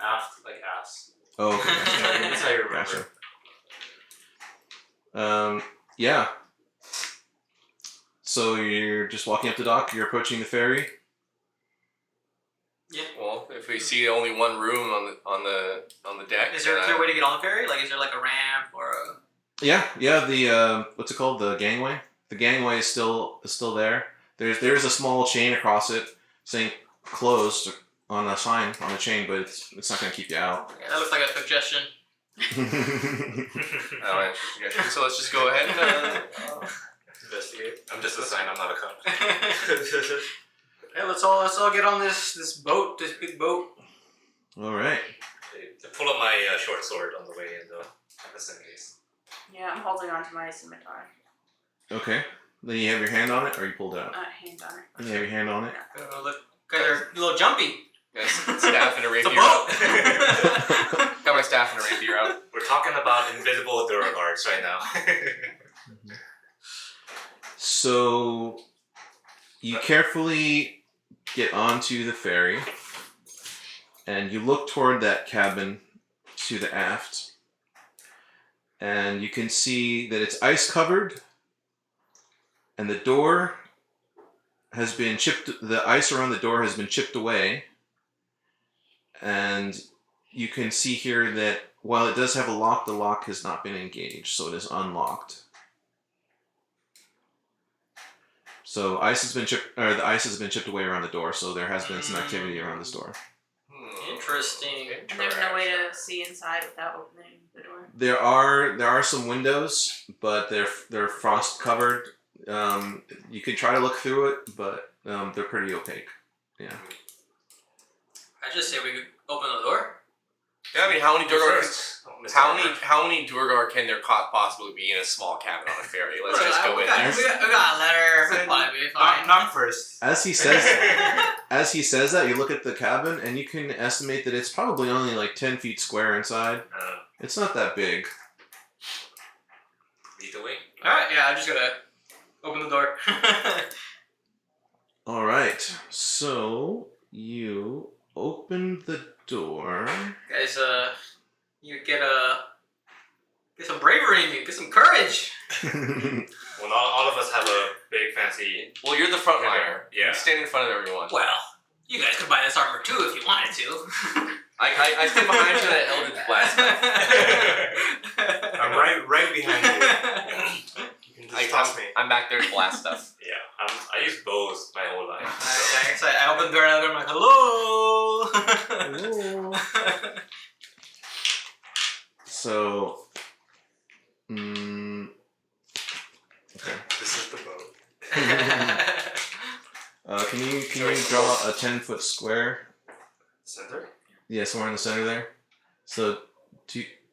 Aft, like ass. Oh, okay. That's how you remember. Gotcha. Yeah. So you're just walking up the dock. You're approaching the ferry. Yeah. Well, if we see only one room on the deck, is there a clear way to get on the ferry? Like, is there like a ramp or a? Yeah. The what's it called? The gangway. The gangway is still there. There's a small chain across it saying closed on a sign on the chain, but it's not going to keep you out. Yeah, that looks like a suggestion. Alright, so let's just go ahead and Investigate. I'm just a sign. I'm not a cop. Hey, let's all get on this boat, this big boat. All right. To pull up my short sword on the way in, though. Just in case. Yeah, I'm holding on to my scimitar. Okay. Then you have your hand on it, or you pulled it out? Hand on it. You have your hand on it. Look, they're a little jumpy. got staff and a rapier It's a boat. out. Got my staff and a rapier out. We're talking about invisible duergars right now. So you carefully get onto the ferry, and you look toward that cabin to the aft, and you can see that it's ice covered, and the door has been chipped. The ice around the door has been chipped away, and you can see here that while it does have a lock, the lock has not been engaged, so it is unlocked. So the ice has been chipped away around the door, so there has been some activity around this door. Interesting. And there's no way to see inside without opening the door. There are some windows, but they're frost covered. You can try to look through it, but they're pretty opaque. Yeah. I just say we could open the door. Yeah, I mean, how many duergar? How many duergar can there possibly be in a small cabin on a ferry? Let's just go in there. We got a letter. Fine. Not first. As he says that, you look at the cabin, and you can estimate that it's probably only like 10 feet square inside. It's not that big. Lead the way. Alright, yeah, I'm just gonna open the door. All right, so you open the door. Guys, you get some bravery in you, get some courage. Well, not all of us have a big fancy. Well, you're the front liner. Yeah. You stand in front of everyone. Well, you guys could buy this armor too if you wanted to. I stand behind you and Eldritch blast. I'm right behind you. You can just trust me. I'm back there to blast stuff. Yeah, I use bows my whole life. I open the door and I'm like, hello. Hello. So, okay. This is the boat. Can you draw a 10-foot square? Center? Yeah, somewhere in the center there. So,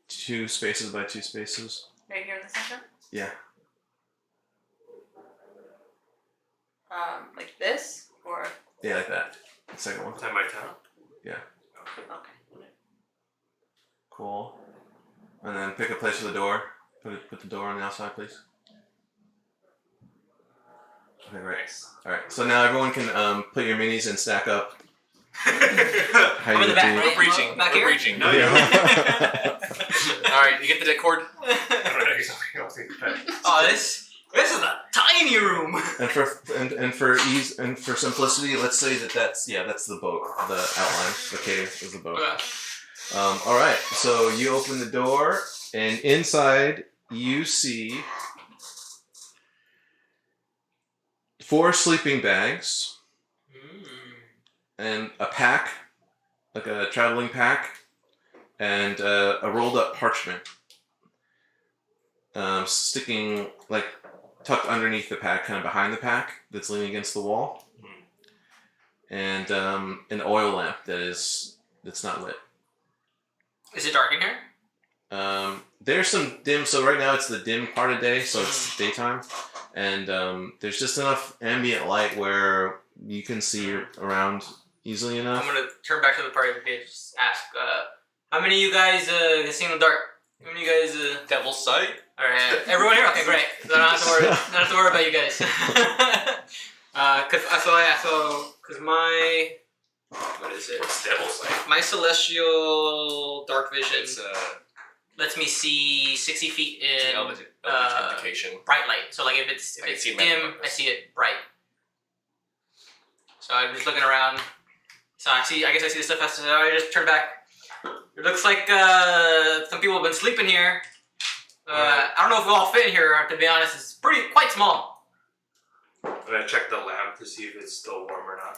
two spaces by 2 spaces. Right here in the center? Yeah. Like this? Or? Yeah, like that. The second one. 10 by 10? Yeah. Okay. Cool. And then pick a place for the door. Put the door on the outside, please. Okay, great. Alright, so now everyone can put your minis and stack up. How I'm in the back, right? We're breaching. Back We're here? breaching. No, Alright, you get the deck cord? Oh, this is a tiny room. And for ease and for simplicity, let's say that's the boat. The outline, the cave is the boat. All right, so you open the door, and inside you see 4 sleeping bags and a pack, like a traveling pack, and a rolled up parchment sticking like tucked underneath the pack, kind of behind the pack that's leaning against the wall, and an oil lamp that's not lit. Is it dark in here? There's some dim, so right now it's the dim part of day, so it's daytime, and there's just enough ambient light where you can see around easily enough. I'm gonna turn back to the party and just ask, how many of you guys can see in the dark? How many of you guys Devil's Sight? Alright, everyone here? Okay, great. So I don't have to worry about you guys. Cause my What is it? What's devil's like? My celestial dark vision It's lets me see 60 feet in Eldritch Invocation. bright light. So like if it's I can see dim, magic I see it bright. So I'm just looking around. So I guess I see the stuff. So I just turn back. It looks like some people have been sleeping here. I don't know if we all fit in here. To be honest, it's quite small. I'm gonna check the lamp to see if it's still warm or not.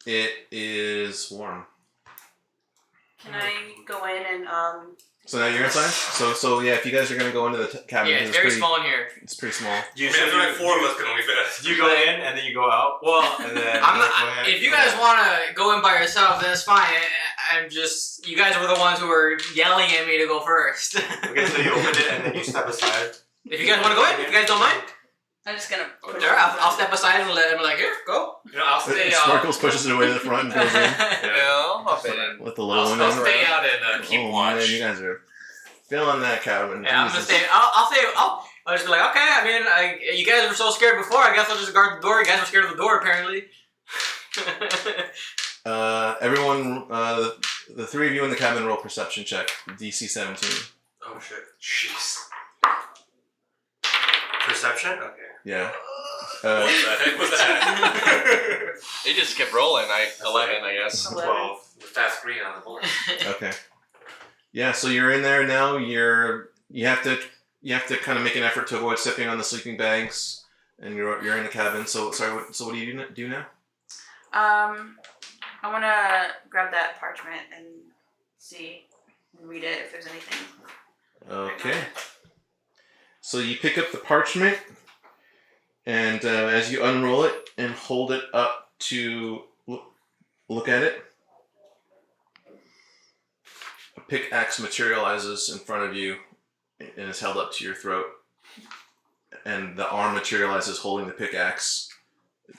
It is warm. Can I go in and So now you're inside? So yeah, if you guys are going to go into the cabin, Yeah, it's very small in here. It's pretty small. You There's like 4 of us can only fit. You go in and then you go out. Well, And then I'm like, not, go ahead. if you guys want to go in by yourself, then it's fine. I'm just, you guys were the ones who were yelling at me to go first. Okay, so you open it and then you step aside. If you guys want to go in, if you guys don't mind, I'm just gonna push sure, I'll step aside and let him like, here, go. You know, I'll stay out. Sparkles pushes it away to the front and goes in. Yeah, I'll fit in. Let the little one I'll in. stay out and keep Oh watch. man, you guys are filling that cabin. Yeah, I'm gonna Jesus. stay. I'll just be like, okay. I mean, you guys were so scared before. I guess I'll just guard the door. You guys were scared of the door, apparently. Everyone, the 3 of you in the cabin roll perception check. DC 17. Oh shit. Jeez. Perception? Okay. Yeah. What the heck was that? They just kept rolling. 11, I guess. 12. The fast green on the board. Okay. Yeah, so you're in there now. You have to kind of make an effort to avoid stepping on the sleeping bags, and you're in the cabin. So what do you do now? I wanna grab that parchment and see and read it if there's anything. Okay. So you pick up the parchment, and as you unroll it and hold it up to look at it, a pickaxe materializes in front of you and is held up to your throat. And the arm materializes holding the pickaxe,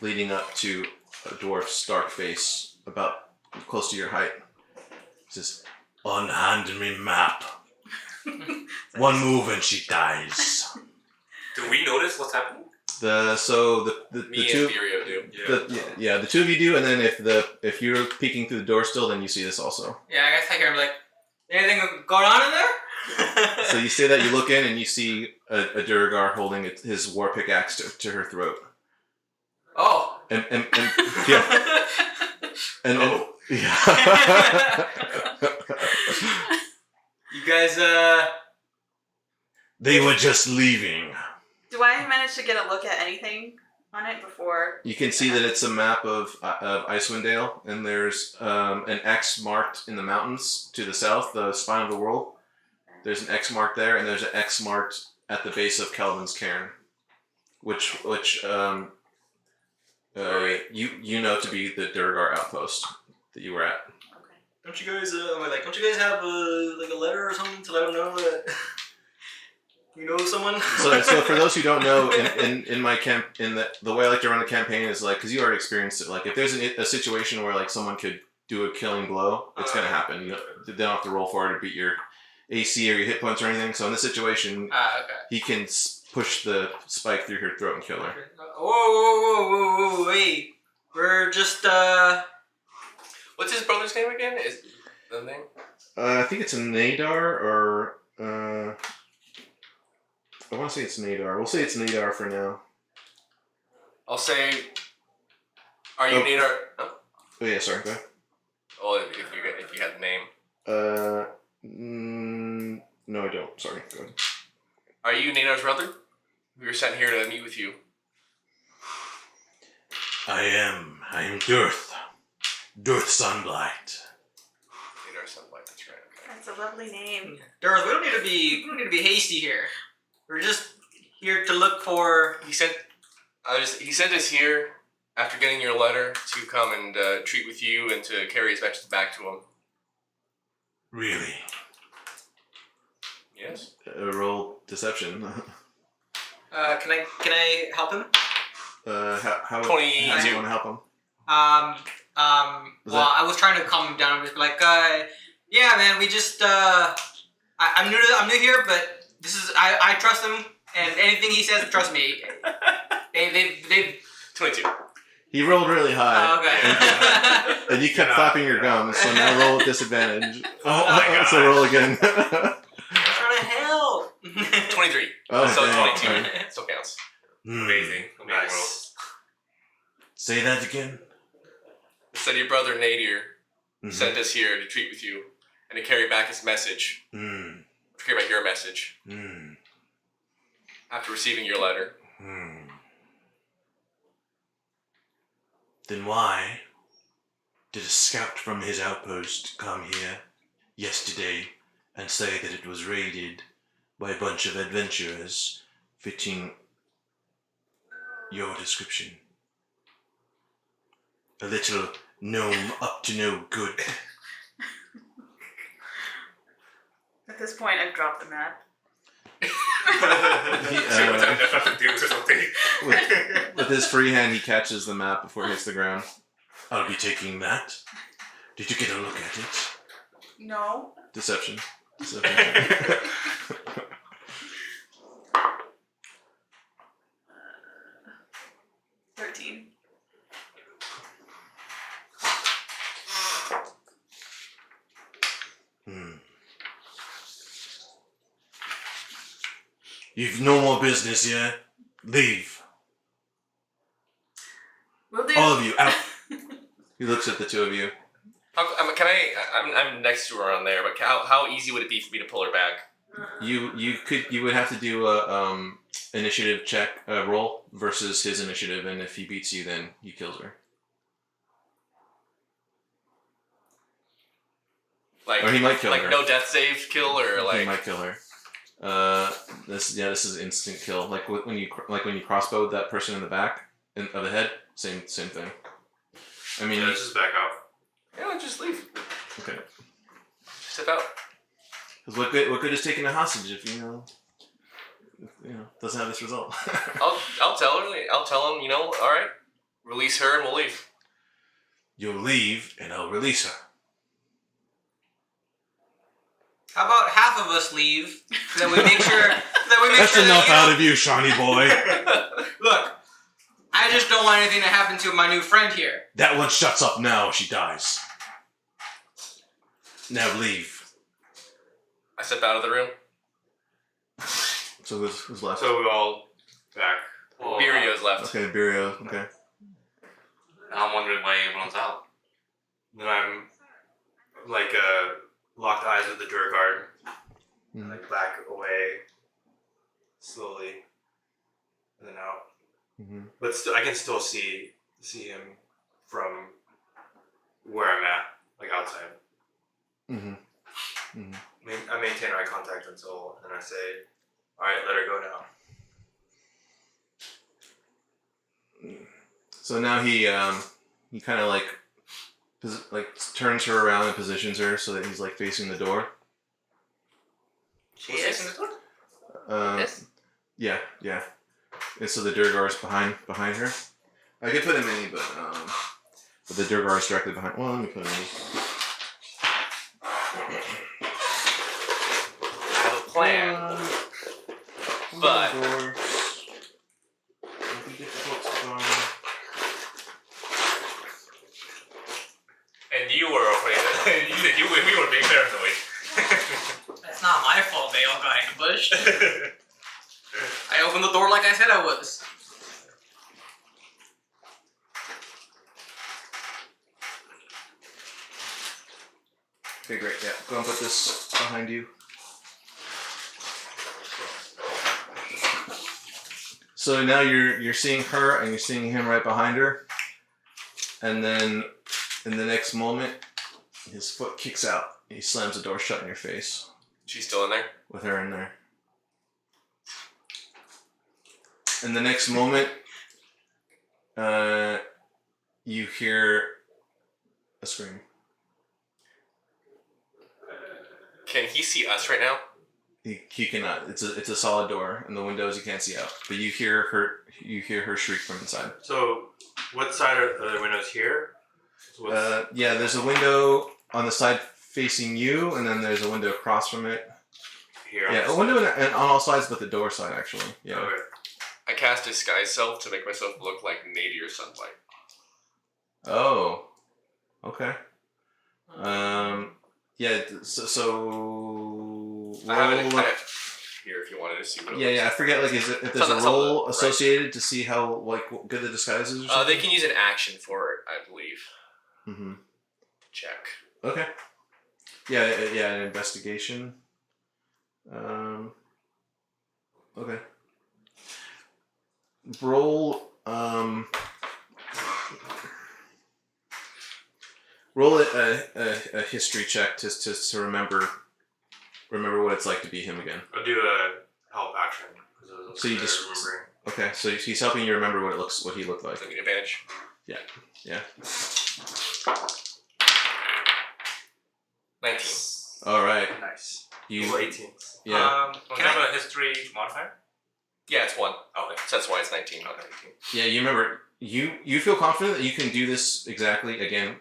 leading up to a dwarf's dark face about close to your height. It says, "Unhand me map. One move and she dies." Do we notice what's happening? The Me two and Furio do. the two of you do, and then if you're peeking through the door still, then you see this also. Yeah, I guess I hear him like, anything going on in there? So you say that, you look in and you see a duergar holding his war pickaxe to her throat. Oh. And yeah. And yeah. You guys, They were just leaving. Do I manage to get a look at anything on it before? You can see that it's a map of Icewind Dale, and there's an X marked in the mountains to the south, the spine of the world. There's an X marked there, and there's an X marked at the base of Kelvin's cairn, which you know to be the Duergar outpost that you were at. Okay. don't you guys, don't you guys have like a letter or something to let them know that you know someone? So for those who don't know, in my camp, the way I like to run a campaign is like, because you already experienced it. Like if there's a situation where like someone could do a killing blow, it's gonna happen. You don't have to roll for it to beat your AC or your hit points or anything. So in this situation, Okay. he can push the spike through her throat and kill her. Whoa, wait. We're just, What's his brother's name again? Is the name? I think it's a Nadar or I want to say it's Nadar. We'll say it's Nadar for now. I'll say. Are you Oh. Nadar? Oh yeah, sorry. Go ahead. Well, if you had the name. No, I don't. Sorry. Go ahead. Are you Nadar's brother? We were sent here to meet with you. I am Dearth. Dearth Sunblight. Nadar's son, like that's right. Okay. That's a lovely name. Darth, we don't need to be hasty here. We're just here to look for. He sent us here after getting your letter to come and treat with you and to carry his message back to him. Really? Yes. Roll deception. Can I help him? How 22. how do you want to help him? Well, I was trying to calm him down and just be like, yeah, man, we just, I'm new here, but this is, I trust him, and anything he says, trust me. They 22. He rolled really high. Oh, okay. And you kept flapping your gums, so now roll with disadvantage. Oh my God. So roll again. Trying to help. 23. Oh, so dang. 22 still counts. Amazing. Nice. Say that again. Said your brother Nadir Mhm. sent us here to treat with you and to carry back his message. Mm. To carry back your message Mm. after receiving your letter. Mm. Then why did a scout from his outpost come here yesterday and say that it was raided by a bunch of adventurers fitting your description? A little gnome up to no good. At this point, I've dropped the map. With his free hand, he catches the map before it hits the ground. I'll be taking that. Did you get a look at it? No. Deception. 13. You've no more business here. Leave. Will do. All of you, out. He looks at the two of you. I'm next to her on there, but how easy would it be for me to pull her back? You would have to do a initiative check roll versus his initiative, and if he beats you, then he kills her. Like, Or he might kill her. No death save kill, or like. He might kill her. This is instant kill. Like when you crossbowed that person in the back of the head, same thing. I mean, Let's just back out. Yeah, just leave. Okay. Just step out. Because what good is taking a hostage if doesn't have this result? I'll tell her. I'll tell him. All right, release her and we'll leave. You'll leave, and I'll release her. How about half of us leave, so that we make sure. That's enough out of you, Shawnee boy. Look, I just don't want anything to happen to my new friend here. That one shuts up now. She dies. Now leave. I step out of the room. So who's left? So we all back. Well, Birio's left. Okay, Birio. Okay. I'm wondering why everyone's out. Then I'm like locked eyes with the duergar, Mhm. like back away, slowly, and then out. Mm-hmm. But I can still see him from where I'm at, like outside. Mm-hmm. Mm-hmm. I maintain eye contact until, and I say, "All right, let her go now." So now he kind of like turns her around and positions her so that he's like facing the door. She is. This? Yeah. And so the duergar is behind her. I could put him in, but the duergar is directly behind. Well, let me put him in. I have a plan. But- And you were afraid. We were being paranoid. It's not my fault they all got ambushed. I opened the door like I said I was. Okay, great. Yeah, go and put this behind you. So now you're seeing her and you're seeing him right behind her, and then in the next moment, his foot kicks out. He slams the door shut in your face She's still in there? with her in there. In the next moment, you hear a scream. Can he see us right now? He cannot. It's a solid door, and the windows you can't see out. But you hear her shriek from inside. So, what side are the windows here? So Yeah, there's a window on the side facing you, and then there's a window across from it. here. Yeah, a window on all sides, but the door side actually. Yeah. Okay. I cast Disguise Self to make myself look like Nadir Sunlight. Oh. Okay. Yeah. So I have it roll- kind of here if you wanted to see what it Yeah, looks yeah. I forget. Like, is it if there's Some a of the- role right. associated to see how like good the disguise is? Or like. something? They can use an action for it, I believe. Mm-hmm. Check. Okay. Yeah, yeah. An investigation. Okay. Roll. Roll a history check to remember what it's like to be him again. I'll do a help action. So you just- remembering. Okay, so he's helping you remember what he looked like. So I need advantage. Yeah. 19. All right. Nice. You. 18s. Yeah. Don't Can you I- have a history modifier? Yeah, it's 1. Okay. So that's why it's 19, not 19. Yeah. You remember. You feel confident that you can do this exactly again,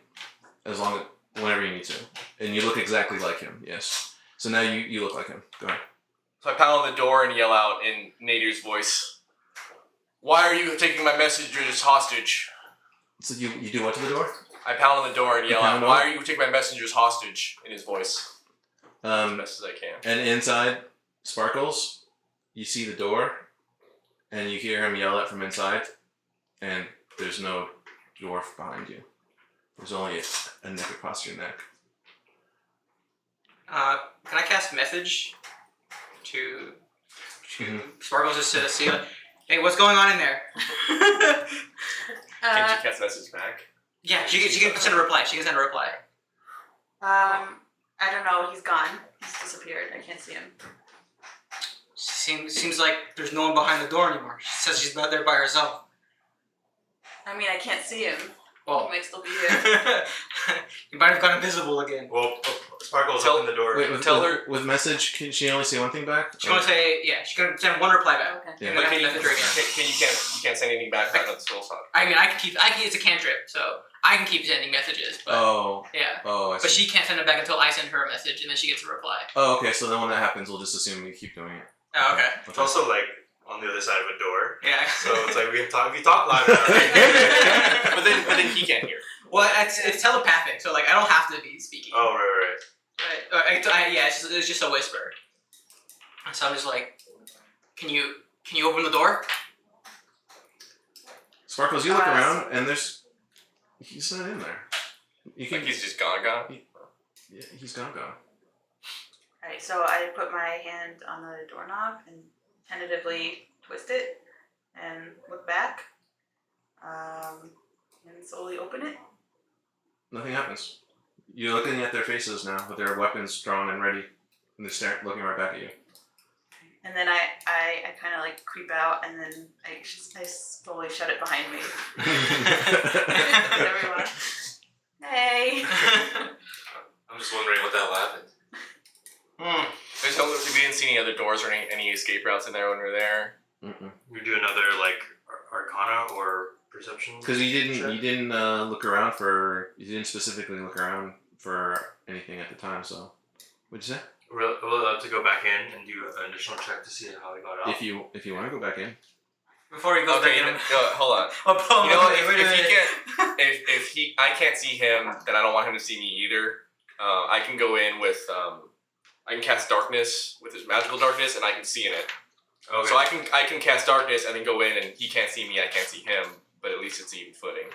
as long as whenever you need to, and you look exactly like him. Yes. So now you look like him. Go ahead. So I pound on the door and yell out in Nadir's voice, "Why are you taking my messengers hostage?" So you do what to the door? I pound on the door and You yell out, pound on "Why it? are you taking my messengers hostage?" in his voice. As best as I can. And inside Sparkles, you see the door, and you hear him yell out from inside, and there's no dwarf behind you. There's only a neck across your neck. Can I cast message to Mhm. Sparkles just to see, like, hey, what's going on in there? Can she cast message back? Yeah, she can send a reply. She can send a reply. I don't know. He's gone. He's disappeared. I can't see him. Seems like there's no one behind the door anymore. She says she's not there by herself. I mean, I can't see him. Well, He might still be here. you might have gone invisible again. Well, Sparkle's Tell- open the door. Wait, with message, can she only say one thing back? She want to say, yeah, she can send one reply back. Okay. Yeah. And But then can you, message her again. you can't send anything back on the soul song. I mean, it's a cantrip, so I can keep sending messages, but yeah. I see. But she can't send it back until I send her a message, and then she gets a reply. Oh, okay. So then when that happens, we'll just assume we keep doing it. Oh, okay. It's also like on the other side of a door, Yeah. so it's like we talk loud enough. but then he can't hear. Well, it's telepathic, so like I don't have to be speaking. Oh right. Right. Yeah, it's just a whisper. So I'm just like, can you open the door? Sparkles, you look around, and he's not in there. You can. Like he's just gone. Yeah, he's gone. Alright, so I put my hand on the doorknob and tentatively twist it and look back. And slowly open it. Nothing happens. You're looking at their faces now with their weapons drawn and ready, and they're looking right back at you. And then I kind of like creep out, and then I slowly shut it behind me. Everyone. Hey. I'm just wondering what the hell happened. We didn't see any other doors or any escape routes in there when we were there. Mm-mm. We do another like Arcana or Perception. Because you check? didn't you didn't specifically look around for anything at the time. So, what'd you say? We'll have to go back in and do an additional check to see how he got out. If you want to go back in. Before he goes Okay, back in. hold on. Oh, You know what? wait a minute. If I can't see him, then I don't want him to see me either. I can go in with I can cast darkness with his magical darkness, and I can see in it. Okay. So I can cast darkness and then go in, and he can't see me, I can't see him, but at least it's even footing.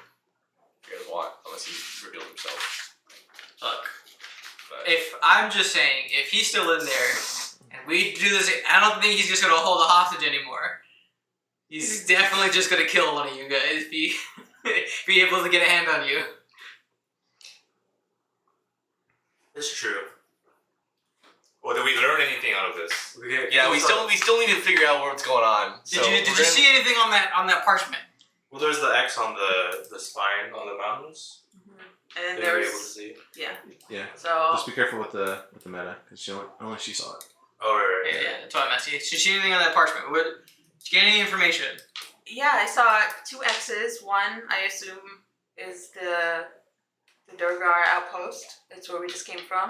If you guys want, unless he reveals himself. Look, But if I'm just saying, if he's still in there and we do this, I don't think he's just gonna hold a hostage anymore. He's definitely just gonna kill one of you guys if he be able to get a hand on you. It's true. Well, did we learn anything out of this? yeah, we still need to figure out what's going on. Did you see anything on that parchment? Well, there's the X on the spine on the mountains. And That there you were was able to see. Yeah. so Just be careful with the meta, because only she saw it. Oh right. Yeah, that's why I'm asking. Did you see anything on that parchment? Did you get any information? yeah, I saw 2 X's. One I assume is the duergar outpost. It's where we just came from.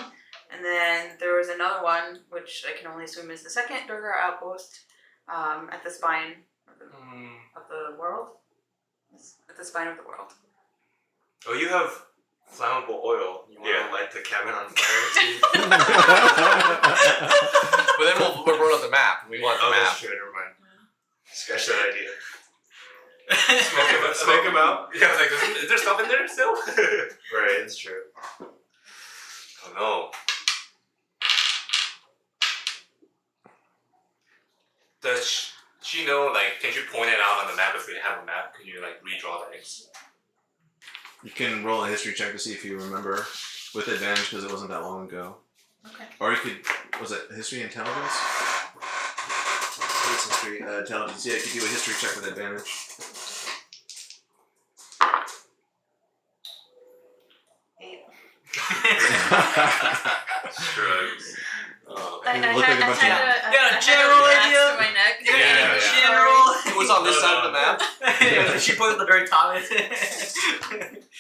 And then there was another one, which I can only assume is the second duergar outpost, at the spine of the world. At the spine of the world. Oh, you have flammable oil. You want to light the cabin on fire? But then we'll burn up the map. We want the map. That's true. Never mind. Scratch that idea. Smoke him out. Yeah, I was like, is there stuff in there still? Right, it's true. Oh no. Does she know, like, can you point it out on the map if we have a map? Can you, like, redraw the eggs? You can roll a history check to see if you remember with advantage because it wasn't that long ago. Okay. Or you could, was it history intelligence? It's history intelligence. Yeah, you could do a history check with advantage. Drugs. I It looked like a bunch of- Yeah, general idea. to my neck. Yeah. General. It was on this side of the map. She put it at the very top.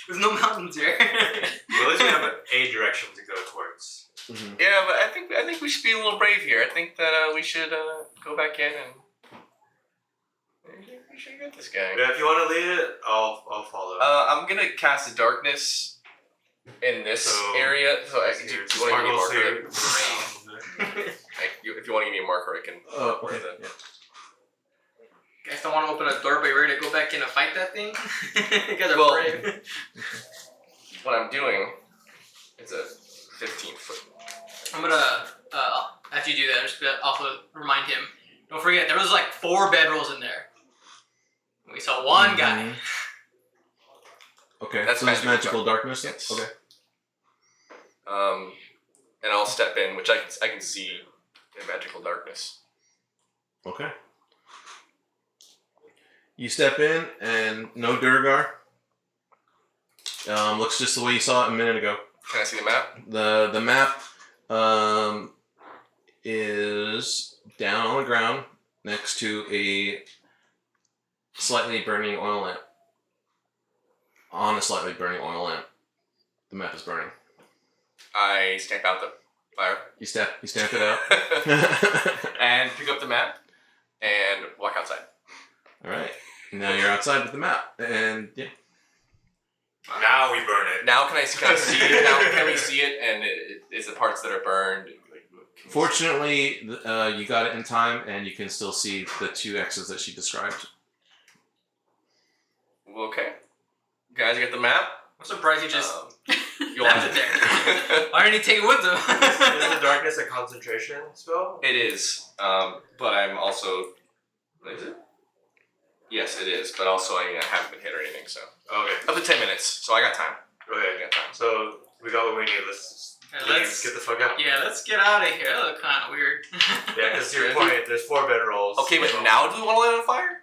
There's no mountains here. Well, at least we have a direction to go towards. Mhm. Yeah, but I think we should be a little brave here. I think that we should go back in and we should get this guy. Yeah, if you want to lead it, I'll follow. I'm gonna cast a darkness in this So, area. So I can do. Here's You want to give me a marker? sparkles. If you want to give me a marker, I can. Oh, mark okay. the- Yeah. You guys don't want to open a door, but you're ready to go back in and fight that thing? You guys are Well- brave. What I'm doing is a 15-foot. I'm gonna, after you do that, I'm just gonna also remind him, don't forget, there was like 4 bedrolls in there. We saw one guy. Mhm. Okay, That's so it's magical magical darkness? Yes. Okay. And I'll step in, which I can see in magical darkness. Okay. You step in, and no duergar. Looks just the way you saw it a minute ago. Can I see the map? The map is down on the ground next to a slightly burning oil lamp. On a slightly burning oil lamp. The map is burning. I stamp out the fire. You stamp it out. And pick up the map and walk outside. Alright. Now you're outside with the map. And yeah. Now we burn it. Now can I see it? Now can we see it? And it's the parts that are burned. Like, can we see it? Fortunately, you got it in time and you can still see the 2 X's that she described. Well, okay. Guys, you got the map? I'm surprised he just You left want it there. Why didn't he take it with him? Is the darkness a concentration spell? It is. But I'm also. Is it? Yes, it is. But also, I haven't been hit or anything, so. Okay. Up to 10 minutes, so I got time. I Okay. got time. So we got what we need. Let's get the fuck out. Yeah, let's get out of here. That looked kind of weird. Yeah, because to your point, there's 4 bedrolls. Okay, but so- now do we want to light on fire?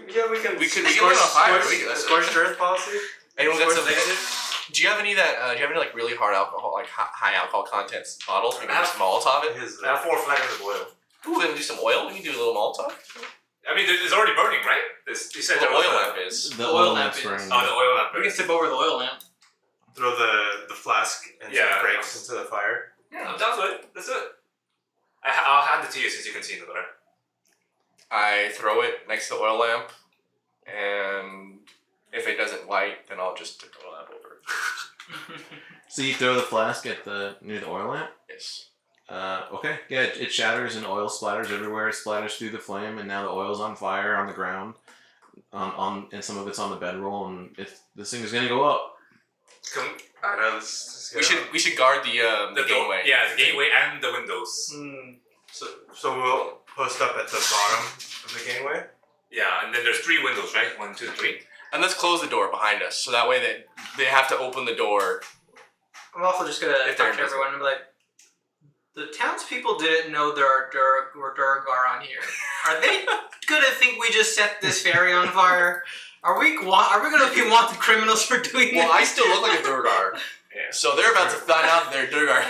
Yeah, we can. We can light on fire. Scorched earth policy. Anyone got Scorched some? exit? Do you have any like really hard alcohol, like high alcohol contents bottles? Maybe just Molotov it. I have 4 flagons of oil. Ooh, then do some oil. We can do a little Molotov. I mean, it's already burning, right? You said The there was oil a- lamp is. The oil oil lamp lamp's is- burning. Oh, the oil lamp. We can step over the oil lamp. Throw the flask and Yeah. some breaks into the fire. Yeah, that's it. That's it. I'll hand it to you since you can see the better. I throw it next to the oil lamp, and if it doesn't light, then I'll just tip the oil lamp over. So you throw the flask at near the oil lamp? Yes. Okay. Yeah, it shatters and oil splatters everywhere. It splatters through the flame, and now the oil's on fire on the ground. And some of it's on the bedroll, and this thing is gonna go up. Let's We should guard the The gateway. Yeah, the gateway and the windows. So we'll post up at the bottom of the gateway. Yeah, and then there's 3 windows, right? 1, 2, 3. And let's close the door behind us, so that way they have to open the door. I'm also just gonna If talk they're to everyone and be like, the townspeople didn't know there were duergar on here. Are they gonna think we just set this ferry on fire? Are we gonna be wanted criminals for doing Well, this? I still look like a duergar, Yeah. so they're about to find out they're duergar.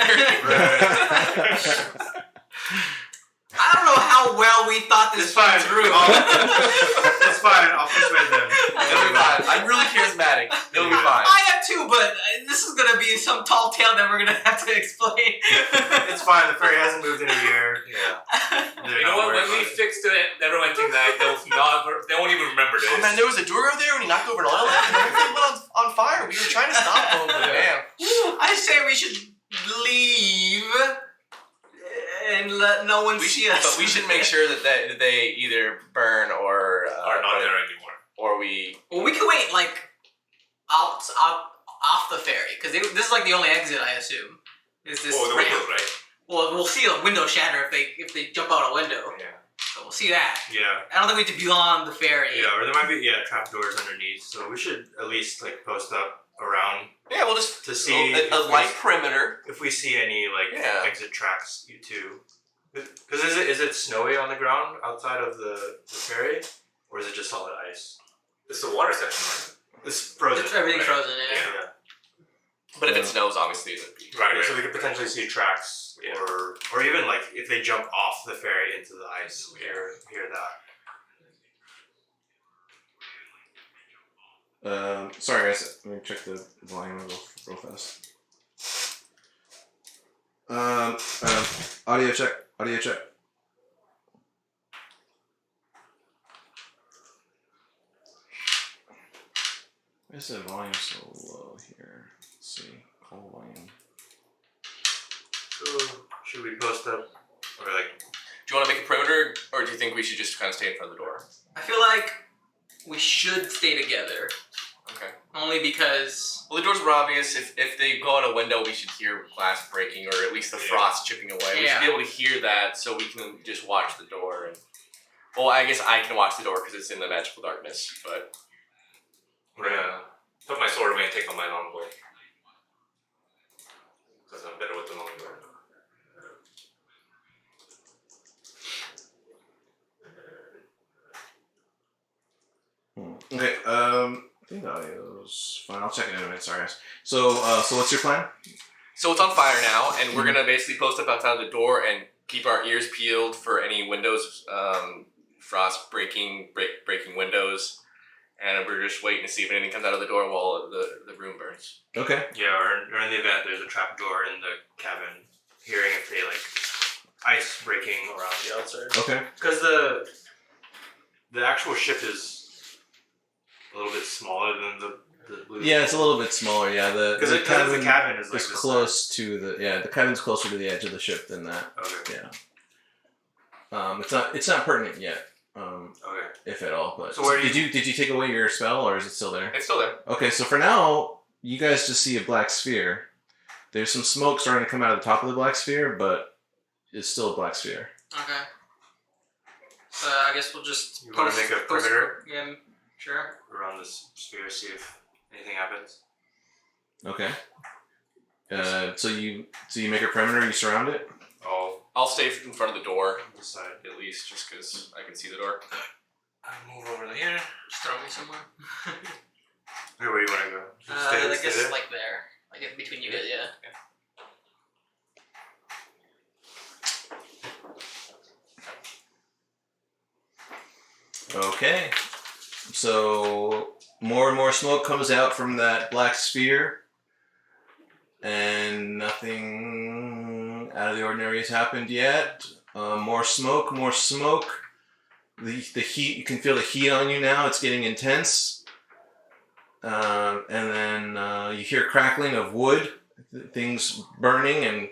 I don't know how well we thought this It's fine. through. It's fine. I'll persuade them. It'll be fine. I'm really charismatic. It'll be fine. I am too, but this is gonna be some tall tale that we're gonna have to explain. It's fine. The ferry hasn't moved in a year. Yeah. You know what? When we fix the everyone thing, they won't even remember this. Oh man, there was a duergar there when he knocked over an oil lamp and everything went on on fire. We were trying to stop them, but man. I say we should leave and let no one see us. But we should make sure that they either burn or not there anymore. or we. Well, we can wait like off the ferry because this is like the only exit, I assume. Is this? Oh, the ramp. window, right? Well, we'll see a window shatter if they jump out a window. Yeah. So we'll see that. Yeah. I don't think we have to be on the ferry. Yeah, or there might be trapdoors underneath. So we should at least like post up around Yeah, we'll just to see a light perimeter. if we see any like Yeah. exit tracks too. Because is it snowy on the ground outside of the ferry, or is it just solid ice? This is the water section, It's frozen. Everything's right? frozen. Yeah. Yeah. But if it snows, obviously it would be. right? Yeah, Right. so we could potentially see tracks, or even like if they jump off the ferry into the ice, hear that. Sorry guys, let me check the volume real fast. Audio check. Audio check. Why is the volume so low here? Let's see. Call volume. So should we post up, or like? Do you want to make a perimeter, or do you think we should just kind of stay in front of the door? I feel like we should stay together. Okay. Only because Well, the doors were obvious. If they go out a window, we should hear glass breaking, or at least the frost chipping away. We should be able to hear that, so we can just watch the door. And well, I guess I can watch the door because it's in the magical darkness. But I'm gonna put my sword away and take on my longbow. Because I'm better with the longbow. Okay, I think the audio's fine. I'll check it in a minute. Sorry, guys. So what's your plan? so it's on fire now, and we're gonna basically post up outside the door and keep our ears peeled for any windows, frost breaking windows, and we're just waiting to see if anything comes out of the door while the room burns. Okay. Yeah, or in the event there's a trap door in the cabin, hearing if they like ice breaking around the outside. Okay. Because the actual ship is a little bit smaller than the blue. Yeah, it's a little bit smaller. Yeah, the cabin cabin is like is this close to the cabin's closer to the edge of the ship than that. size. Okay. Yeah. It's not pertinent yet. Okay. If at all. But So where do did you take away your spell or is it still there? It's still there. Okay, so for now you guys just see a black sphere. There's some smoke starting to come out of the top of the black sphere, but it's still a black sphere. okay. So I guess we'll just You want to make a perimeter Yeah, sure. around this sphere, see if anything happens. Okay. So you make a perimeter. You surround it. I'll stay in front of the door On this side. at least, just because I can see the door. I'll move over here. Just throw me somewhere. Where do you want to go? Just I stay guess there? like there. Like in between you guys, yeah. Okay. So more and more smoke comes out from that black sphere, and nothing out of the ordinary has happened yet. More smoke, more smoke. The heat, you can feel the heat on you now. It's getting intense. And then you hear crackling of wood, things burning and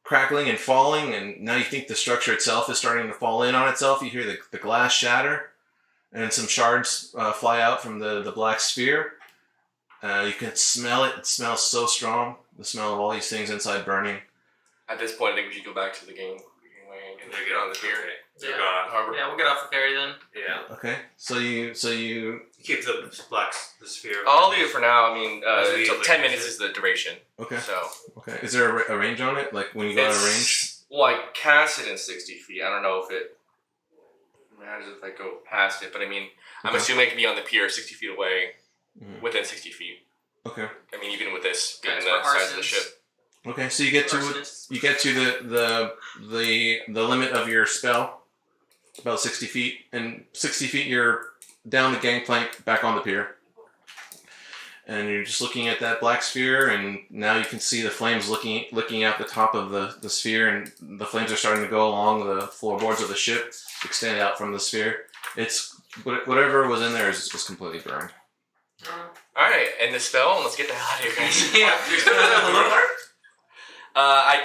crackling and falling, and now you think the structure itself is starting to fall in on itself. You hear the glass shatter, and some shards fly out from the black sphere. You can smell it. It smells so strong. The smell of all these things inside burning. At this point, I think we should go back to the game and get on the pier. They're Yeah. gone. Harbor. Yeah, we'll get off the ferry then. Yeah. Okay, so you Keep the sphere. I'll leave it for now. I mean, As we, so like, 10 minutes is the duration. okay? So Okay, is there a range on it? Like when you go out of range? well, I cast it in 60 feet. I don't know if it matters if I go past it, but I mean, I'm Okay. assuming I can be on the pier 60 feet away, Mhm. within 60 feet. Okay. I mean, even with this, given Guys, the we're size of the arsonists. ship. Okay, so you get to the limit of your spell, about 60 feet, and 60 feet you're down the gangplank, back on the pier, and you're just looking at that black sphere, and now you can see the flames looking out the top of the sphere, and the flames are starting to go along the floorboards of the ship, extend out from the sphere. It's whatever was in there is completely burned. All Alright, end the spell and let's get the hell out of here, guys. Yeah. You're still in the lower? I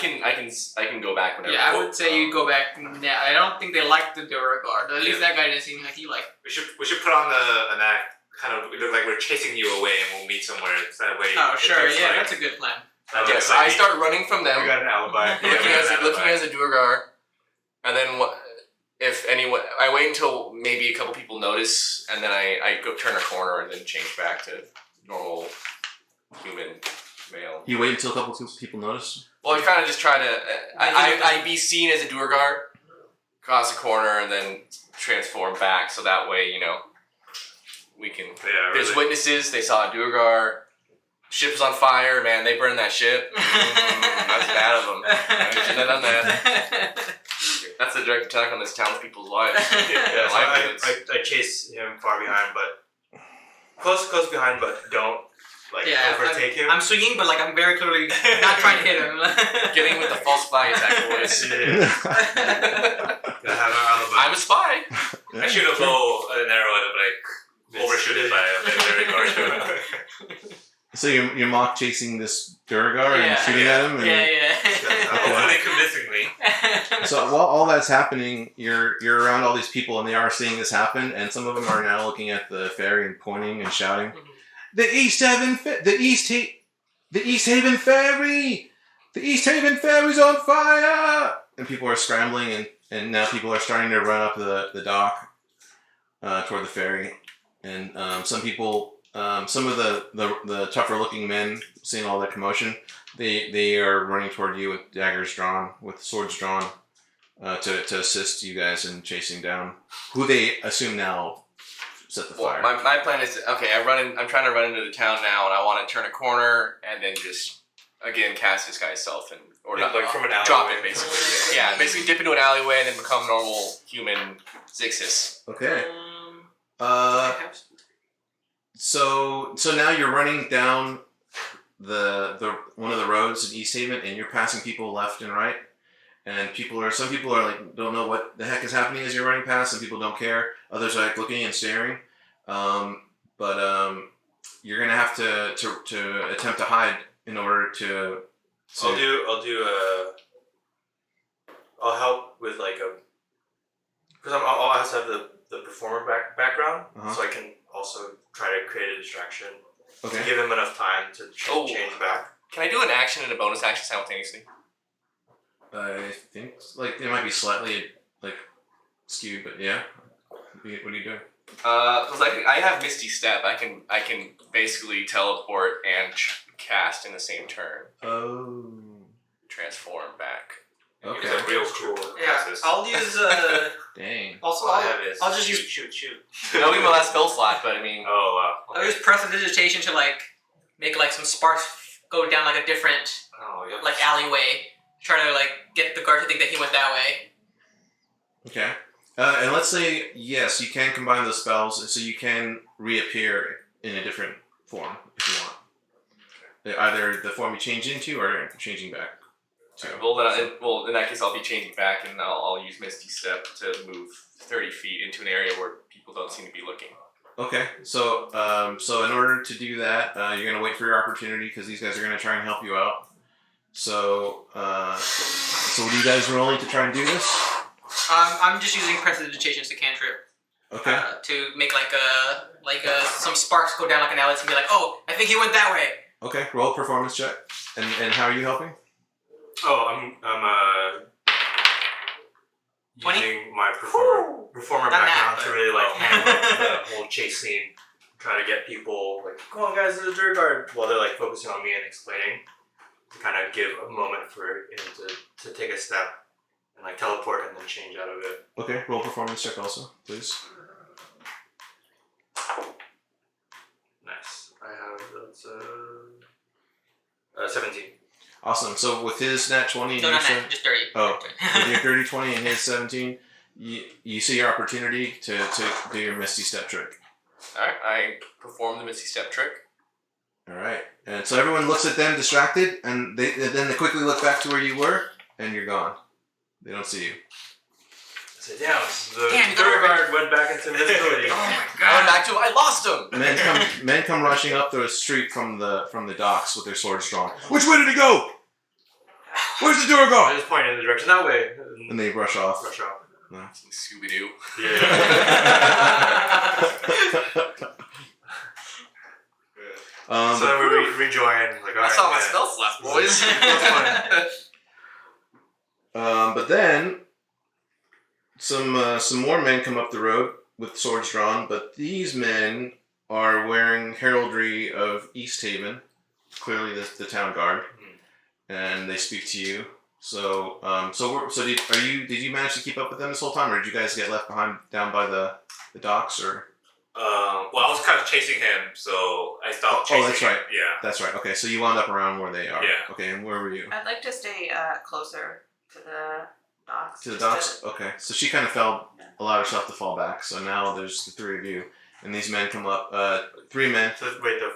can go back whenever. Yeah, I would say you go back now. I don't think they like the duergar. At least that guy didn't seem like he liked. We should put on an act. Kind of, it looks like we're chasing you away, and we'll meet somewhere. So that way. Oh, it sure. looks Yeah, like- that's a good plan. Yes, like I start running from them. We got an alibi. Yeah, we got an looking alibi. as a duergar, and then if anyone, I wait until maybe a couple people notice, and then I go turn a corner and then change back to normal human male. You wait until a couple people notice. Well, I kind of just try to I be seen as a duergar, cross a corner, and then transform back, so that way we can. Yeah, There's really. witnesses. They saw a duergar. Ship was on fire, man. They burned that ship. That's bad of them. I shouldn't have done that. That's a direct attack on this townspeople's lives. Yeah, so livelihoods. I chase him far behind, but close behind, but don't overtake him. I'm swinging, but I'm very clearly not trying to hit him. Getting with the false fly attack boys. Gotta have our alibi. I'm a spy. I shoot a bow, an arrow, and overshoot it by a very large. So you're mock chasing this duergar and shooting at him. And, Yeah. Hopefully convincingly. So while all that's happening, you're around all these people, and they are seeing this happen. And some of them are now looking at the ferry and pointing and shouting, "The Easthaven Ferry! The Easthaven Ferry's on fire!" And people are scrambling, and now people are starting to run up the dock toward the ferry. And some people, some of the tougher looking men, seeing all that commotion, they are running toward you with daggers drawn, with swords drawn, to assist you guys in chasing down who they assume now set the fire. Well, my plan is I'm trying to run into the town now, and I want to turn a corner and then just again cast disguise self or not Like from an alleyway. drop it basically. Yeah, basically dip into an alleyway and then become normal human Zixis. Okay. So now you're running down the one of the roads in Easthaven, and you're passing people left and right, and some people are don't know what the heck is happening as you're running past. Some people don't care. Others are looking and staring. But you're gonna have to attempt to hide in order to. I'll help with because I'll also have the performer background, so I can also try to create a distraction. Okay. To give him enough time to change back. Can I do an action and a bonus action simultaneously? I think it might be slightly skewed, but yeah. What are you doing? Because I have Misty Step. I can basically teleport and cast in the same turn. Oh. Transform back. Okay. It's a real cool. Yeah, I'll use. Dang. Also, All I have is I'll just shoot. That'll be my last spell slot, but I mean. Oh wow. I'll use prestidigitation to make some sparks go down a different Oh, yep. alleyway. Try to get the guard to think that he went that way. Okay. And let's say, yes, you can combine those spells, so you can reappear in a different form if you want. Either the form you change into or changing back to. Well, in that case, I'll be changing back, and I'll use Misty Step to move 30 feet into an area where people don't seem to be looking. Okay, so in order to do that, you're gonna wait for your opportunity because these guys are gonna try and help you out. So what are you guys rolling to try and do this? I'm just using prestidigitation as a cantrip. Okay. To make some sparks go down an alley to be oh, I think he went that way. Okay. Roll a performance check. And how are you helping? Oh, I'm 20? using my performer Not background that, to really handle the whole chase scene. Try to get people come on guys, there's a duergar, while they're focusing on me and explaining. To kind of give a moment for him to take a step and teleport and then change out of it. Okay. Roll a performance check also, please. Nice. I have that's 17. Awesome. So with his nat 20 and No, your not that, just 30. Oh, with your 30, 20 and his 17, you see your opportunity to do your Misty Step trick. Alright, I perform the Misty Step trick. All right. And so everyone looks at them distracted, and then they quickly look back to where you were, and you're gone. They don't see you. Sit down. The Damn, you third got guard went back into invisibility. Oh my I went god. back to him. I lost him. Men come rushing up the street from the docks with their swords drawn. Which way did he go? Where's the I duergar? just pointed in the direction that way. And they rush off. Rush off. Scooby Doo. Yeah. So then we rejoin. Like, I saw my spell slap, boys. But then some more men come up the road with swords drawn, but these men are wearing heraldry of Easthaven, clearly the town guard, and they speak to you. So did you manage to keep up with them this whole time, or did you guys get left behind down by the docks, or? Well, I was kind of chasing him, so I stopped chasing that's him. right. Yeah. That's right. Okay, so you wound up around where they are. Yeah. Okay, and where were you? I'd like to stay closer to the docks. To the just docks? Okay. So she kind of allowed herself to fall back. So now there's the three of you. And these men come up. Three men. So wait, the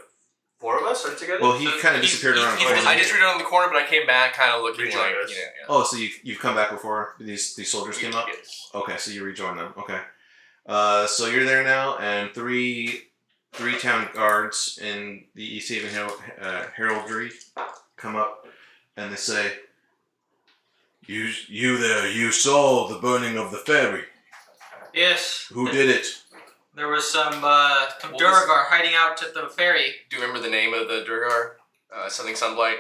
four of us are together? Well, he kind of disappeared around the corner. I just read it on the corner, but I came back kind of looking Rejoined like, us. yeah. Oh, so you've come back before these soldiers came up? Yes. Okay, so you rejoin them. Okay. So you're there now, and three town guards in the Easthaven heraldry come up, and they say, You there, you saw the burning of the ferry. Yes. Who did it? There was some duergar hiding out at the ferry. Do you remember the name of the duergar? Something Sunblight?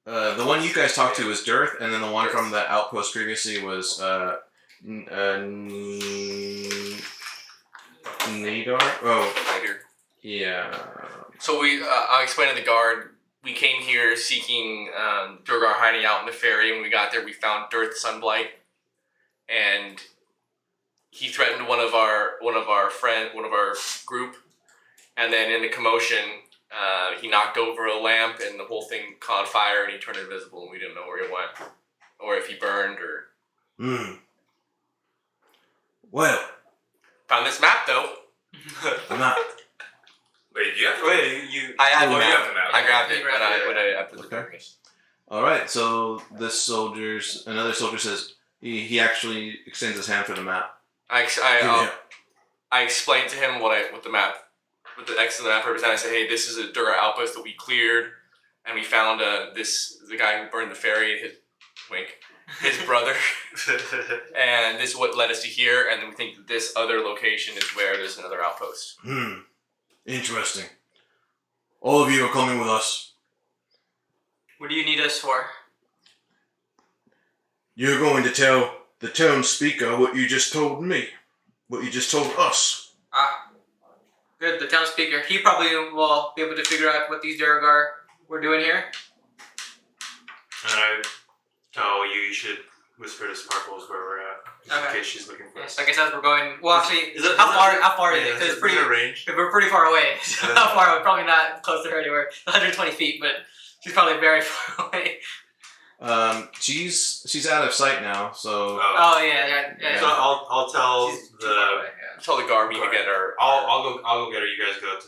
The one you guys talked to was Dearth, and then the one from the outpost previously was Nadar? Oh, Later. yeah. So I explained to the guard, we came here seeking duergar hiding out in the ferry. When we got there, we found Dearth Sunblight, and he threatened one of our group, and then in the commotion, he knocked over a lamp, and the whole thing caught fire, and he turned invisible, and we didn't know where he went, or if he burned, or. Well, Found this map though. I'm not. Wait, you have to Wait, you. I had Oh, the you map. have the map. I grabbed it You grabbed when I after the Okay. darkness. All right. So another soldier says he actually extends his hand for the map. I Yeah. explained to him what the map, what the X and the map represent. I said, hey, this is a duergar outpost that we cleared, and we found the guy who burned the ferry, his brother, and this is what led us to here. And then we think that this other location is where there's another outpost. Interesting. All of you are coming with us. What do you need us for? You're going to tell the town speaker what you just told me. What you just told us. Ah, good. The town speaker. He probably will be able to figure out what these duergar were doing here. And I tell you should whisper to Sparkles where we're at, just Okay. in case she's looking for Yes, us. I guess as we're going. Well, actually, Is it- how far is it? Yeah, Because it's pretty. is it range? We're pretty far away. So how far away? Probably not close to her anywhere. 120 feet, but she's probably very far away. She's out of sight now. So Oh yeah. So I'll tell She's too far away, yeah. Tell the guard we can get her. I'll go get her. You guys go to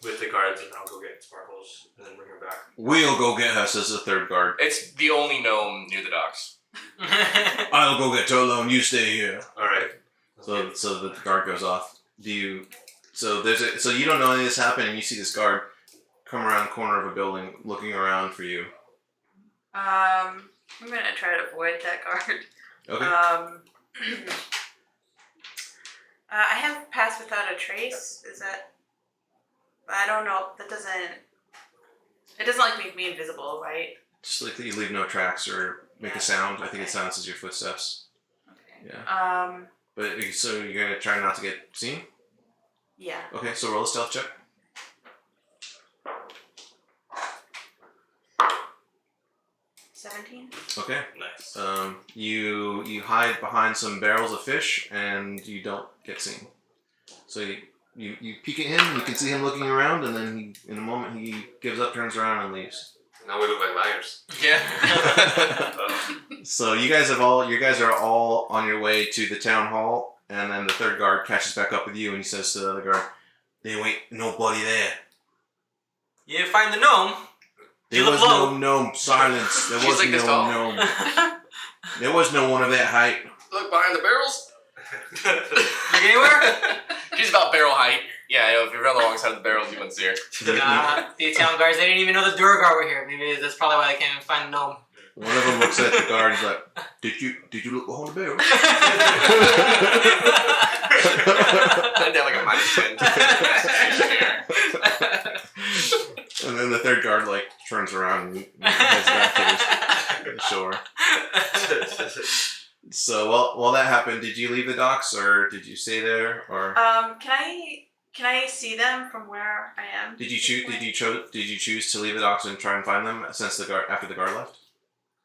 with the guards, and I'll go get Sparkles and then bring her back. we'll go get her, says the third guard. It's the only gnome near the docks. I'll go get Tolo and you stay here. All right. So the guard goes off. So you don't know any of this happened, and you see this guard come around the corner of a building, looking around for you. I'm gonna try to avoid that guard. Okay. I have Pass Without a Trace. Is that? I don't know. That doesn't. It doesn't like make me invisible, right? Just like that you leave no tracks or make a sound. I think it silences your footsteps. Okay. Yeah. But so you're gonna try not to get seen. Yeah. Okay. So roll a stealth check. 17. Okay. Nice. You hide behind some barrels of fish and you don't get seen. So you peek at him. You can see him looking around, and then in a moment he gives up, turns around, and leaves. Now we look like liars. Yeah. So you guys are all on your way to the town hall, and then the third guard catches back up with you, and he says to the other guard, "There ain't nobody there. You didn't find the gnome. There You look was low." no gnome. Silence. There She's was like this no tall. gnome. There was no one of that height." Look behind the barrels. Look anywhere? She's about barrel height. Yeah, I know, if you run alongside of the barrels, you wouldn't see her. The Italian guards, they didn't even know the duergar were here. Maybe that's probably why they can't even find the gnome. One of them looks at the guard and is like, did you look behind the barrel? I'd have like a -10. And then the third guard like turns around and heads back to the shore. So while that happened, did you leave the docks or did you stay there or? Can I see them from where I am? Did you choose to leave the docks and try and find them since after the guard left?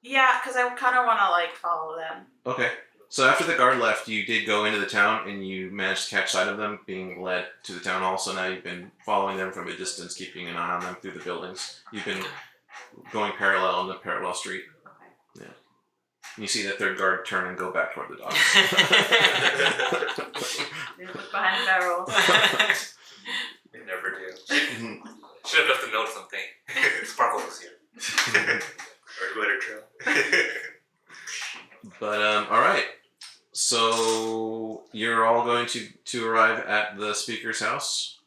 Yeah, because I kind of want to like follow them. Okay. So after the guard left, you did go into the town and you managed to catch sight of them being led to the town hall. So now you've been following them from a distance, keeping an eye on them through the buildings. You've been going parallel on the parallel street. Okay. Yeah. And you see the third guard turn and go back toward the docks. They look behind the barrels. They never do. Should have left a note or something. Sparkle was here. Or glitter trail. But all right. So you're all going to arrive at the speaker's house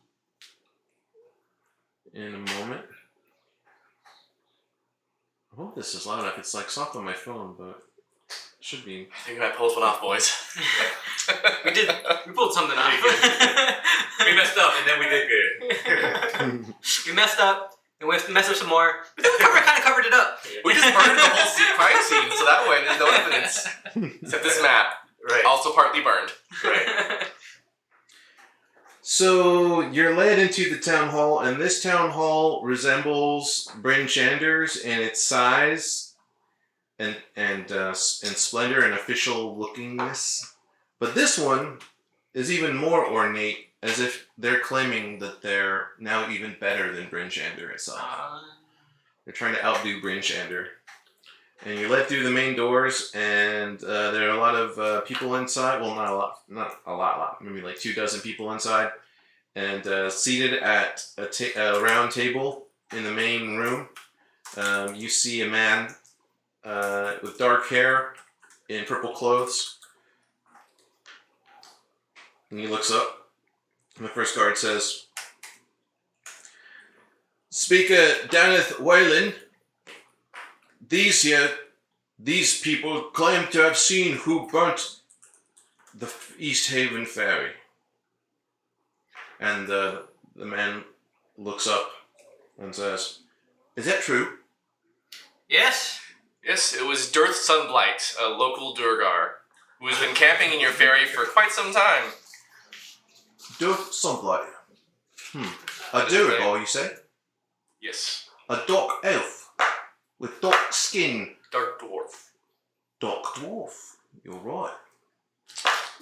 in a moment. I hope this is loud enough. It's like soft on my phone, but it should be. I think I might pull this one off, boys. We pulled something off. We messed up and then we did good. We messed up. And we messed up some more. But then we kind of covered it up. We just burned the whole crime scene, so that way there's no evidence. Except this map, Right. also partly burned. Right. So you're led into the town hall, and this town hall resembles Bryn Shander's in its size and splendor and official lookingness. But this one is even more ornate, as if they're claiming that they're now even better than Bryn Shander itself. They're trying to outdo Bryn Shander. And you're led through the main doors, and there are a lot of people inside. Well, not a lot, maybe like 24 people inside. And seated at a round table in the main room, you see a man with dark hair in purple clothes. And he looks up. And the first guard says, Speaker Daneth Whalen, these people claim to have seen who burnt the Easthaven Ferry. And the man looks up and says, Is that true? Yes. Yes, it was Dearth Sunblight, a local duergar, who has been camping in your ferry for quite some time. Dark sunlight. A That is duergar, you say? Yes. A dark elf with dark skin. Dark dwarf. Dark dwarf. You're right.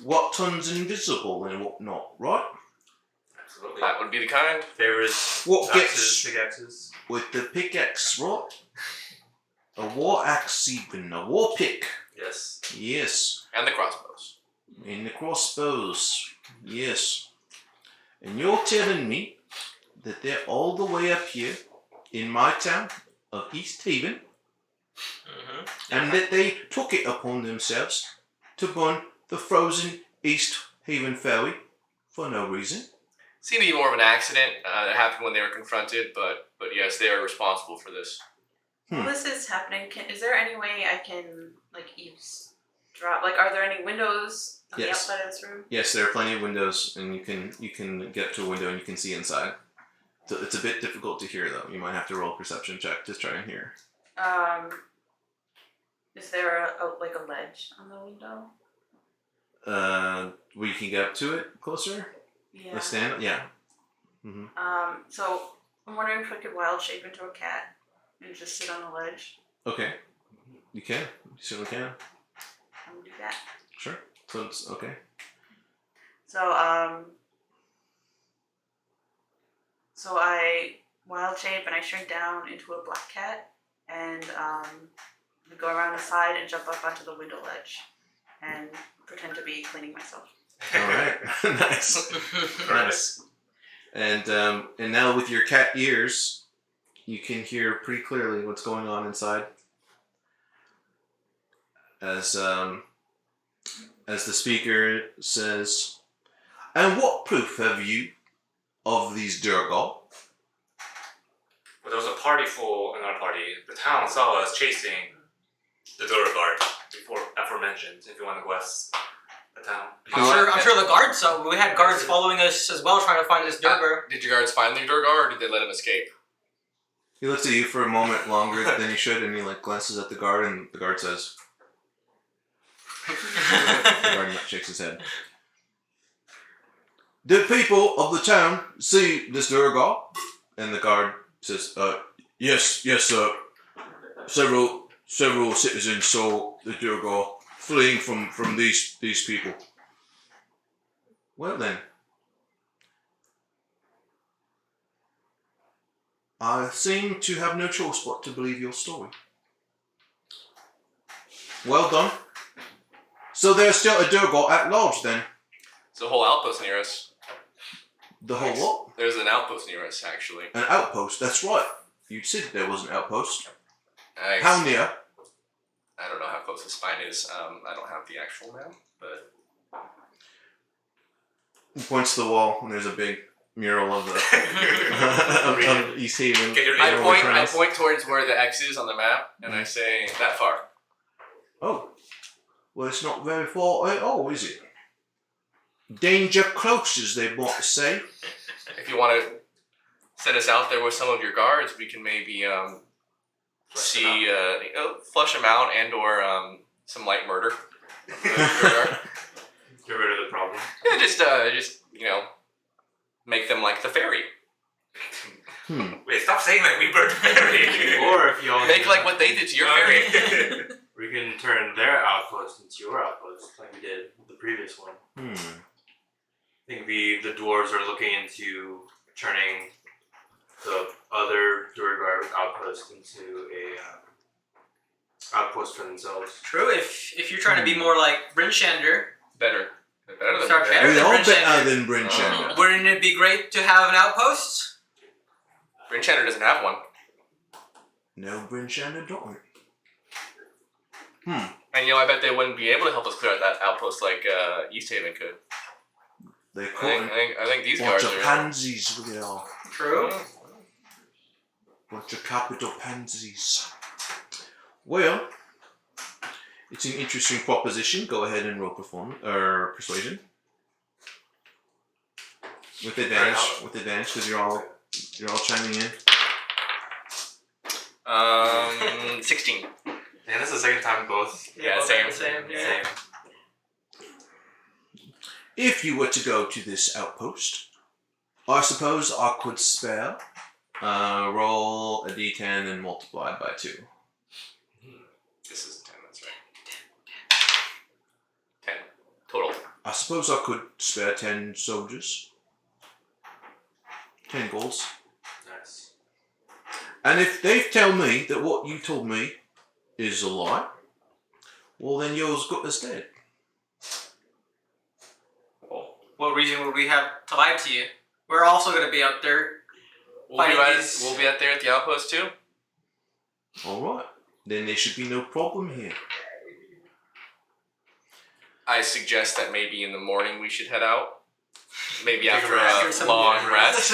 What turns invisible and what not, right? Absolutely. That would be the kind. Favorite What axes, gets pickaxes. with the pickaxe, right? A war axe even, a war pick. Yes. Yes. And the crossbows. In the crossbows. Yes. And you're telling me that they're all the way up here in my town of Easthaven, and that they took it upon themselves to burn the frozen Easthaven Ferry for no reason? Seemed to be more of an accident that happened when they were confronted, but yes, they are responsible for this. While this is happening, is there any way I can like eavesdrop? Like, are there any windows on the Yes. outside of this room? Yes, there are plenty of windows, and you can get to a window and you can see inside. So it's a bit difficult to hear, though. You might have to roll a perception check to try and hear. Is there a ledge on the window? Where you can get up to it closer? Yeah. A stand? Yeah. So I'm wondering if I could wild shape into a cat and just sit on the ledge. Okay. You can. You certainly can. I'm gonna do that. Sure. So it's okay. So I wild shape and I shrink down into a black cat and go around the side and jump up onto the window ledge and pretend to be cleaning myself. All right. Nice. Nice. And now with your cat ears, you can hear pretty clearly what's going on inside. As as the speaker says, "And what proof have you of these duergar?" But there was a party full in our party. The town saw us chasing the duergar before aforementioned. If you want to go ask the town. I'm sure the guards saw. We had guards following us as well, trying to find this duergar. Did your guards find the duergar, or did they let him escape? He looks at you for a moment longer than he should, and he like glances at the guard, and the guard says, the guard shakes his head. "Did people of the town see this duergar?" And the guard says, yes, sir. Several citizens saw the duergar fleeing from these people." Well then, I seem to have no choice but to believe your story. Well done. So there's still a duergar at large then? There's a whole outpost near us. The whole what? There's an outpost near us, actually. An outpost, that's right. You said there was an outpost. Nice. How near? I don't know how close this spine is. I don't have the actual map, but He points to the wall, and there's a big mural of the of Easthaven. Can you read I point towards where the X is on the map, and I say that far. Oh. Well, it's not very far at all, is it? Danger close, as they might say. If you want to send us out there with some of your guards, we can maybe flush them out and or some light murder. Get rid of the problem. Yeah, just make them like the ferry. Wait, stop saying that we burned ferry. Or if you all Make like what they did to your ferry. we can turn their outpost into your outpost, like we did with the previous one. I think the dwarves are looking into turning the other duergar outpost into a outpost for themselves. True. If you're trying to be more like Bryn Shander, Better than Start that. better. We're all Bryn better Shander. than Bryn Shander. wouldn't it be great to have an outpost? Bryn Shander doesn't have one. No, Bryn Shander don't. And I bet they wouldn't be able to help us clear out that outpost like Easthaven could. They I caught think these bunch guards of are. pansies, look at it all. True. Bunch of capital pansies. Well, it's an interesting proposition. Go ahead and roll persuasion. With advantage, because you're all chiming in. 16. And this is the second time both. Yeah, both same. the same. Yeah. Same. If you were to go to this outpost, I suppose I could spare. Roll a d10 and multiply by 2. This is 10, that's right. 10 total. I suppose I could spare 10 soldiers. 10 golds. Nice. And if they tell me that what you told me is a lie, well then yours got us dead. What reason would we have to lie to you? We're also going to be out there. We'll be out there at the outpost too. Alright. Then there should be no problem here. I suggest that maybe in the morning we should head out. Maybe Take a after rest. a long rest.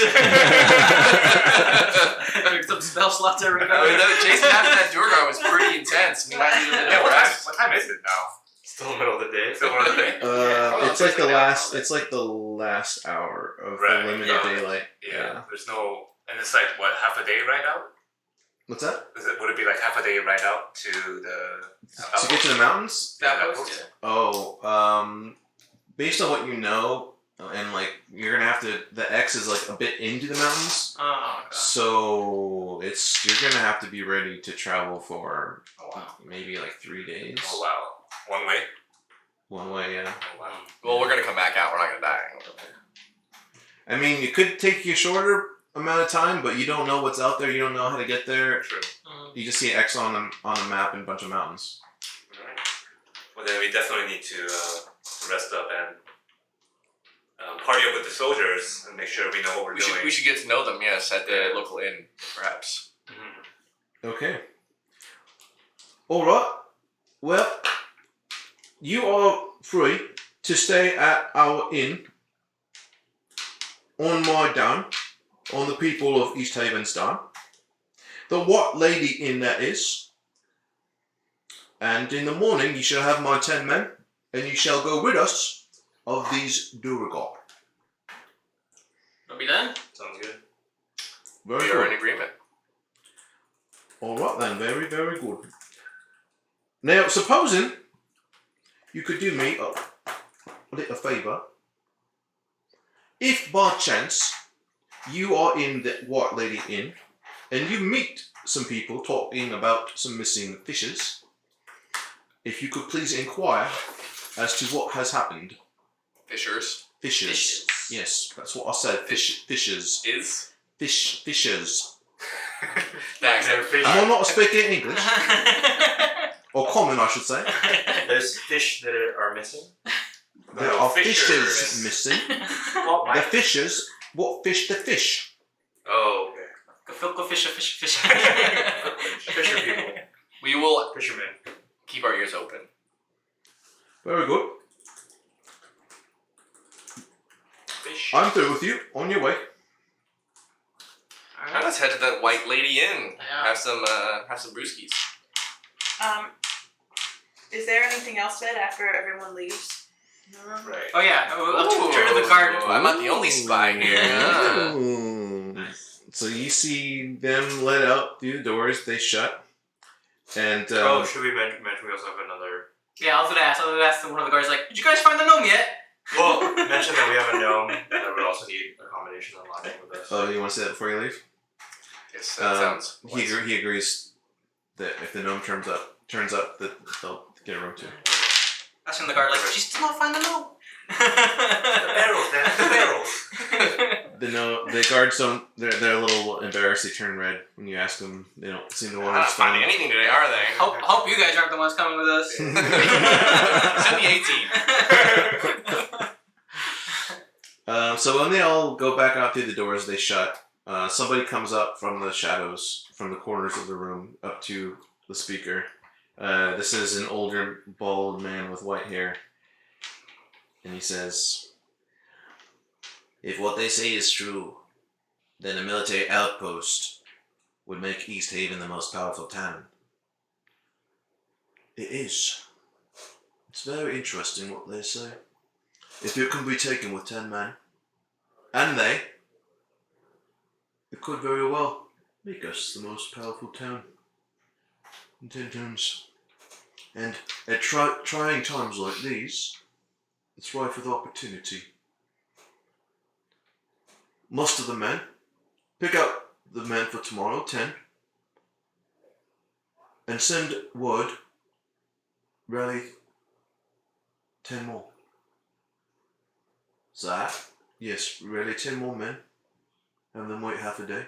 Some spell slots every I mean, Jason after that duergar was pretty intense. We might need a bit Yeah, of rest. what time is it now? Still the middle of the day. Still one of the day? It's like the last hour of Right, the limited yeah. daylight. Yeah. There's no, and it's like what, half a day ride out? What's that? Would it be like half a day ride out to the? To get to the mountains? Yeah, Outpost, outpost. Oh, based on what you know, and like you're gonna have to. The X is like a bit into the mountains, Oh, God. so you're gonna have to be ready to travel for Oh wow. maybe like 3 days. Oh wow. One way. One way, yeah. Oh wow. Well, we're gonna come back out. We're not gonna die. I mean, it could take you a shorter amount of time, but you don't know what's out there. You don't know how to get there. True. You just see an X on the map and a bunch of mountains. Alright. Well then we definitely need to rest up and party up with the soldiers and make sure we know what we're doing. We should get to know them. Yes, at the local inn, perhaps. Okay. All right. Well, You are free to stay at our inn on my dime, on the people of Easthaven's dime. The White Lady Inn, that is. And in the morning you shall have my 10 men, and you shall go with us of these duergar. Are we done? Sounds good. Very We good. are in agreement. Alright then, very, very good. Now, supposing you could do me a little favour. If by chance you are in the White Lady Inn and you meet some people talking about some missing fishes, if you could please inquire as to what has happened. Fishers. Fishes. Yes, that's what I said. Fishes. Is? Fishes. Thanks. Am I not speaking English? Or common, I should say. There's fish that are missing. There are fishes missing. Oh, The fishes. What fish? The fish. Oh, okay. Fish. Fisher people. We will Fishermen. keep our ears open. Very good. Fish. I'm through with you. On your way. Alright, let's head to that White Lady Inn. Yeah. Have some brewskis. Is there anything else said after everyone leaves the room? Right. Oh yeah, I'll turn to the guard. I'm not the only spy here. Yeah. Ooh. So you see them let out through the doors. They shut. And Should we mention we also have another... Yeah, I was gonna ask one of the guards, like, did you guys find the gnome yet? Well, mention that we have a gnome that would also need accommodation and lodging with us. oh, you want to say that before you leave? Yes, that sounds. He agrees that if the gnome turns up, that they'll get a room too. Asking the guard, like, did you still not find the gnome? The barrels, man. The barrels. The guards don't. They're a little embarrassed. They turn red when you ask them. They don't seem to They're want to not respond. finding anything today, are they? Hope you guys aren't the ones coming with us. Send the 18. So when they all go back out through the doors, they shut. Somebody comes up from the shadows, from the corners of the room, up to the speaker. This is an older, bald man with white hair. And he says, "If what they say is true, then a military outpost would make Easthaven the most powerful town." It is. It's very interesting what they say. If it can be taken with 10 men, and it could very well make us the most powerful town in 10 turns. And at trying times like these, it's rife with opportunity. Most of the men, pick out the men for tomorrow, 10, and send word, rally 10 more. Zack? Yes, rally 10 more men, have them wait half a day,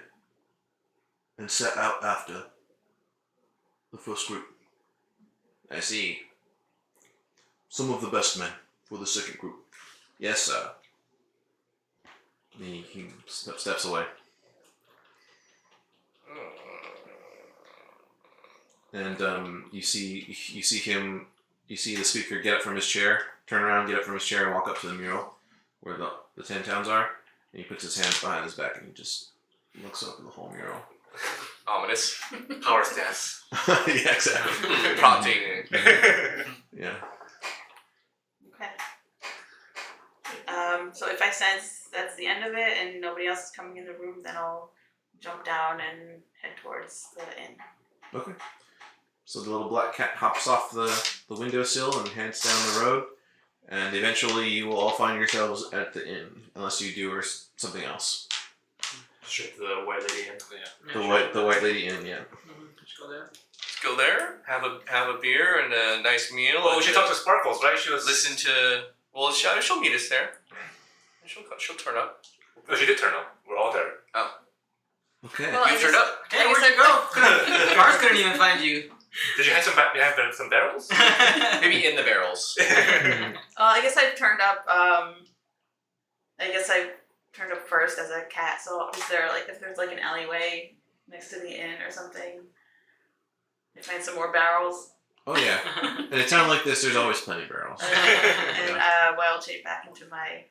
and set out after the first group. I see. Some of the best men for the second group. Yes, sir. He steps away. And you see the speaker get up from his chair, turn around, get up from his chair, and walk up to the mural where the 10 towns are. And he puts his hands behind his back and he just looks up at the whole mural. Ominous. Power stance. Yeah, exactly. Prompting. Yeah. Okay. So if I sense that's the end of it and nobody else is coming in the room, then I'll jump down and head towards the inn. Okay. So the little black cat hops off the windowsill and heads down the road, and eventually you will all find yourselves at the inn, unless you do or something else. Straight to the White Lady Inn. The White Lady Inn, yeah. Just go there. Let's go there, have a beer and a nice meal. Well, we and should talk to Sparkles, right? She was. listen to. Well, she'll meet us there. She'll turn up. Oh, she did turn up. We're all there. Okay. Well, You turned up. Hey, where'd you go? The guards couldn't even find you. Did you have some barrels? Maybe in the barrels. I guess I've turned up. I turned up first as a cat. So is there if there's an alleyway next to the inn or something? I find some more barrels. Oh yeah. In a town like this, there's always plenty of barrels. And wild shape back into my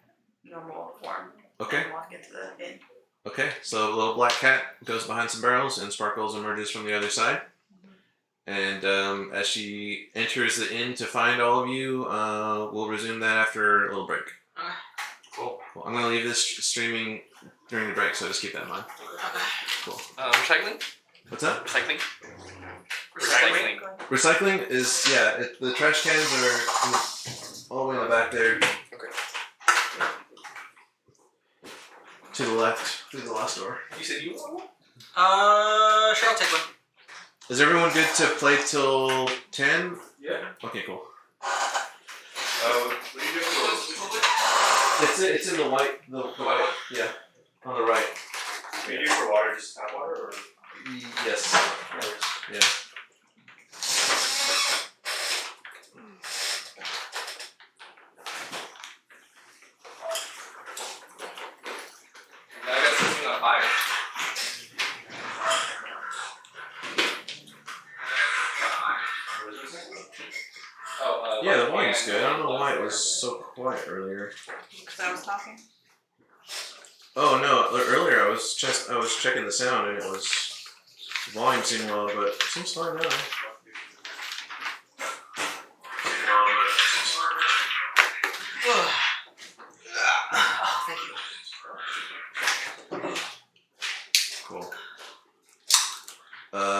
normal form. Okay. And walk into the inn. Okay, so a little black cat goes behind some barrels and Sparkles emerges from the other side. And as she enters the inn to find all of you, we'll resume that after a little break. Cool. Well, I'm going to leave this streaming during the break, so just keep that in mind. Cool. Recycling? What's up? Recycling? Recycling is, the trash cans are all the way in the back there. Okay. To the left, through the last door. You said you want one? Sure, I'll take one. Is everyone good to play till 10? Yeah. Okay, cool. What do you do? It's in the white, the white, yeah, on the right. What do you do for water? Just tap water, or? Yes. Yeah. I got something on fire. Yeah, the volume's good. I don't know why it was so quiet earlier. Because I was talking. Oh no, earlier I was checking the sound and it was volume seemed low, but it seems fine now. Thank you. Cool.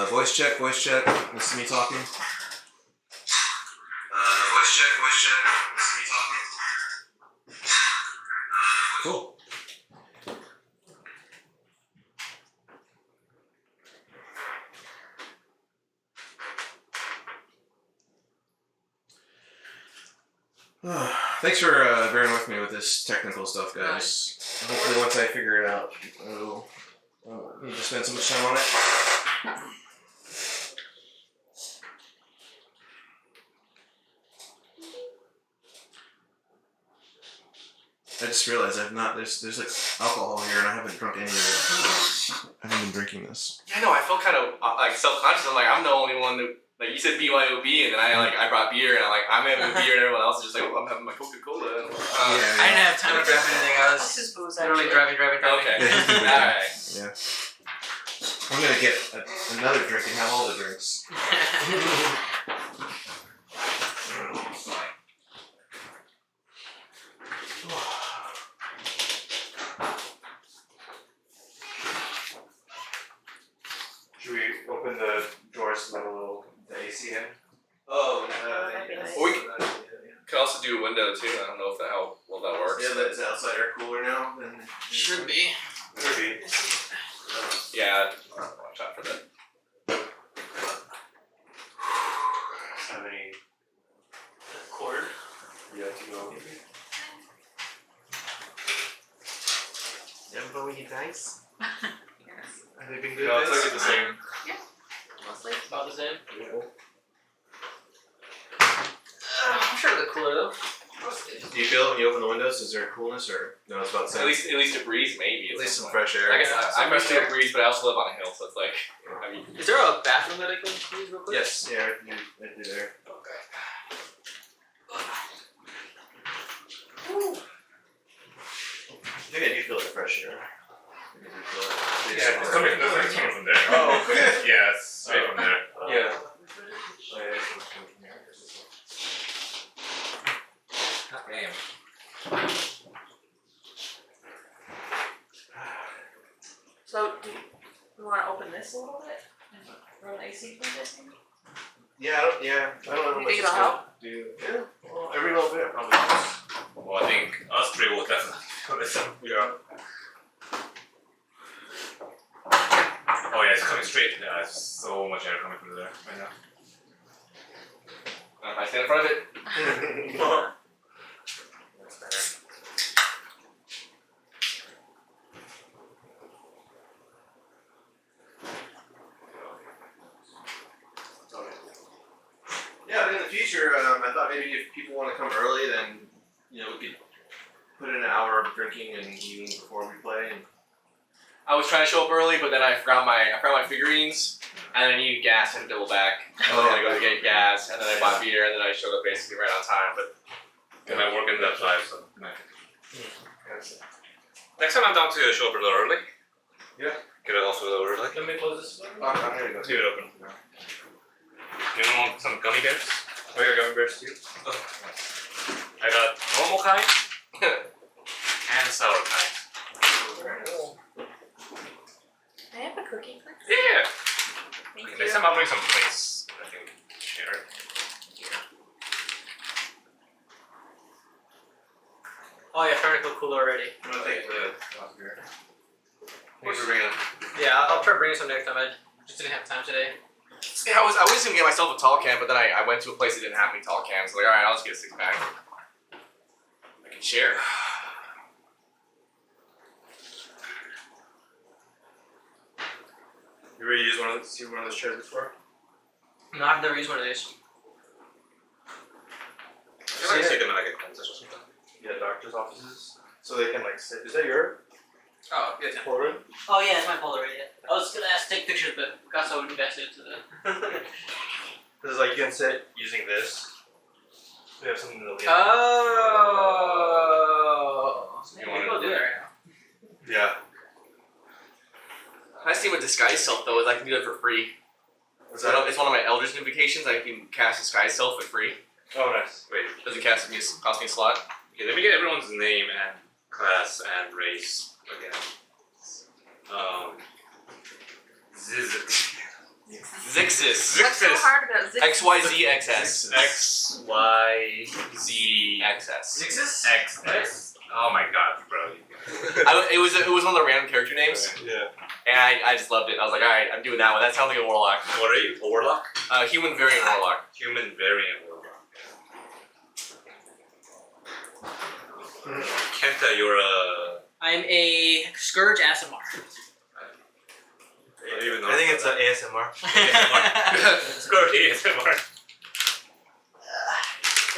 Voice check. This is me talking. Voice check. This is me talking. Cool. Thanks for bearing with me with this technical stuff, guys. Hopefully once I figure it out, I'll need to spend so much time on it. I just realized there's like alcohol here and I haven't drunk any of it. I haven't been drinking this. Yeah, no, I felt kind of like self-conscious. I'm like, I'm the only one that, like, you said BYOB, and then I brought beer, and I'm having a beer, and everyone else is just like, oh, I'm having my Coca-Cola. I didn't have time to grab anything. I was This is booze, literally actually. driving. Okay. Yeah, he's been drinking. Alright. Yeah. I'm gonna get another drink and have all the drinks. Should we open the drawers to let the AC in? Oh, that'd be nice. Or we can also do a window too. I don't know if how well that works. yeah, that's outside air cooler now. Then Should be. Could be. Yeah, watch out for that. Have any? Cord. Yeah, to go. Everybody we need thanks. Yes. Have they been good? No, it's like the same. Mostly. About the same. I'm sure they're cooler though. do you feel when you open the windows? Is there a coolness or no? It's about the same. At least a breeze, maybe. At least some fresh air. I guess I'm used to a breeze, but I also live on a hill, so it's like. I mean. Is there a bathroom that I can use real quick? Yes. Yeah, right through there. Okay. I think I do feel the fresh air. Yeah, it's coming from there. Oh, okay. Yeah, it's straight from there. Yeah. Damn. So, do you want to open this a little bit? And run the AC through this thing? I don't know how You much think it's it'll gonna help? do. Yeah, well, every little bit probably helps. Well, I think us three will definitely do this. Yeah. Oh yeah, it's coming straight. Yeah, there's so much air coming through there right now. If I stand in front of it. That's better. Yeah, but in the future, I thought maybe if people want to come early, then we could put in an hour of drinking and eating before we play. And I was trying to show up early, but then I forgot my figurines, and then I needed gas and double back. And then I go to get gas, and then I bought beer, and then I showed up basically right on time. But And I work in that life, so. Next time I'm down to show up a little early. Yeah. Get it off a little early. Let me close this one. I'm here to go. Leave it open. You want some gummy bears? Oh, you got gummy bears too? I got normal kind and sour kind. I have a cookie, please. Yeah. Thank Okay, you. next time I'll bring some plates. I can share it. Oh yeah, starting to feel cool already. I'm gonna take the beer. thanks for bringing it. Yeah, I'll try bringing some next time. I just didn't have time today. Yeah, I was gonna get myself a tall can, but then I went to a place that didn't have any tall cans. Like, all right, I'll just get a 6-pack. I can share. You already used one of those chairs before? No, I've never used one of these. I like to take them in like a contest or something. Yeah, doctor's offices. So they can like sit. Is that your Oh, yeah. Polaroid? Oh yeah, it's my Polaroid. Yeah. I was gonna ask to take pictures, but got so invested into the. Because like you can sit using this. We have something to lean on. Oh. You You wanna want to do that right now? Yeah. Nice thing with Disguise Self though is I can do it for free. What's So that? it's one of my Eldritch invocations. I can cast Disguise Self for free. Oh, nice. Wait. Doesn't cost me a slot. Okay, let me get everyone's name and class and race again. Zixis. What's so hard about Zix? XYZXS. XYZXS. Zixis? XS. Oh my god, bro. It was one of the random character names, Yeah. and I just loved it. I was like, all right, I'm doing that one. That sounds like a warlock. What are you? A warlock? Human variant warlock. Human variant warlock. Kenta, you're a. I'm a Scourge Asimar. I don't even know. I think it's an ASMR. Scourge ASMR.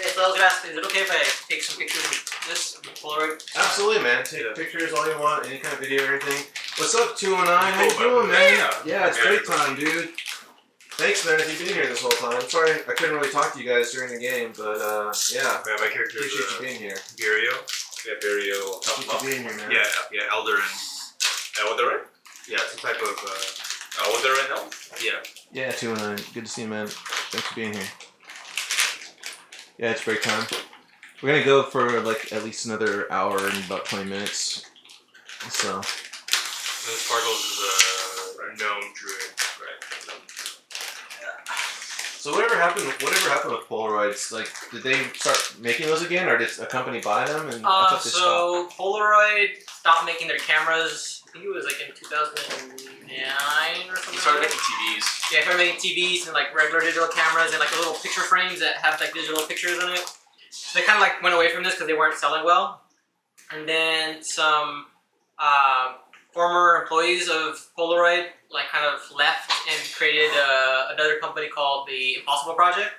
So I was gonna ask, is it okay if I take some pictures of this Polaroid? Absolutely, man. Take Yeah. pictures all you want, any kind of video or anything. What's up, 209? How you doing, man? Yeah, it's break time, dude. Thanks, man, if you've been here this whole time. Sorry I couldn't really talk to you guys during the game, but yeah. Yeah, my character Appreciate is you being here. Virio. Yeah, burial. Appreciate you being here, man. Yeah, Eldarin. Eldarin? Yeah, it's a type of. Eldarin elf? Yeah. Yeah, 209. Good to see you, man. Thanks for being here. Yeah, it's break time. We're gonna go for like at least another hour and about 20 minutes. So. And Sparkles is a gnome druid. Right. So whatever happened with Polaroids? Like, did they start making those again, or did a company buy them? And I thought they stopped. So Polaroid stopped making their cameras. I think it was like in 2009 or something. We started like that. making TVs. Yeah, I started making TVs and like regular digital cameras and like little picture frames that have like digital pictures in it. So they kind of like went away from this because they weren't selling well. And then some former employees of Polaroid like kind of left and created another company called the Impossible Project.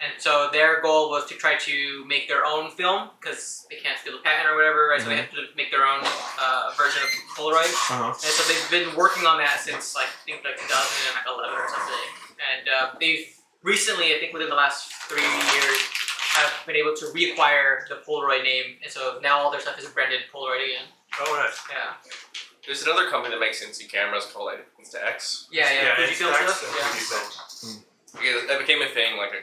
And so their goal was to try to make their own film because they can't steal the patent or whatever, right? So they have to make their own version of Polaroid. Uh-huh. And so they've been working on that since like I think like 2011 or something. And they've recently, I think within the last 3 years, have been able to reacquire the Polaroid name. And so now all their stuff is branded Polaroid again. Oh, nice. Yeah. There's another company that makes instant cameras called like Insta-X. Yeah. Fujifilm Instax stuff. and Yeah. Fujifilm. Yeah, that became a thing, like a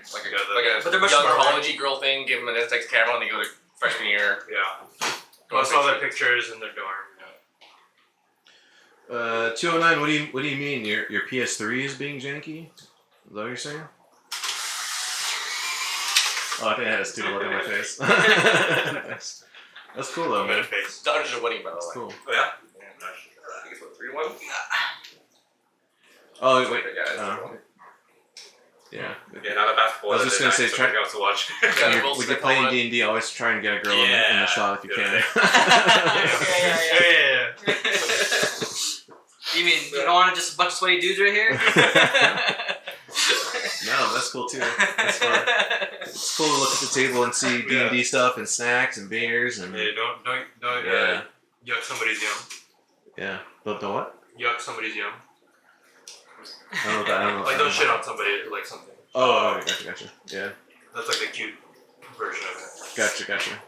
But they're much young more college girl thing. Give them an Insta-X camera and they go to freshman year. Yeah. Post all their pictures in their dorm. 209. What do you mean? Your PS3 is being janky? Is that what you're saying? Oh, I think I had a stupid look on my face. That's cool though, man. Face. Daughters are winning, by the That's way. cool. Oh yeah? I think it's what, 3-1? Oh wait. Guys, Yeah. Yeah, not a basketball. I was just gonna say, something else to watch. When you're playing D&D, always try and get a girl in the shot if you can. Yeah. You mean you don't want just a bunch of sweaty dudes right here? No, that's cool too. That's fun. It's cool to look at the table and see D&D stuff and snacks and beers and Hey, don't yeah, yuck somebody's yum. yeah. The what? Yuck, somebody's yum. I don't know. I don't know. Like, don't shit on somebody like something. Oh, gotcha. Yeah. That's like the cute version of it. Gotcha.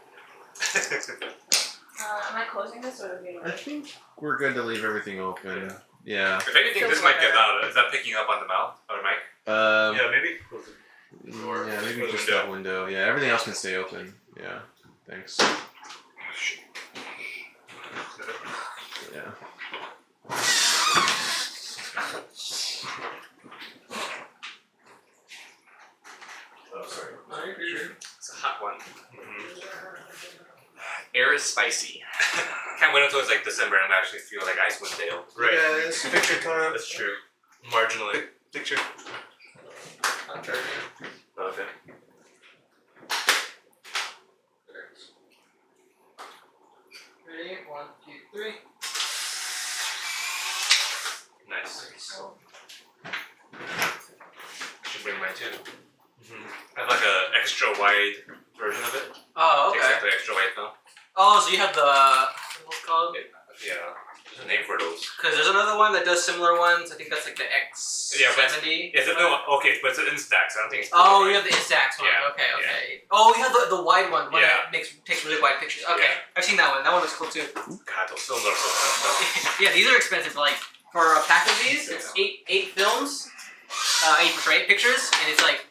Am I closing this or are we I think we're good to leave everything open. Yeah. If anything, this might get loud. Is that picking up on the mouth or mic? Yeah, maybe. Yeah, maybe Close just the window. that window. Yeah, everything else can stay open. Yeah. Thanks. Yeah. Oh, sorry. It's a hot one. Air is spicy. Can't wait until it's like December and I actually feel like Icewind Dale. Right. Guys, picture time. That's true. Marginally. Picture. Okay. Ready? 1, 2, 3. Nice. Should bring mine too. Mm-hmm. I have like a extra wide version of it. Oh, okay. Exactly, extra wide film. Oh, so you have the what's it called? Yeah, there's a name for those. Because there's another one that does similar ones. I think that's like the X70. Yeah, but It's a, no, okay, but it's an Instax. I don't think it's. Oh, you have the Instax one. Yeah, Okay. Oh, you have the wide one. One Yeah. that takes really wide pictures. Okay, Yeah. I've seen that one. That one looks cool too. God, those films are so tough. Yeah, these are expensive. Like for a pack of these, it's eight films, 8 pictures, and it's like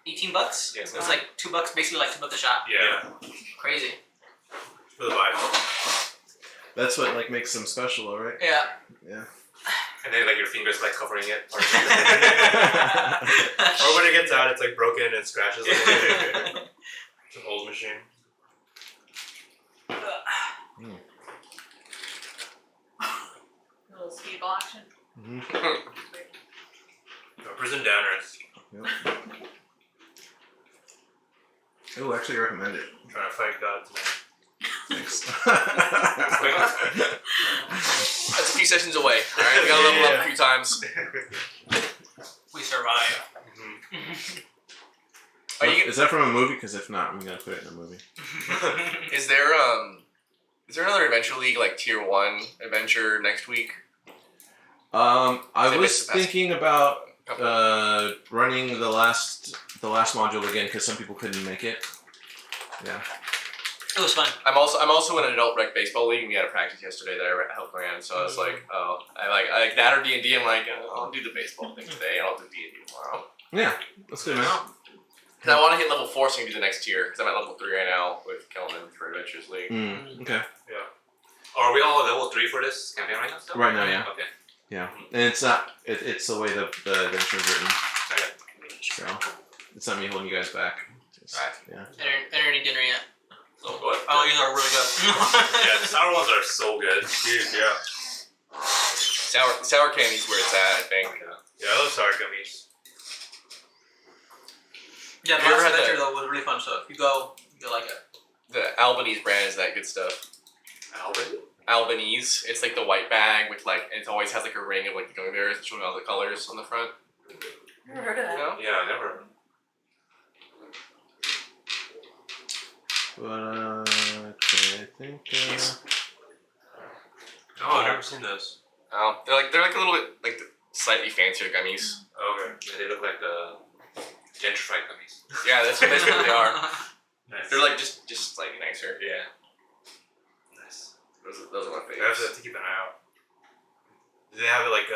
$18. Yeah, So it's like $2, basically like $2 a shot. Yeah. Crazy. For the vibes. That's what like makes them special, all right? Yeah. Yeah. And then like your fingers like covering it. Or when it gets out, it's like broken and scratches. Like it's an old machine. A little speedball action. Mm-hmm. Uppers and downers. Yep. Oh, actually recommend it. I'm trying to fight God tonight. Thanks. That's a few sessions away. Alright, we gotta level up a few times. We survive. Are you, Is that from a movie? Because if not, I'm gonna put it in a movie. is there another Adventure League like tier 1 adventure next week? I They was missed the past thinking about couple. running the last module again because some people couldn't make it. Yeah. It was fun. I'm also in an adult rec baseball league and we had a practice yesterday that I helped run, so I was like, oh, I like that or D&D. I'm like, I'll do the baseball thing today and I'll do D&D tomorrow. Yeah, that's good, man. Because I want to hit level 4 so I can do the next tier. Because I'm at level 3 right now with Kelman for Adventures League. Okay. Are we all level 3 for this campaign right now? Still? Right now, yeah. Okay. Yeah, and it's not. It's the way the adventure is written. So it's not me holding you guys back. It's, Right. Yeah. Enter any dinner yet? So what? Oh, these are really good. Yeah, the sour ones are so good. Dude, yeah. Sour candy's where it's at, I think. Yeah, I love sour gummies. Yeah, the Have you ever last had adventure that- though was really fun. So if you go, you'll like it. The Albanese brand is that good stuff. Albany? Albanese. It's like the white bag with like, and it always has like a ring of like the gummy bears showing all the colors on the front. Never heard of that. No? Yeah, never. But okay, I think. Oh, I've never seen those. Oh, they're like a little bit like the slightly fancier gummies. Okay. Yeah, they look like the gentrified gummies. Yeah, that's basically what they are. Nice. They're like just slightly nicer. Yeah. Nice. Those are my I have favorites. to keep an eye out. Do they have like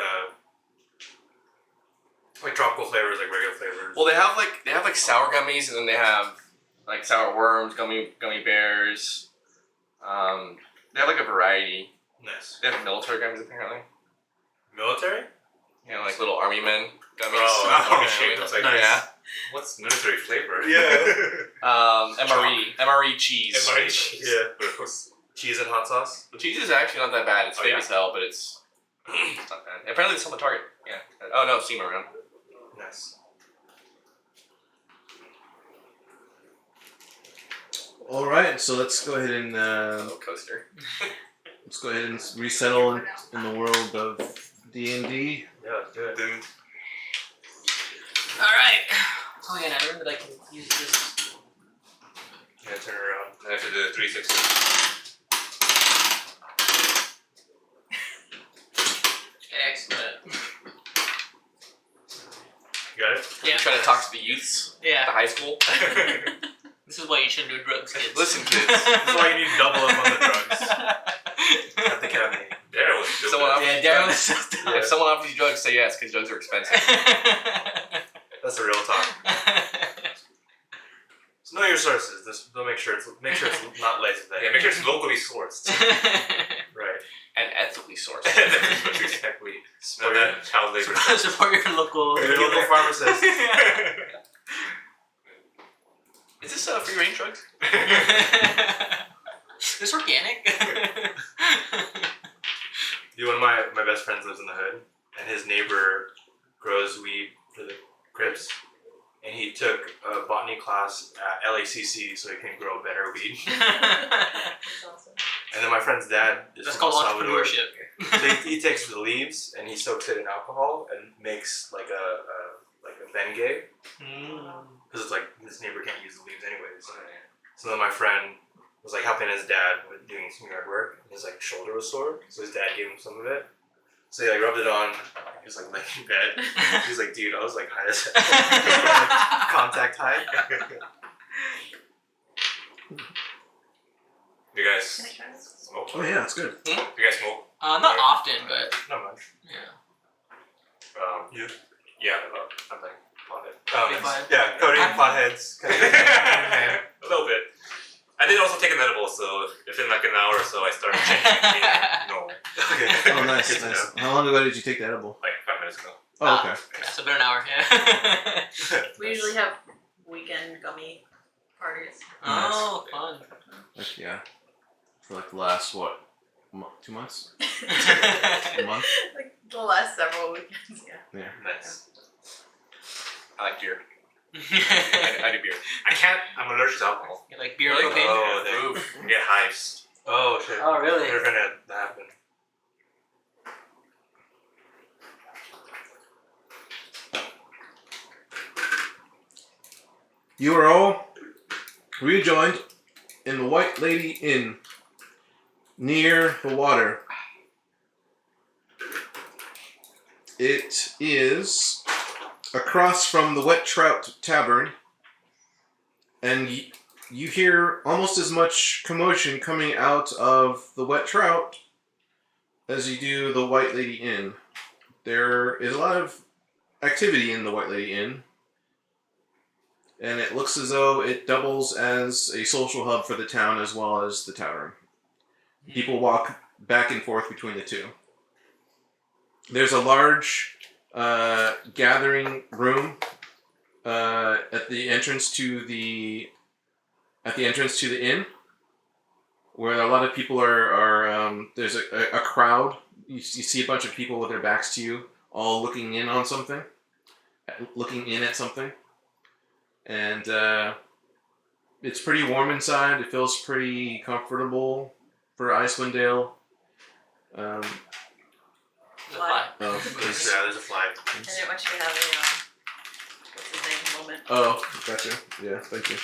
tropical flavors, like regular flavors? Well, they have like sour gummies, and then they have like sour worms, gummy bears. They have like a variety. Nice. They have military gummies apparently. Military? You know, like little army men gummies. Oh, Yeah. shit. It's like, Yeah. what's military flavor? MRE cheese. MRE cheese. Yeah. Gross. Cheese and hot sauce? The cheese is actually not that bad. It's Oh, fake yeah? as hell, but it's not bad. Apparently it's on the Target. Yeah. Oh no, Steam around. Nice. All right, so let's go ahead and Little coaster. let's go ahead and resettle in the world of D&D. Yeah, let's do it. Then All right. Oh yeah, and I remember that I can use this. Yeah, turn it around. I have to do the 360. trying to talk to the youths at the Yeah. high school. This is why you shouldn't do drugs, kids. Listen, kids. That's why you need to double up on the drugs at the academy. There was stupid. Someone offers Yeah, you Darren drugs. was so If someone offers you drugs, say yes, because drugs are expensive. That's the real talk. So know your sources. Just make sure it's not lazy thing. Yeah, make sure it's locally sourced. Right. And ethically sourced. Exactly. Smell that child labor. Support your local. Your local pharmacist. Is this free range drugs? This organic? One of my best friends lives in the hood, and his neighbor grows weed for the Crips. And he took a botany class at LACC so he can grow better weed. That's awesome. And then my friend's dad is That's from called El Salvador. entrepreneurship. So he takes the leaves and he soaks it in alcohol and makes like a Bengay. Because it's like his neighbor can't use the leaves anyways. So then my friend was like helping his dad with doing some yard work. And his like shoulder was sore, so his dad gave him some of it. So he like rubbed it on. He was like laying in bed. He was like, dude, I was like high as hell. Contact high. You guys Can I try this? smoke? Oh yeah, it's good. You guys smoke? Not often, but Not much. yeah. You? Yeah, I'm like pothead. Yeah, Cody and potheads. A little bit. I did also take an edible, so if in like an hour or so I start changing, no, Okay. Oh, nice, Good to nice. How long ago did you take the edible? like 5 minutes ago. Oh, okay. Yeah, so about an hour, yeah. We usually have weekend gummy parties. Oh, fun. Like, yeah. For like the last, what, 2 months? A month? Like the last several weekends, yeah. Yeah. Nice. I like beer. I do beer. I can't. I'm allergic to alcohol. You like beer Really? and cocaine? Oh, Yeah, dang. oof. I get hives. Oh shit. Oh, really? Never gonna happen. You are all rejoined in the White Lady Inn near the water. It is across from the Wet Trout Tavern, and you hear almost as much commotion coming out of the Wet Trout as you do the White Lady Inn. There is a lot of activity in the White Lady Inn, and it looks as though it doubles as a social hub for the town as well as the tavern. People walk back and forth between the two. There's a large gathering room at the entrance to the inn, where a lot of people are there's a crowd. You see a bunch of people with their backs to you, all looking in at something, and it's pretty warm inside. It feels pretty comfortable for Icewind Dale. Fly. There's a fly. I didn't want you to have a what's his name moment. Oh, gotcha. Yeah, thank you.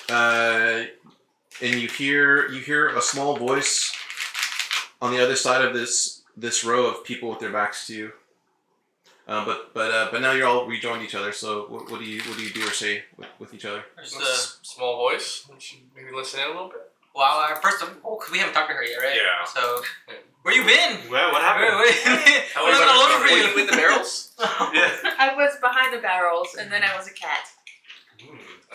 And you hear a small voice on the other side of this row of people with their backs to you. But now you're all rejoined each other. So what do you do or say with each other? There's Small voice. We should maybe listen in a little bit. wow, first of all, we haven't talked to her yet, right? Yeah. So, where you been? Well, what happened? How We're was looking all that? over for Were you. you in the barrels? Yeah. I was behind the barrels, and then I was a cat.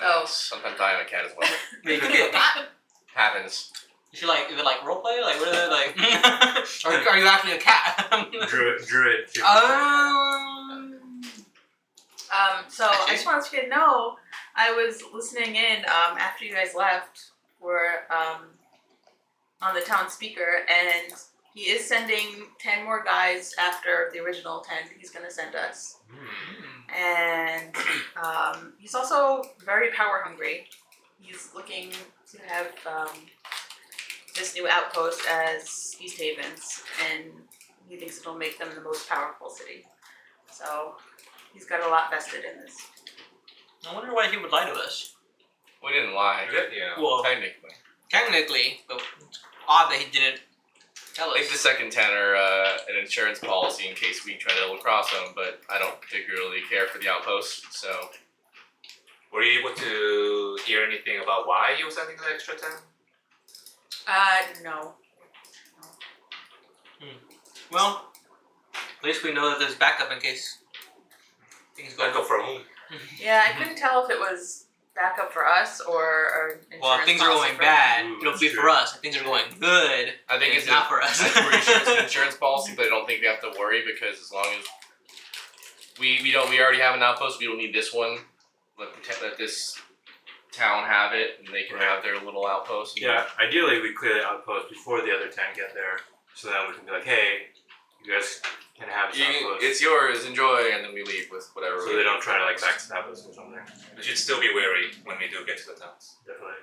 Oh. Sometimes I am a cat as well. Yeah, you could be a cat. Happens. You should is it like roleplay? Like, what is it like? Are you actually a cat? Druid. So I just wanted you to know, I was listening in after you guys left for on the town speaker, and he is sending 10 more guys after the original 10 he's going to send us. And he's also very power hungry. He's looking to have this new outpost as Easthaven's, and he thinks it'll make them the most powerful city. So he's got a lot vested in this. I wonder why he would lie to us. We didn't lie. Yeah. Well, Technically. technically, but it's odd that he didn't Tell I think the us. second 10 are an insurance policy in case we try to double cross them, but I don't particularly care for the outpost, so. Were you able to hear anything about why he was sending the extra 10? No. Well, at least we know that there's backup in case things go. Back up for whom? Yeah, I couldn't tell if it was backup for us or insurance. Well, if things are policy going for bad, Ooh, it'll be that's for true. us. If things are going good, I think it's not for us. I'm pretty sure it's an insurance policy, but I don't think we have to worry because as long as we already have an outpost, we don't need this one. Let this town have it, and they can Right. have their little outpost. Yeah, ideally we clear the outpost before the other 10 get there, so then we can be like, hey, you guys can have this outpost. It's yours, enjoy, and then we leave with whatever. So they don't try to like backstab us or something. We should still be wary when we do get to the towns. Definitely.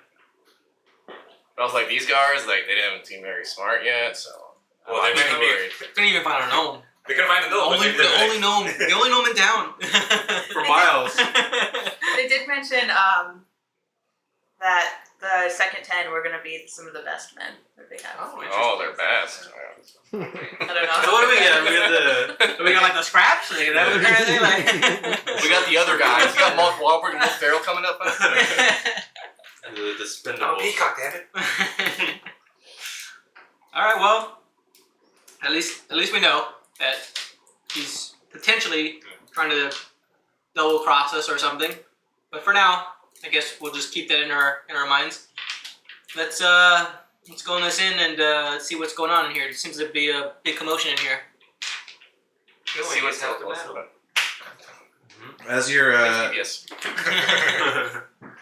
But I was like, these guys, like, they haven't seemed very smart yet, so. Well, I'm they not might be. worried. Couldn't even find a gnome. We can find the gnome. but maybe The they're only gnome in town. For miles. They did mention that the second 10 were gonna be some of the best men that they have. Oh, they're best. I don't know. So what do we get? We get We got like the scraps, like that kind of thing. Like. We got the other guys. We got Mark Wahlberg and Will Ferrell coming up. the spin Oh, peacock, damn it. All right. Well, at least we know that he's potentially trying to double cross us or something. But for now, I guess we'll just keep that in our minds. Let's go on this in and see what's going on in here. It seems to be a big commotion in here. See what's happening. As you're Yes.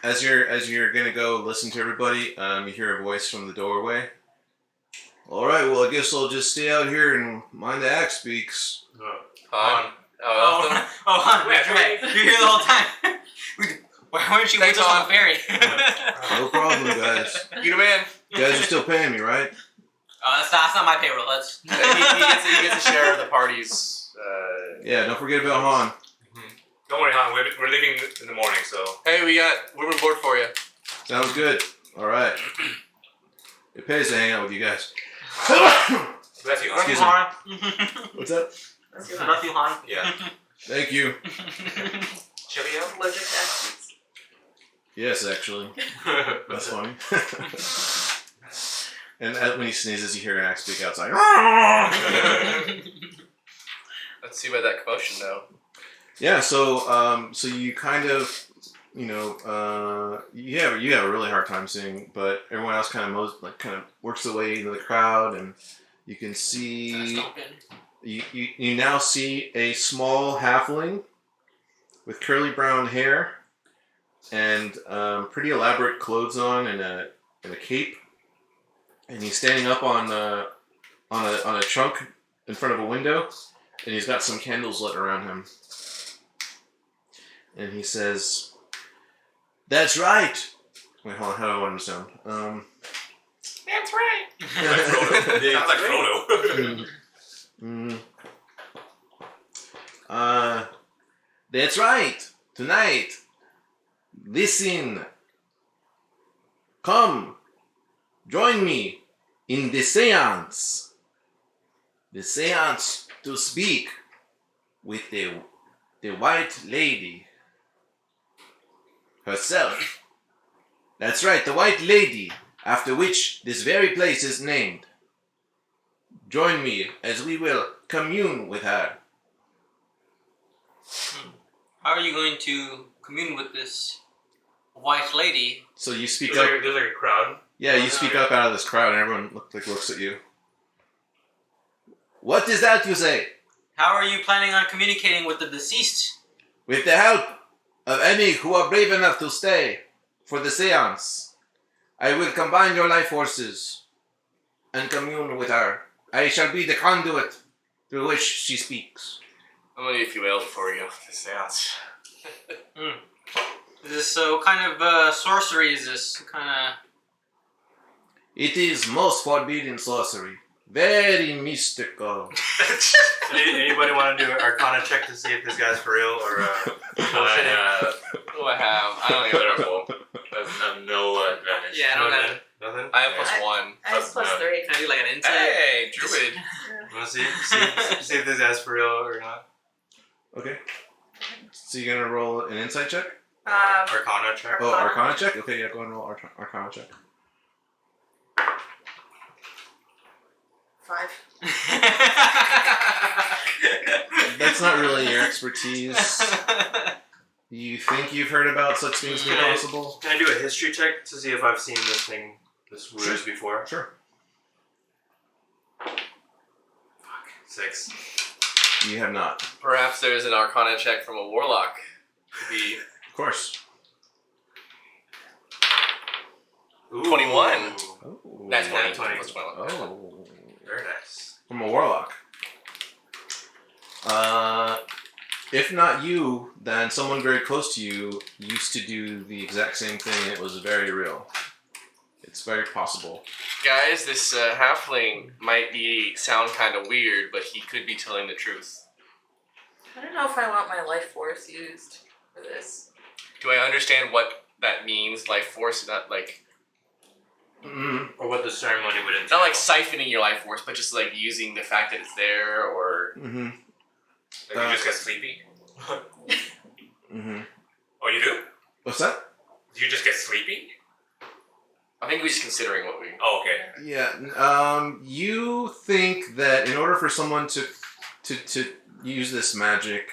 as you're gonna go listen to everybody, you hear a voice from the doorway. All right, well, I guess I'll just stay out here and mind the axe speaks. Han. Han, that's right. You're here the whole time. Why weren't you with Thanks, us on Han. the ferry? No problem, guys. You the man. You guys are still paying me, right? That's not my payroll. That's. he gets a share of the party's. Yeah, don't forget about Han. Don't worry, Han. We're leaving in the morning, so. Hey, we got room and board for you. Sounds good. All right. It pays to hang out with you guys. Bless you, Han. Excuse me. What's that? Let's do Love you, Han. Yeah. Thank you. Cheerio. Allergic to acids. Yes, actually. That's funny. And when he sneezes, you hear an axe speak outside. Let's see about that commotion though. Yeah, so you kind of, you have a really hard time seeing, but everyone else kind of works their way into the crowd, and you can see you now see a small halfling with curly brown hair and pretty elaborate clothes on and a cape, and he's standing up on a trunk in front of a window, and he's got some candles lit around him. And he says, "That's right." Wait, hold on. How do I want him to sound? That's right. Sounds like Frodo. That's right. Tonight, listen. Come, join me in the seance. The seance to speak with the white lady herself. That's right, the white lady, after which this very place is named. Join me as we will commune with her. How are you going to commune with this white lady? So you speak There's up. like a crowd. Yeah, you speak up out of this crowd, and everyone looks at you. What is that you say? How are you planning on communicating with the deceased? With the help of any who are brave enough to stay for the seance, I will combine your life forces and commune with her. I shall be the conduit through which she speaks. I'm gonna need a few ales before we go to the seance. Is this what kind of sorcery is this? It is most forbidden sorcery. Very mystical. Anybody want to do an Arcana check to see if this guy's for real or What do I have? I don't even know. I have no advantage. Yeah, I don't got it. Nothing? I have +1. I have +3. Can I do like an insight? Hey, To see these guys for real or not. Okay. So you're gonna roll an insight check? Arcana check. Oh, Arcana check? Okay, yeah, go ahead and roll Arcana check. 5. That's not really your expertise. You think you've heard about such things being possible? Can I do a history check to see if I've seen this ruse before? Sure. Fuck. 6. You have not. Perhaps there's an Arcana check from a warlock. To be Of course. Ooh. 21. Oh. That's 20. 20. Plus 21. Oh. Very nice. From a warlock. If not you, then someone very close to you used to do the exact same thing. It was very real. It's very possible. Guys, this halfling might sound kind of weird, but he could be telling the truth. I don't know if I want my life force used for this. Do I understand what that means? Life force, not like Or what the ceremony would entail. not like siphoning your life force, but just like using the fact that it's there, or Mm-hmm. Like you just get sleepy. Mm-hmm. Oh, you do? What's that? Do you just get sleepy? I think we're just considering what we. Oh, okay. Yeah. You think that in order for someone to use this magic,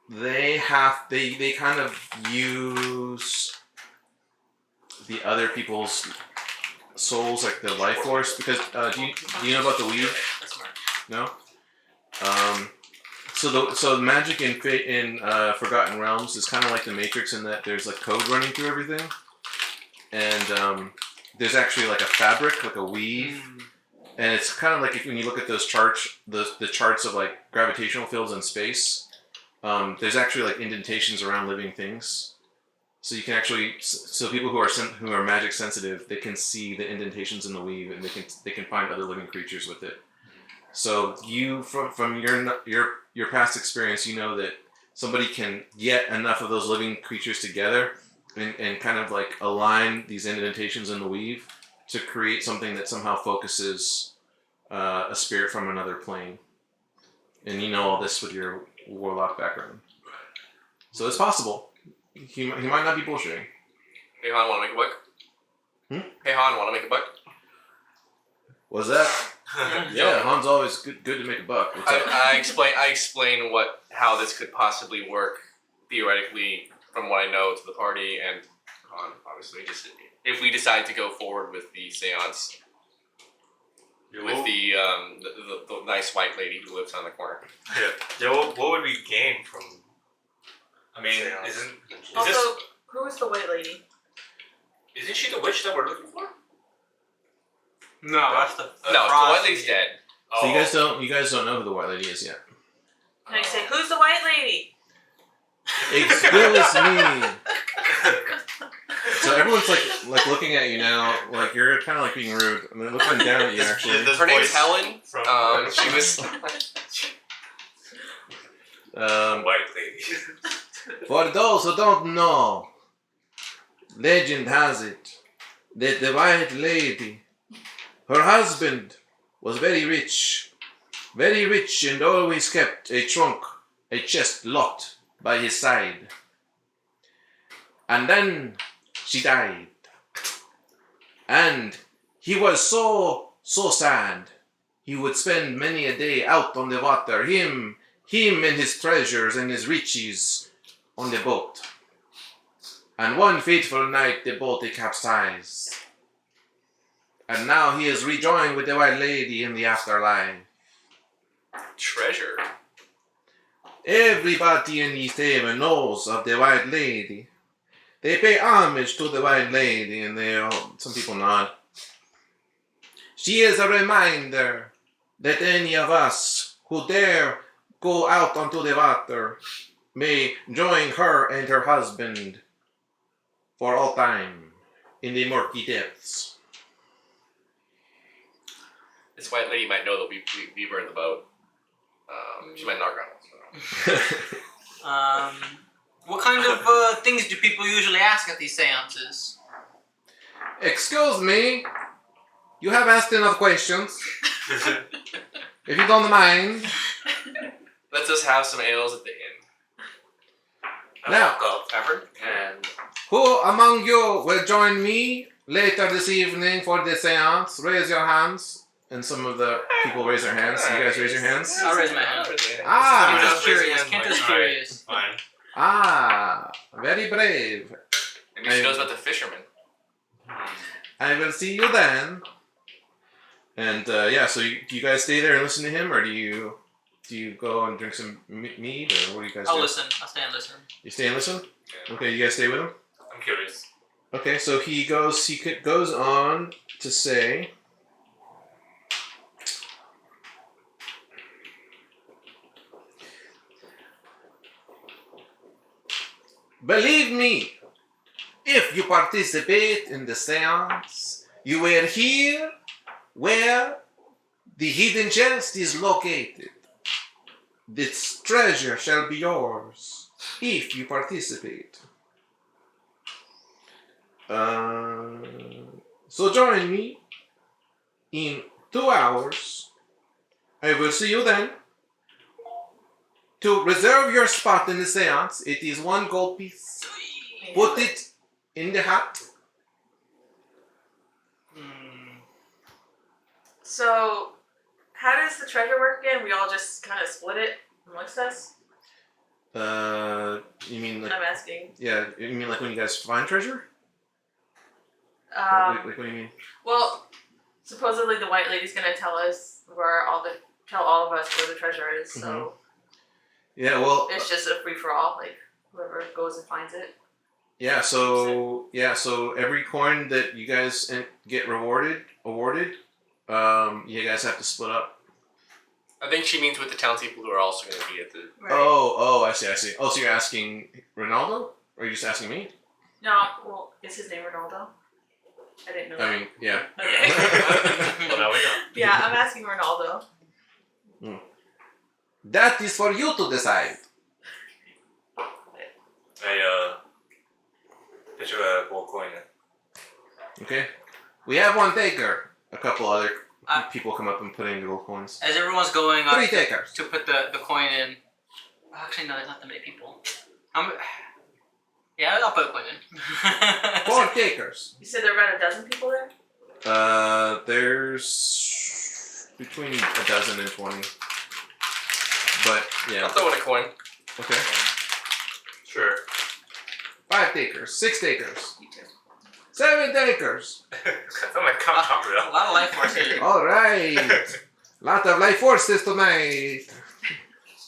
they kind of use the other people's souls, like the life force, because do you know about the weave? No. So the magic in Forgotten Realms is kind of like the Matrix in that there's like code running through everything, and there's actually like a fabric, like a weave, and it's kind of like when you look at those charts, the charts of like gravitational fields in space. There's actually like indentations around living things, so you can actually people who are magic sensitive, they can see the indentations in the weave, and they can find other living creatures with it. So you from your past experience, you know that somebody can get enough of those living creatures together and kind of like align these indentations in the weave to create something that somehow focuses a spirit from another plane. And you know all this with your warlock background. So it's possible. He might not be bullshitting. Hey Han, want to make a buck? Hey Han, want to make a buck? Was that? Yeah, Han's always good to make a buck. What's up? I explain how this could possibly work theoretically from what I know to the party, and obviously just if we decide to go forward with the seance with the nice white lady who lives on the corner. Yeah. What would we gain from? I mean, seance? Also, who is the white lady? Isn't she the witch that we're looking for? No, that's the. No, the white lady's dead. So you guys don't know who the white lady is yet. Can I say, who's the white lady? Excuse me. So everyone's like looking at you now, like you're kind of like being rude. I mean, looking down at you actually. This Her name's voice Helen. from- She was. White lady. For those who don't know, legend has it that the white lady, her husband, was very rich and always kept a chest locked by his side. And then she died. And he was so sad. He would spend many a day out on the water, him and his treasures and his riches on the boat. And one fateful night the boat capsized. And now he is rejoined with the white lady in the afterlife. Treasure. Everybody in Easthaven knows of the white lady. They pay homage to the white lady, and some people nod. She is a reminder that any of us who dare go out onto the water may join her and her husband for all time in the murky depths. This white lady might know that we were in the boat. She might knock on us. What kind of things do people usually ask at these seances? Excuse me, you have asked enough questions. If you don't mind. Let's just have some ales at the inn. Now. Go tavern and Who among you will join me later this evening for the seance? Raise your hands. And some of the people raise their hands. You guys raise your hands? I'll raise my hand. Ah! Kent is curious. Kent is curious. Fine. Ah! Very brave. Maybe she knows about the fisherman. I will see you then. And yeah, so do you guys stay there and listen to him, or do you go and drink some mead, or what do you guys do? I'll listen. I'll stay and listen. You stay and listen? Yeah. Okay, you guys stay with him? I'm curious. Okay, so he goes on to say, believe me, if you participate in the seance, you will hear where the hidden chest is located. This treasure shall be yours if you participate. So join me in 2 hours. I will see you then. To reserve your spot in the seance, it is 1 gold piece. Put it in the hat. So, how does the treasure work again? We all just kind of split it amongst us? You mean like? I'm asking. Yeah, you mean like when you guys find treasure? Like what do you mean? Well, supposedly the white lady's gonna tell us tell all of us where the treasure is. So Yeah, well. it's just a free for all. Like whoever goes and finds it. Yeah, so every coin that you guys get awarded, you guys have to split up. I think she means with the townspeople who are also going to be at the. Right. Oh, I see. Oh, so you're asking Ronaldo, or are you just asking me? No, well, is his name Ronaldo? I didn't know that. I mean, yeah. Okay. Well, now we know. Yeah, I'm asking Ronaldo. That is for you to decide. I pitch a gold coin. Okay. We have 1 taker. A couple other people come up and put in gold coins. As everyone's going 3 up takers. to put the coin in. Actually, no, there's not that many people. Yeah, I'll put a coin in. 4 takers. You said there are about a dozen people there? There's between a dozen and 20. But yeah. I'll throw in a coin. Okay. Sure. 5 takers. 6 takers. You too. 7 takers. I'm like, come on, A real. lot of life force here. All right. Lot of life forces tonight.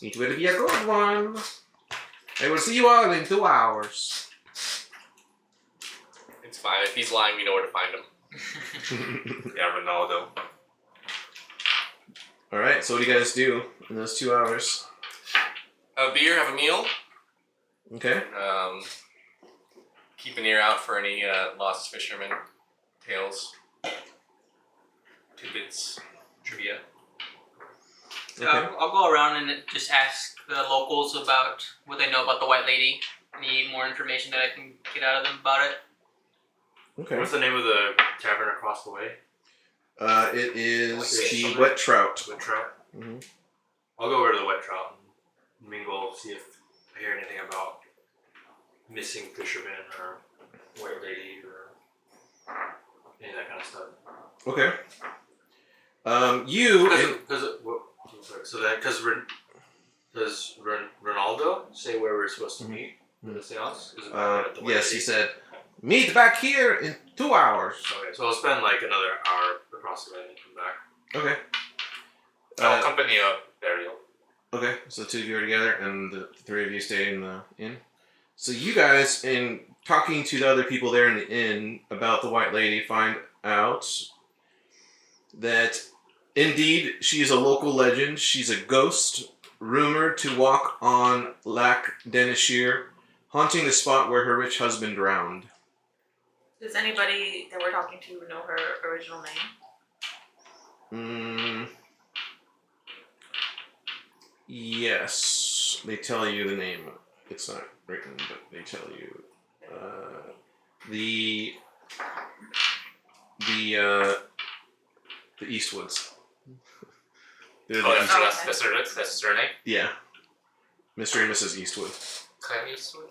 It will be a good one. I will see you all in 2 hours. It's fine. If he's lying, we know where to find him. Yeah, Ronaldo. All right. So what do you guys do in those 2 hours? Have a beer, have a meal. Okay. Keep an ear out for any lost fishermen tales, tidbits, trivia. So I'll go around and just ask the locals about what they know about the White Lady. Any more information that I can get out of them about it. Okay. What's the name of the tavern across the way? It is the Wet Trout. Wet Trout. Mm-hmm. I'll go over to the Wet Trout and mingle, see if I hear anything about missing fishermen or white lady or any of that kind of stuff. Okay. Does Ronaldo say where we're supposed to meet for the seance? Is it back at the white Yes, lady? he said, meet back here in 2 hours. Okay, so I'll spend like another hour across the way and come back. Okay. I'll accompany a burial. Okay, so 2 of you are together, and the 3 of you stay in the inn. So you guys, in talking to the other people there in the inn about the White Lady, find out that indeed she is a local legend. She's a ghost, rumored to walk on Lac Denishir, haunting the spot where her rich husband drowned. Does anybody that we're talking to know her original name? Yes, they tell you the name. It's not written, but they tell you the Eastwoods. They're Oh, the that's, East- that's the surname? yeah. Mr. and Mrs. Eastwood. Clint Eastwood?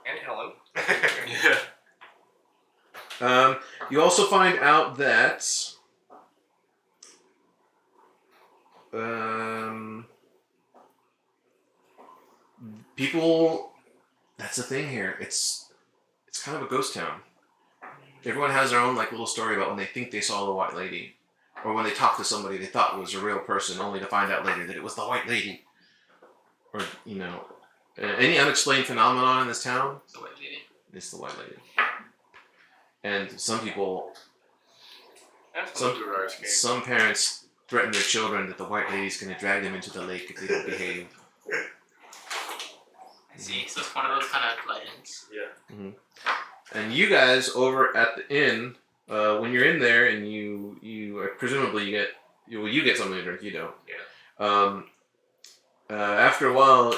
And Helen. Yeah. You also find out that people. That's the thing here. It's kind of a ghost town. Everyone has their own like little story about when they think they saw the White Lady, or when they talked to somebody they thought was a real person, only to find out later that it was the White Lady. Or any unexplained phenomenon in this town. It's the White Lady. It's the White Lady. And some people, That's Some- some Duergar's game. some parents threaten their children that the White Lady's going to drag them into the lake if they don't behave. I see. So it's one of those kind of legends. And you guys over at the inn, when you're in there and you presumably you get something to drink. You don't. Yeah. After a while,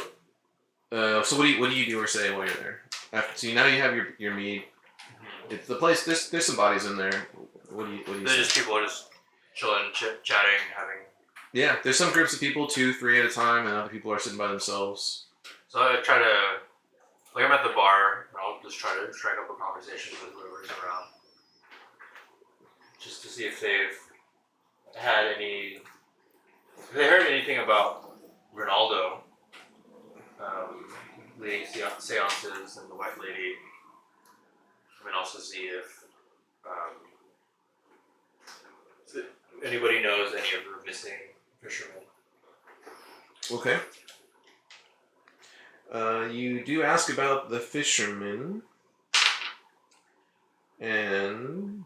so what do you do or say while you're there? So now you have your mead. It's the place. There's some bodies in there. What do you They're say? just people just chilling, chatting, having. Yeah, there's some groups of people, 2, 3 at a time, and other people are sitting by themselves. So I try to, like, I'm at the bar, and I'll just try to strike up a conversation with whoever's around, just to see if they've had if they heard anything about Ronaldo leading seances and the White Lady. And also see if anybody knows any of the missing fishermen. Okay. You do ask about the fishermen, and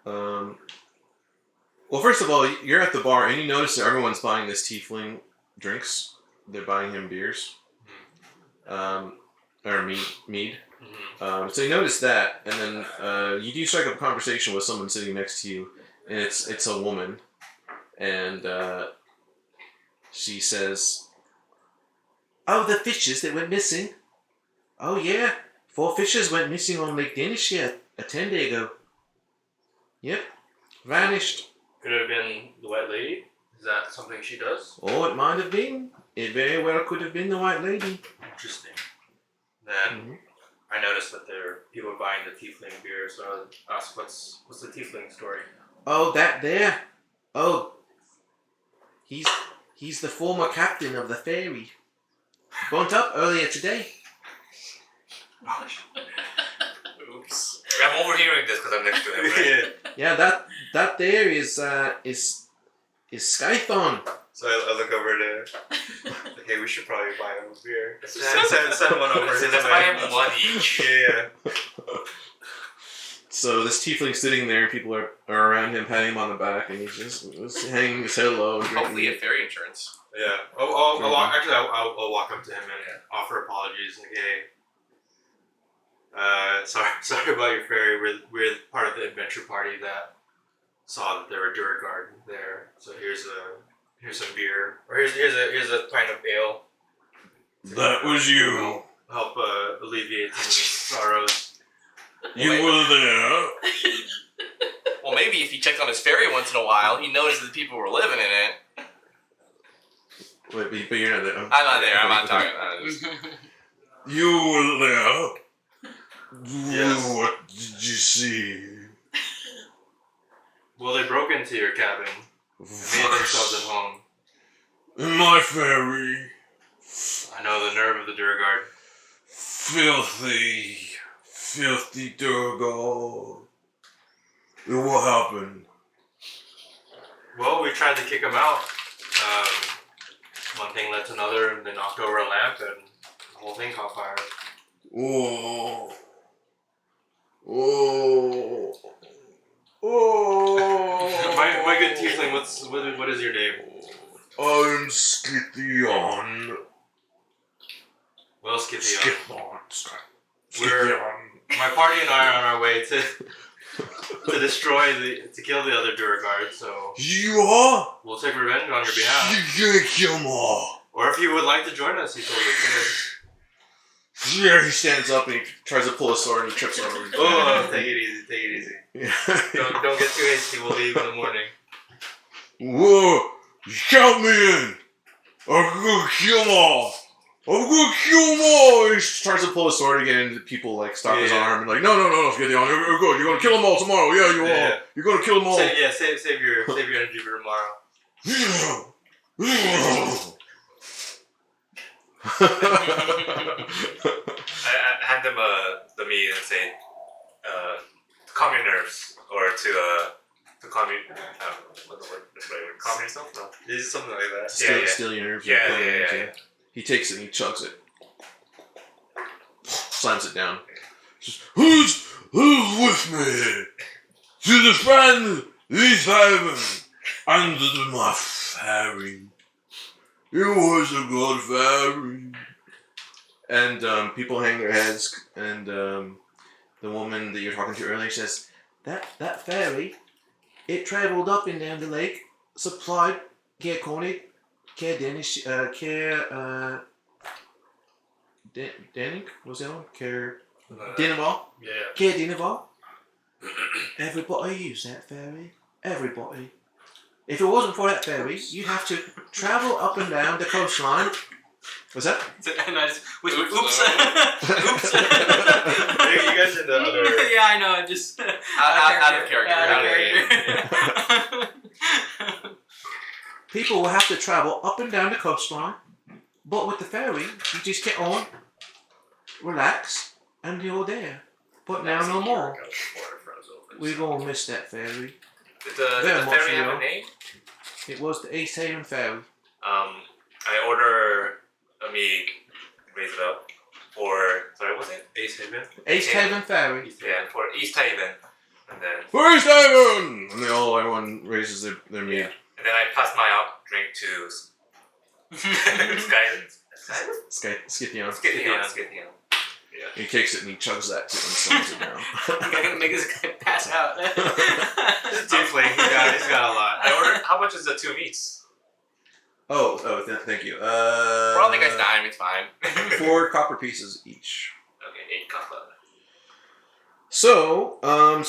well, first of all, you're at the bar, and you notice that everyone's buying this tiefling drinks. They're buying him beers, or mead. So you notice that, and then you do strike up a conversation with someone sitting next to you, and it's a woman, and she says, "Oh, the fishes that went missing. Oh yeah, 4 fishes went missing on Lake Denishia a 10-day ago. Yep, vanished. Could it have been the White Lady? Is that something she does? Oh, it might have been. It very well could have been the White Lady." Interesting. Then I noticed that there are people buying the tiefling beer, so I asked, what's the tiefling story? Oh, that there. Oh, he's the former captain of the ferry. Burnt up earlier today. Oops. I'm overhearing this because I'm next to him, right? Yeah, that there is Skython. So I look over there. Okay, we should probably buy him a beer. Send one over. So let's buy him one each. Yeah. So this tiefling's sitting there, people are around him, patting him on the back, and he's just hanging his head low. And Hopefully drinking. get ferry insurance. Yeah. I'll walk up to him and offer apologies. Like, hey, sorry about your ferry. We're part of the adventure party that saw that there were duergar there. So here's some beer, or here's a pint of ale. That was you. Help alleviate some sorrows. You were there. Well, maybe if he checked on his ferry once in a while, he noticed that the people were living in it. Wait, but you're not there. I'm not there. I'm not talking about it. You were there. Yes. What did you see? Well, they broke into your cabin and made themselves at home. In my ferry. I know the nerve of the duergar. Filthy duergar. What happened? Well, we tried to kick them out. One thing led to another, and they knocked over a lamp, and the whole thing caught fire. Oh. My good tiefling, what is your name? I'm Scythion. Well, Scythion. Scythion. My party and I are on our way to kill the other duergar, so You are? we'll take revenge on your behalf. You're gonna kill more. Or if you would like to join us, he told us. he stands up and he tries to pull a sword and he trips over. Oh, take it easy, take it easy. Yeah. Don't get too hasty. We'll leave in the morning. Whoa! Shout me in! I'm gonna kill them all! I'm gonna kill them all! He tries to pull a sword again and people like stop his arm and like, no, get the arm. You're good. You're gonna kill them all tomorrow. Yeah, you are. You're gonna kill them all. Save your energy for tomorrow. I hand them the meat and say, calm your nerves, or to calm your, what's the word? Calm yourself? No. It's something like that. Still your nerves. Yeah. He takes it and he chugs it. Slams it down. Says, Who's with me? To defend Easthaven and my ferry. It was a good ferry. And people hang their heads, and the woman that you're talking to earlier says, that ferry, it travelled up and down the lake, supplied care Coney, care Danish, care Danik, what's the other one? Care Dinaval? Yeah. Care Dinaval. Everybody used that ferry. Everybody. If it wasn't for that ferry, you'd have to travel up and down the coastline. What's that? And I just whispered, Oops. oops. Oops. You guys in the other. Yeah, I know. Just Out of character. People will have to travel up and down the coastline, but with the ferry, you just get on, relax, and you're there. But now no more. We're gonna miss that ferry. Did the Very much ferry have so. a name? It was the Easthaven Ferry. I order a meat, raise it up, for, sorry, what was it? Easthaven. Easthaven Ferry. Yeah, for Easthaven, and then For Easthaven! And everyone raises their meat. and then I pass my drink to Scythian. Scythian. Yeah. He takes it and he chugs that too and slams it down. I'm gonna make this guy pass out. Tiefling. He's got a lot. I ordered. How much is the 2 meats? Thank you. We're all the guys dying, it's fine. 4 copper pieces each. Okay, 8 copper. So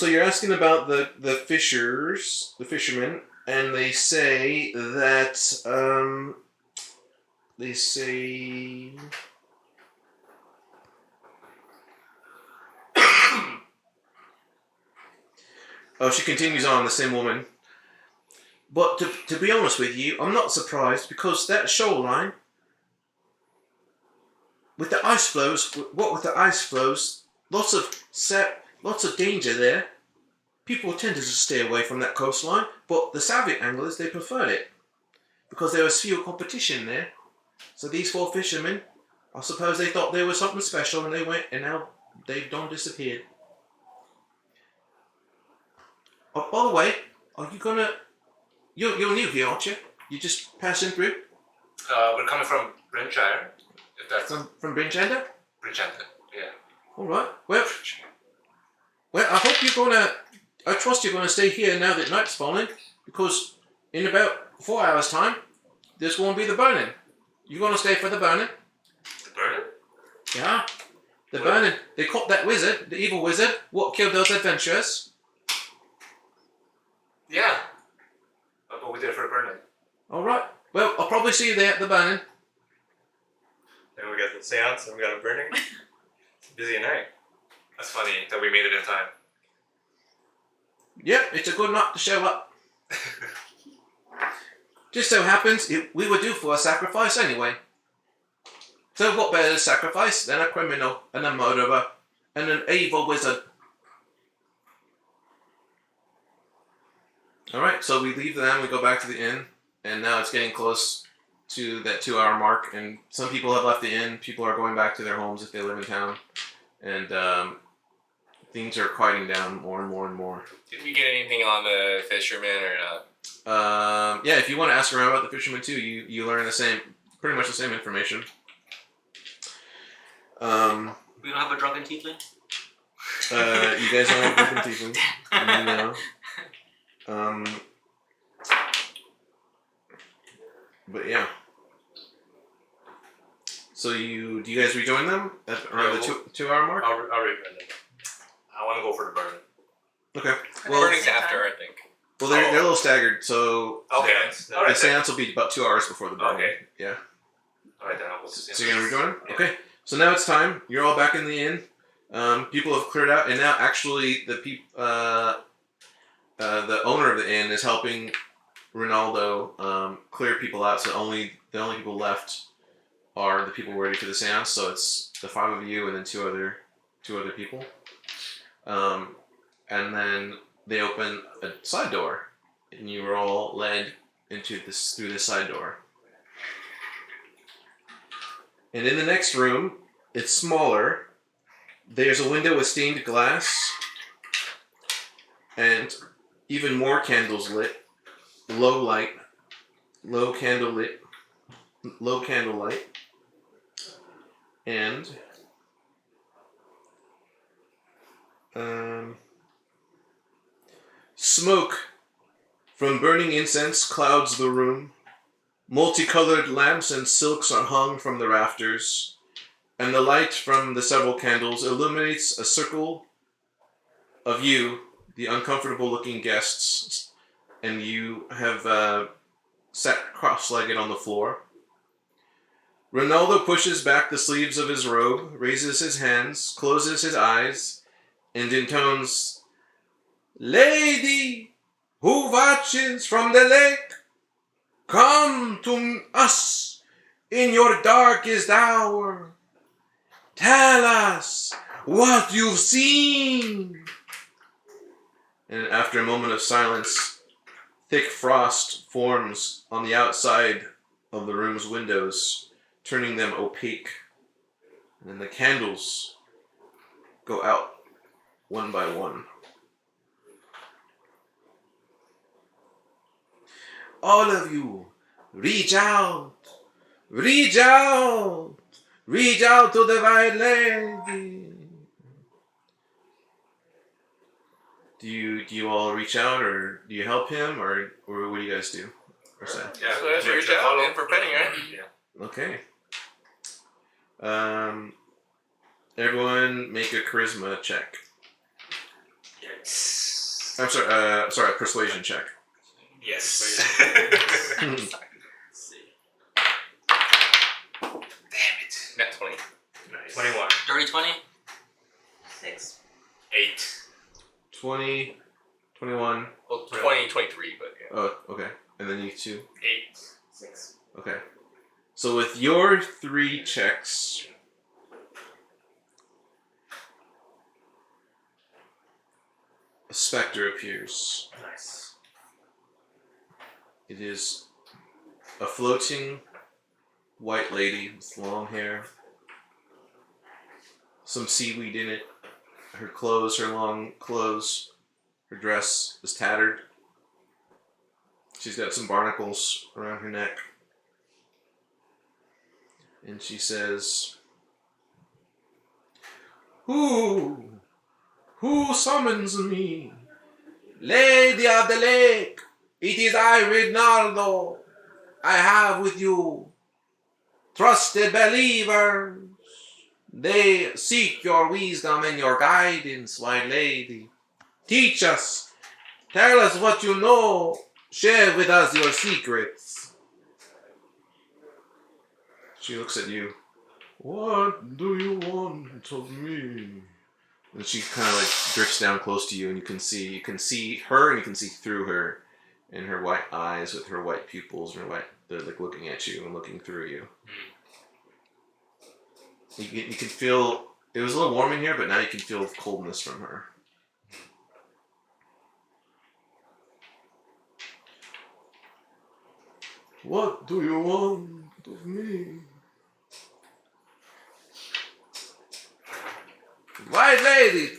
you're asking about the fishermen, and they say that oh, she continues on, the same woman. But to be honest with you, I'm not surprised, because that shoreline, with the ice flows, lots of danger there. People tended to stay away from that coastline, but the savvy anglers, they preferred it, because there was fewer competition there. So these 4 fishermen, I suppose they thought they were something special, and they went, and now they've disappeared. Oh, by the way, are you gonna... You're new here, aren't you? You just passing through? We're coming from Brinshire. If that's From Brinchanda? Brinchanda, yeah. Alright, well, I hope I trust you're gonna stay here now that night's falling, because in about 4 hours' time, there's gonna be the burning. You gonna stay for the burning? The burning? Yeah. The burning. They caught that wizard, the evil wizard, what killed those adventurers. Yeah. But we did it for the burning. Alright, well, I'll probably see you there at the burning. And we got the seance, and we got a burning. It's a busy night. That's funny that we made it in time. Yep, it's a good night to show up. Just so happens, we were due for a sacrifice anyway. So what better sacrifice than a criminal, and a murderer, and an evil wizard? Alright, so we leave them, we go back to the inn, and now it's getting close to that 2-hour mark, and some people have left the inn, people are going back to their homes if they live in town, and things are quieting down more and more and more. Did we get anything on the fishermen or not? Yeah, if you want to ask around about the fishermen too, you learn pretty much the same information. We don't have a drunken tiefling? You guys don't have drunken tiefling. No. But yeah. So do you guys rejoin them at around the 2 hour mark? I'll rejoin them. I want to go for the burn. Okay. Well, Burning's same after, time. I think. Well, they're a little staggered, so Okay. So, All the right. seance will be about 2 hours before the burning. Okay. Yeah. All right, then I'll go to seance. So you're gonna rejoin them? Yeah. Okay. So now it's time. You're all back in the inn. People have cleared out, and now actually the owner of the inn is helping Ronaldo clear people out. So the only people left are the people ready for the seance. So it's the 5 of you and then two other people. And then they open a side door, and you were all led through this side door. And in the next room, it's smaller. There's a window with stained glass, and even more candles lit. Low candle light, and smoke from burning incense clouds the room. Multicolored lamps and silks are hung from the rafters, and the light from the several candles illuminates a circle of you, the uncomfortable-looking guests, and you have sat cross-legged on the floor. Ronaldo pushes back the sleeves of his robe, raises his hands, closes his eyes, and intones, "Lady who watches from the lake, come to us in your darkest hour. Tell us what you've seen." And after a moment of silence, thick frost forms on the outside of the room's windows, turning them opaque. And then the candles go out one by one. All of you, reach out, reach out, reach out to the white lady. Do you all reach out, or do you help him, or what do you guys do? Or say? Yeah, So that's reach out and for petting, right? Yeah. Okay. Everyone make a charisma check. Yes. I'm sorry, a persuasion check. Yes. Damn it. Net 20. Nice. 21. Dirty 20? 6. 8. 20, 21. Well, 20, 23, but yeah. Oh, okay. And then you two. 8. 6. Okay. So with your 3 checks, a specter appears. Nice. It is a floating white lady with long hair, some seaweed in it. Her long clothes, her dress is tattered. She's got some barnacles around her neck. And she says, Who summons me? Lady of the lake, it is I, Ronaldo. I have with you trusted believers. They seek your wisdom and your guidance, white lady. Teach us. Tell us what you know. Share with us your secrets. She looks at you. What do you want of me? And she kind of like drifts down close to you, and you can see her, and you can see through her, and her white eyes with her white pupils, and they're like looking at you and looking through you. You can feel, it was a little warm in here, but now you can feel coldness from her. What do you want of me? White lady,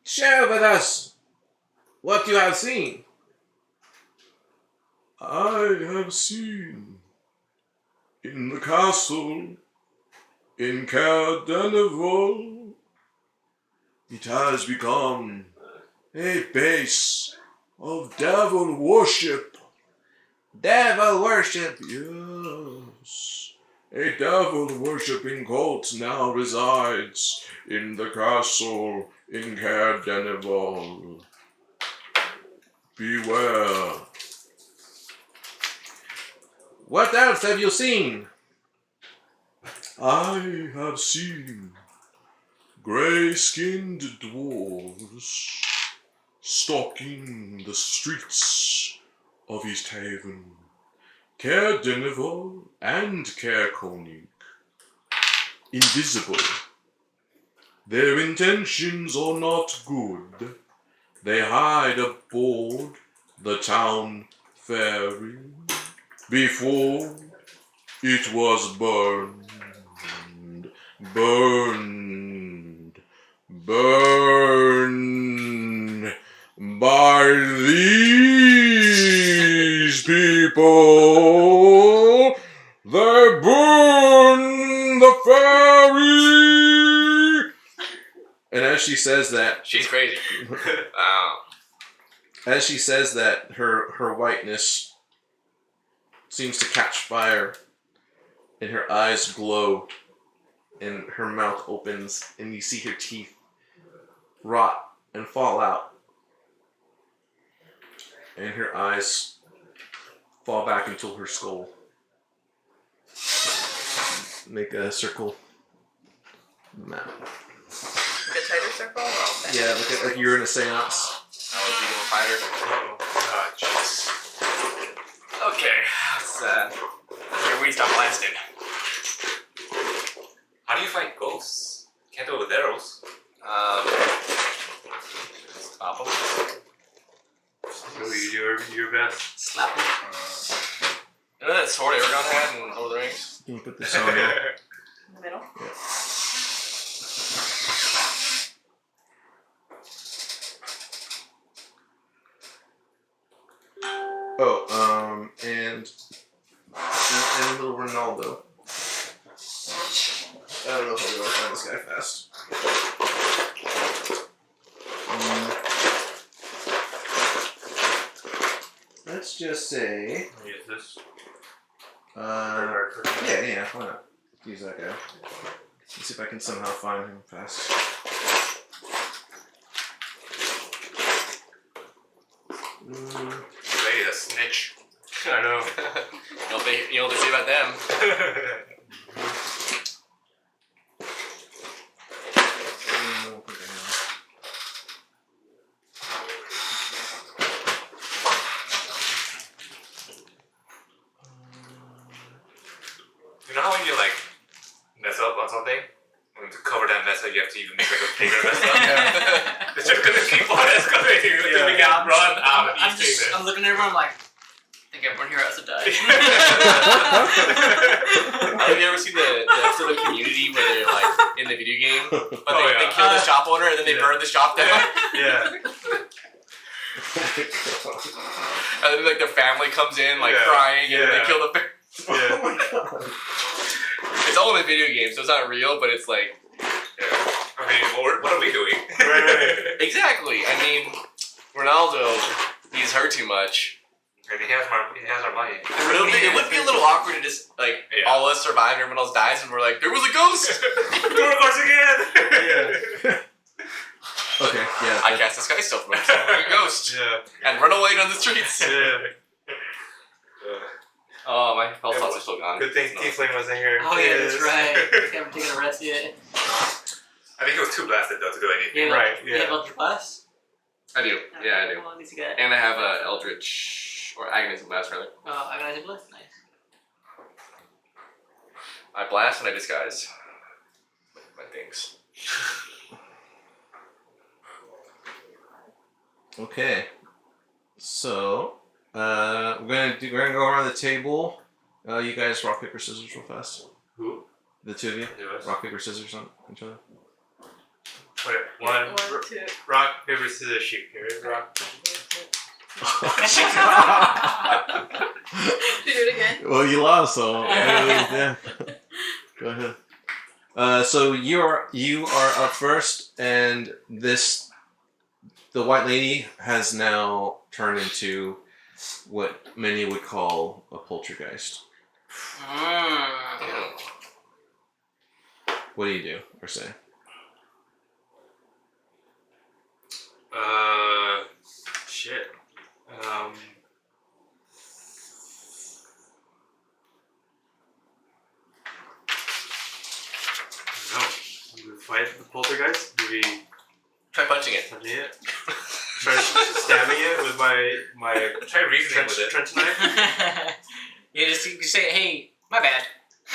share with us what you have seen. I have seen in the castle in Carnival, it has become a base of devil worship. Devil worship? Yes. A devil-worshipping cult now resides in the castle in Cardenval. Beware. What else have you seen? I have seen grey-skinned dwarves stalking the streets of Easthaven, Cardenval, and Konig. Invisible. Their intentions are not good. They hide aboard the town ferry before it was burned. Burned by these people. They burn the ferry. And as she says that, She's crazy. Wow. as she says that, her whiteness seems to catch fire, and her eyes glow, and her mouth opens, and you see her teeth rot and fall out, and her eyes fall back into her skull. Make a circle map. Like a tighter circle? Or okay. Yeah, like you're in a seance. I was beating a fighter. Oh, jeez. Okay, let's here we stop blasting. How do you fight ghosts? Can't do it with arrows. Stop them. So you do your best. Slap him. You know that sword Aragorn had in Lord of the Rings? Can you put this on here? In the middle? Oh, and little Ronaldo. I don't know if I'll be able to find this guy fast. Let's just say, Use this. yeah, why not? Use that guy. Let's see if I can somehow find him fast. Ready to snitch. I know. You know what they say about them? You know how when you like mess up on something, and to cover that mess up, you have to even make like a bigger mess up. It's just gonna keep on escalating until we can run out of Easthaven. I'm looking at everyone. I'm like, I think everyone here has to die. Have you ever seen the episode of Community where they're like in the video game, but they kill the shop owner and then they burn the shop down? Yeah. And then like their family comes in like crying and they kill the family. Oh my god. It's all in the video game, so it's not real, but it's like... I mean, what are we doing? Right. Exactly. I mean, Ronaldo, he's hurt too much. And he has our money. It would be a little awkward to just, like, all of us survive and everyone else dies and we're like, there was a ghost! Duergars again! Okay, yeah. I cast this guy still from a ghost. Yeah. And run away down the streets. Yeah. Oh, my health thoughts are still gone. Good thing Tiefling wasn't here. Oh yeah, that's right. We haven't taken a rest yet. I think it was too blasted though to do anything. Right, You have Eldritch Blast? I do. Yeah, I do. Well, at least you got it. And I have Eldritch, or Agonizing Blast, rather. Agonizing Blast? Nice. I blast and I disguise my things. Okay. So, we're gonna go around the table. You guys rock, paper, scissors real fast. Who? The two of you. Yes. Rock, paper, scissors on each other. Wait, one, two. rock, paper, scissors, shoot. Here, rock. Do it again. Well, you lost, so yeah. Go ahead. So you are up first, and the white lady has now turned into what many would call a poltergeist. What do you do or say? Shit. No. Do we fight the poltergeist? Do we Try punching it. touch it? Try stabbing it with my Try reasoning with it. trench knife? You say, hey, my bad.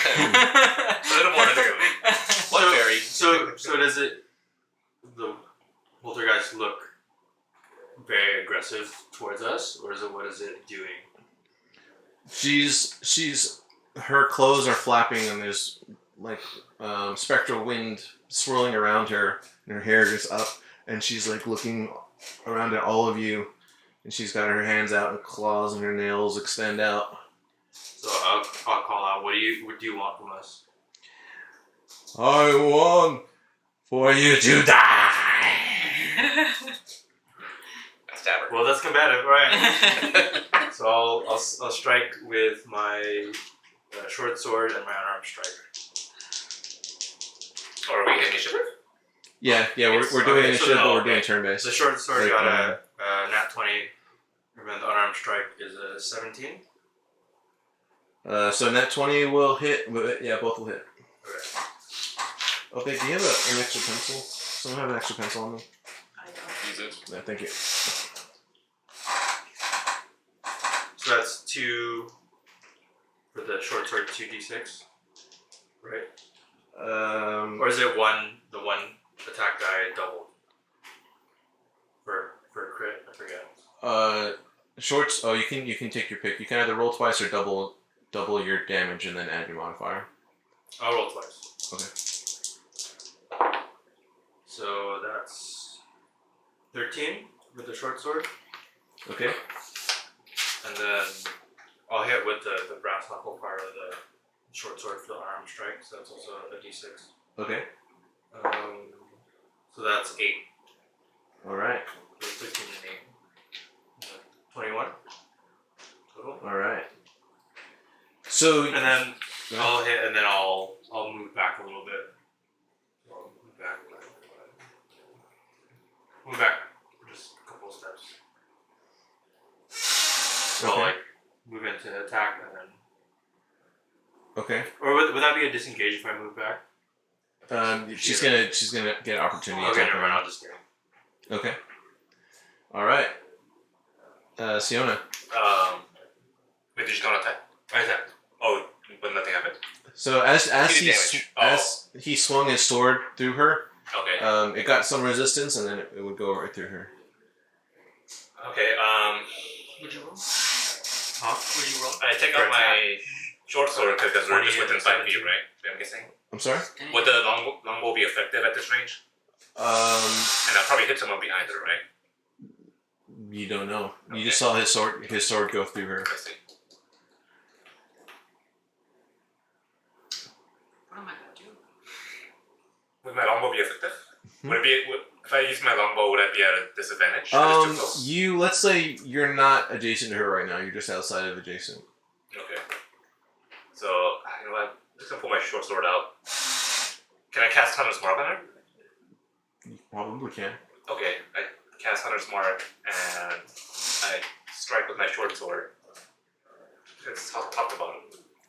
A little more integrally. What berry? So does it? The poltergeist look very aggressive towards us, or is it? What is it doing? She's her clothes are flapping and there's like spectral wind swirling around her and her hair is up and she's like looking around at all of you and she's got her hands out and claws and her nails extend out. So I'll call out. What do you want from us? I want for you to die. Stab her. Well, that's combative, right? So I'll strike with my short sword and my unarmed strike. Or are we initiative? Yeah, we're doing Okay, initiative, so but no, we're doing okay. turn-based. The short sword Like, got a nat 20, and then the unarmed strike is a 17. So net 20 will hit. Yeah, both will hit. Okay. Okay, do you have an extra pencil? Someone have an extra pencil on them? I don't. Use it. Yeah, thank you. So that's 2 for the short sword, 2d6, right? Or is it the one attack die doubled for crit? I forget. Shorts. Oh, you can take your pick. You can either roll twice or double your damage and then add your modifier. I'll roll twice. Okay. So that's 13 with the short sword, Okay. and then I'll hit with the brass knuckle part of the short sword for the arm strike. So that's also a d6. Okay. So that's 8. All right. So 13 and 8. 21 total. All right. So And then I'll hit, and then I'll move back a little bit. I'll move back. Move back just a couple of steps. So I'll Okay. like move into attack and then. okay. Or would that be a disengage if I move back? She's gonna get an opportunity. Okay, attack never mind. on I'll just get. you. Okay. All right. Siona. Wait, did you not attack? I attacked. Oh, but nothing happened? So as He did he damage. as he swung his sword through her, Okay. it got some resistance and then it would go right through her. Okay, Would you roll? Huh? Would you roll? I take For out my short sword because we're just 20 within and 5 feet, 17. right? I'm guessing. I'm sorry. Would the longbow be effective at this range? And I'll probably hit someone behind her, right? You don't know. You Okay. just saw his sword go through her. I see. What am I gonna do? Would my longbow be effective? Hmm? Would it be? If I use my longbow, would I be at a disadvantage? If it's too close? Let's say you're not adjacent to her right now. You're just outside of adjacent. Okay. So, you know what? I'm just gonna pull my short sword out. Can I cast Hunter's Mark on her? You probably can. Okay, I cast Hunter's Mark and I strike with my short sword. It's top to bottom.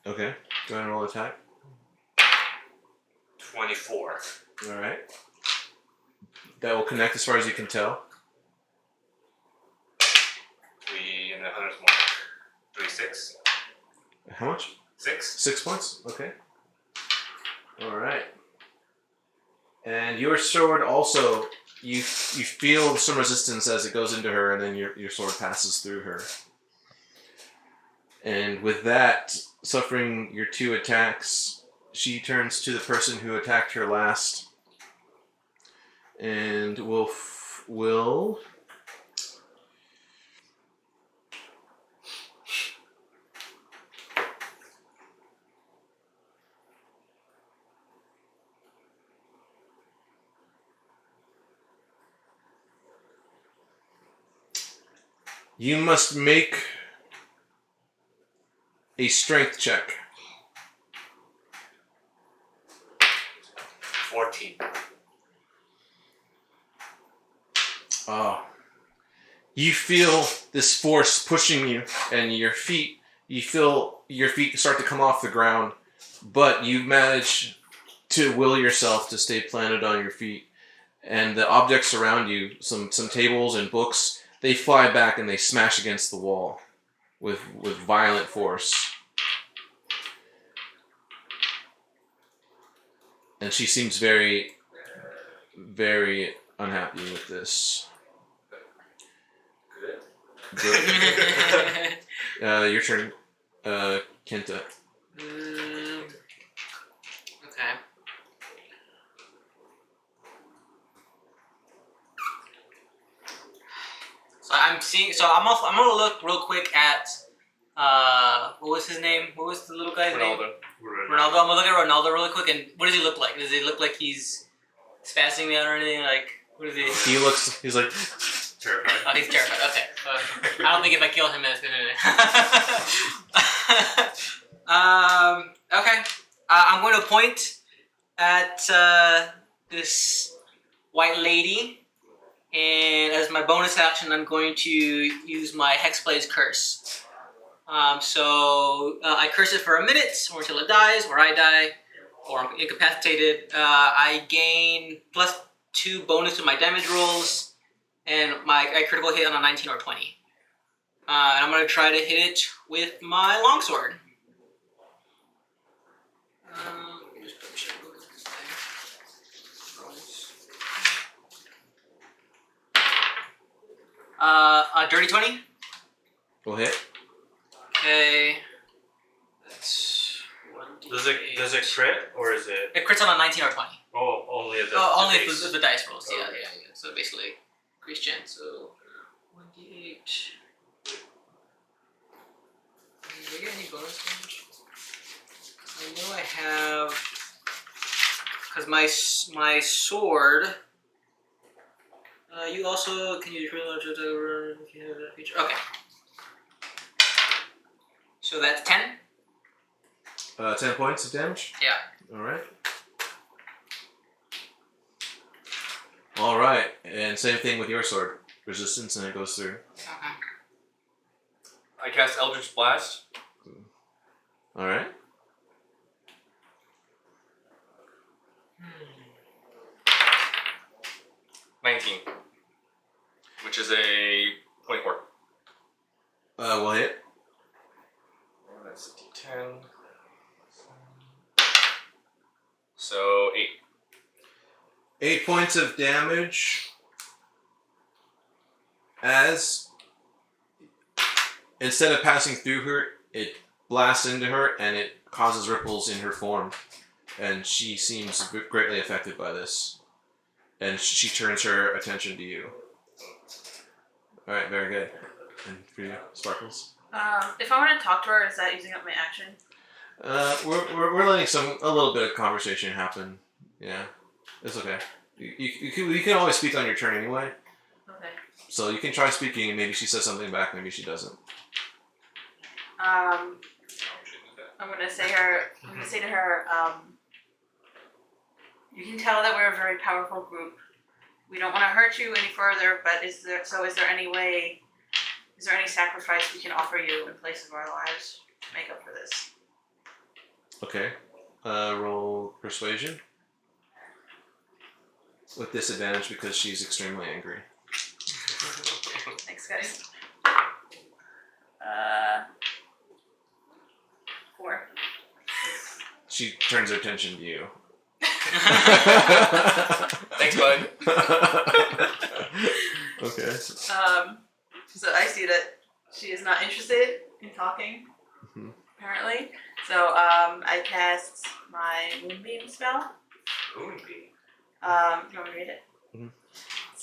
Okay. Go ahead and roll attack. 24. All right. That will connect as far as you can tell. We in the Hunter's Mark. 3-6. How much? 6. 6 points. Okay. All right. And your sword also, you feel some resistance as it goes into her, and then your sword passes through her. And with that, suffering your 2 attacks, she turns to the person who attacked her last, and will. You must make a strength check. 14. You feel this force pushing you, and you feel your feet start to come off the ground, but you manage to will yourself to stay planted on your feet. And the objects around you, some tables and books, they fly back and they smash against the wall with violent force. And she seems very, very unhappy with this. Good. Your turn, Kenta. Okay. I'm gonna look real quick at what was his name? What was the little guy's name? Ronaldo. I'm gonna look at Ronaldo really quick, and what does he look like? Does he look like he's spazzing out or anything? Like, what is he? He's like Terrified. Oh, he's terrified. Okay. I don't think if I kill him, it's gonna. Okay. I'm going to point at this white lady, and as my bonus action, I'm going to use my Hexblade's Curse. So I curse it for a minute, or until it dies, or I die, or I'm incapacitated. I gain +2 bonus to my damage rolls. And I critical hit on a 19 or 20. And I'm going to try to hit it with my longsword. A dirty 20. Go hit. Okay. That's 1d8. Does it crit or is it? It crits on a 19 or 20. Oh, only if Only the if base. the dice rolls. Oh, Yeah, okay. yeah. So basically, increased chance. So 1d8. Do I get any bonus damage? I know I have, because my sword. You also can use reload if you have that feature. Okay. So that's 10. 10 points of damage. Yeah. All right, and same thing with your sword. Resistance, and it goes through. Okay. I cast Eldritch Blast. All right. Hmm. 19, which is a 24. We'll hit. That's a D10. So 8. 8 points of damage. As instead of passing through her, it blasts into her and it causes ripples in her form. And she seems greatly affected by this. And she turns her attention to you. Alright, very good. And for you, Sparkles? If I want to talk to her, is that using up my action? We're letting a little bit of conversation happen. Yeah, it's okay. You can always speak on your turn anyway. Okay. So you can try speaking, and maybe she says something back, maybe she doesn't. I'm gonna say to her, you can tell that we're a very powerful group. We don't want to hurt you any further, but is there any sacrifice we can offer you in place of our lives to make up for this? Okay. Roll persuasion. With disadvantage because she's extremely angry. Thanks, guys. 4. She turns her attention to you. Thanks, bud. Okay. So I see that she is not interested in talking, apparently. So I cast my Moonbeam spell. Moonbeam. You want me to read it? Mm-hmm.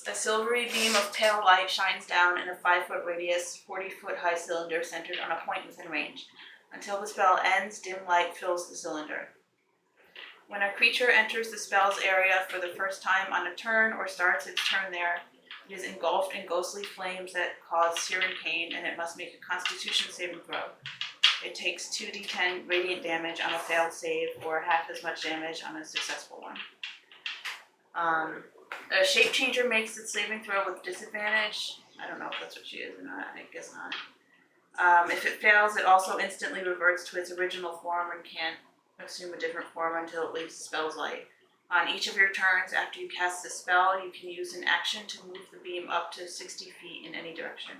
A silvery beam of pale light shines down in a 5-foot radius, 40-foot high cylinder centered on a point within range. Until the spell ends, dim light fills the cylinder. When a creature enters the spell's area for the first time on a turn or starts its turn there, it is engulfed in ghostly flames that cause searing pain, and it must make a Constitution saving throw. It takes 2d10 radiant damage on a failed save, or half as much damage on a successful one. A shape changer makes its saving throw with disadvantage. I don't know if that's what she is or not. I guess not. If it fails, it also instantly reverts to its original form and can't assume a different form until it leaves the spell's light. On each of your turns after you cast the spell, you can use an action to move the beam up to 60 feet in any direction.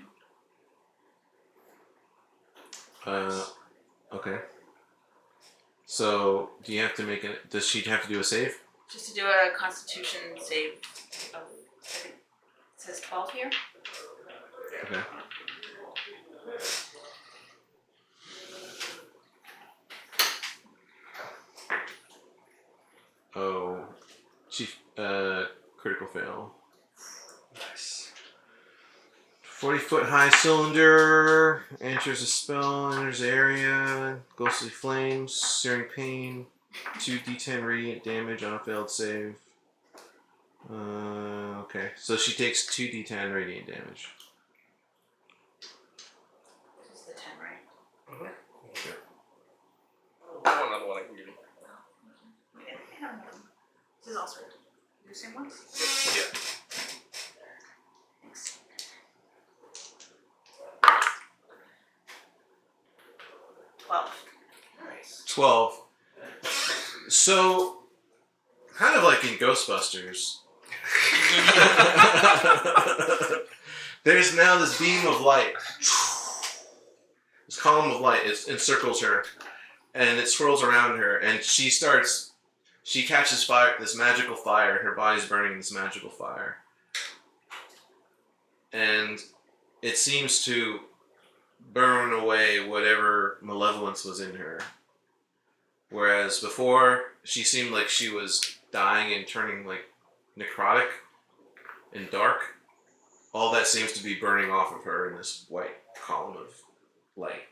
Okay. So, do you have to make it? Does she have to do a save? Just to do a Constitution save of, I think it says 12 here. Okay. Oh, she critical fail. Nice. 40-foot high cylinder, enters a spell, enters area, ghostly flames, searing pain, 2d10 radiant damage on a failed save. Okay, so she takes 2d10 radiant damage. This is the 10, right? Another one I can give you. Yeah. This is also the same ones? Yeah. Thanks. 12. Nice. 12. So, kind of like in Ghostbusters, there's now this beam of light. This column of light encircles her, and it swirls around her, and she catches fire, this magical fire. Her body's burning this magical fire. And it seems to burn away whatever malevolence was in her. Whereas before, she seemed like she was dying and turning like necrotic and dark. All that seems to be burning off of her in this white column of light.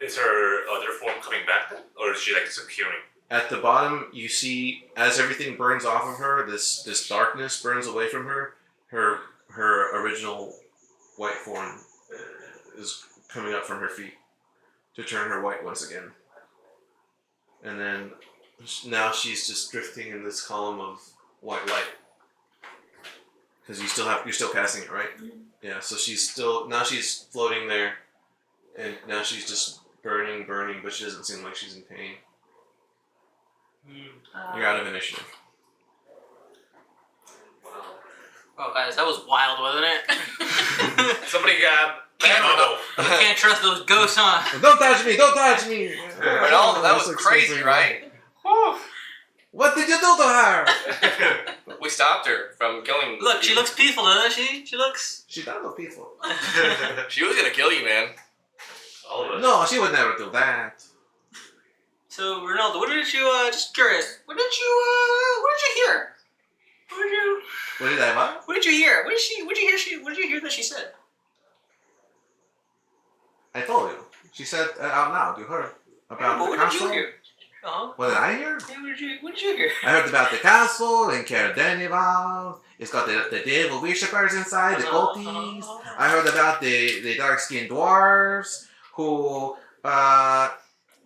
Is her other form coming back then? Or is she like disappearing? At the bottom, you see, as everything burns off of her, this darkness burns away from her. Her original white form is coming up from her feet to turn her white once again. And then now she's just drifting in this column of white light. Because you're still casting it, right? Mm-hmm. Yeah. So she's floating there, and now she's just burning, but she doesn't seem like she's in pain. You're out of initiative. Oh, guys, that was wild, wasn't it? Somebody got memorable. You can't trust those ghosts, huh? Don't touch me! Don't touch me! But all that was crazy, right? Whew. What did you do to her? We stopped her from killing. Look, she looks peaceful, doesn't she? She looks. She does look peaceful. She was gonna kill you, man. All of us. No, she would never do that. So, Ronaldo, what did you, just curious, what did you hear? What did I what? What did you hear? What did you hear that she said? I told you. She said out loud. You heard about But the what castle? did you hear? Uh-huh. What did I hear? Yeah, what did you hear? I heard about the castle in Caradenival. It's got the devil worshippers inside, the culties. I heard about the dark-skinned dwarves who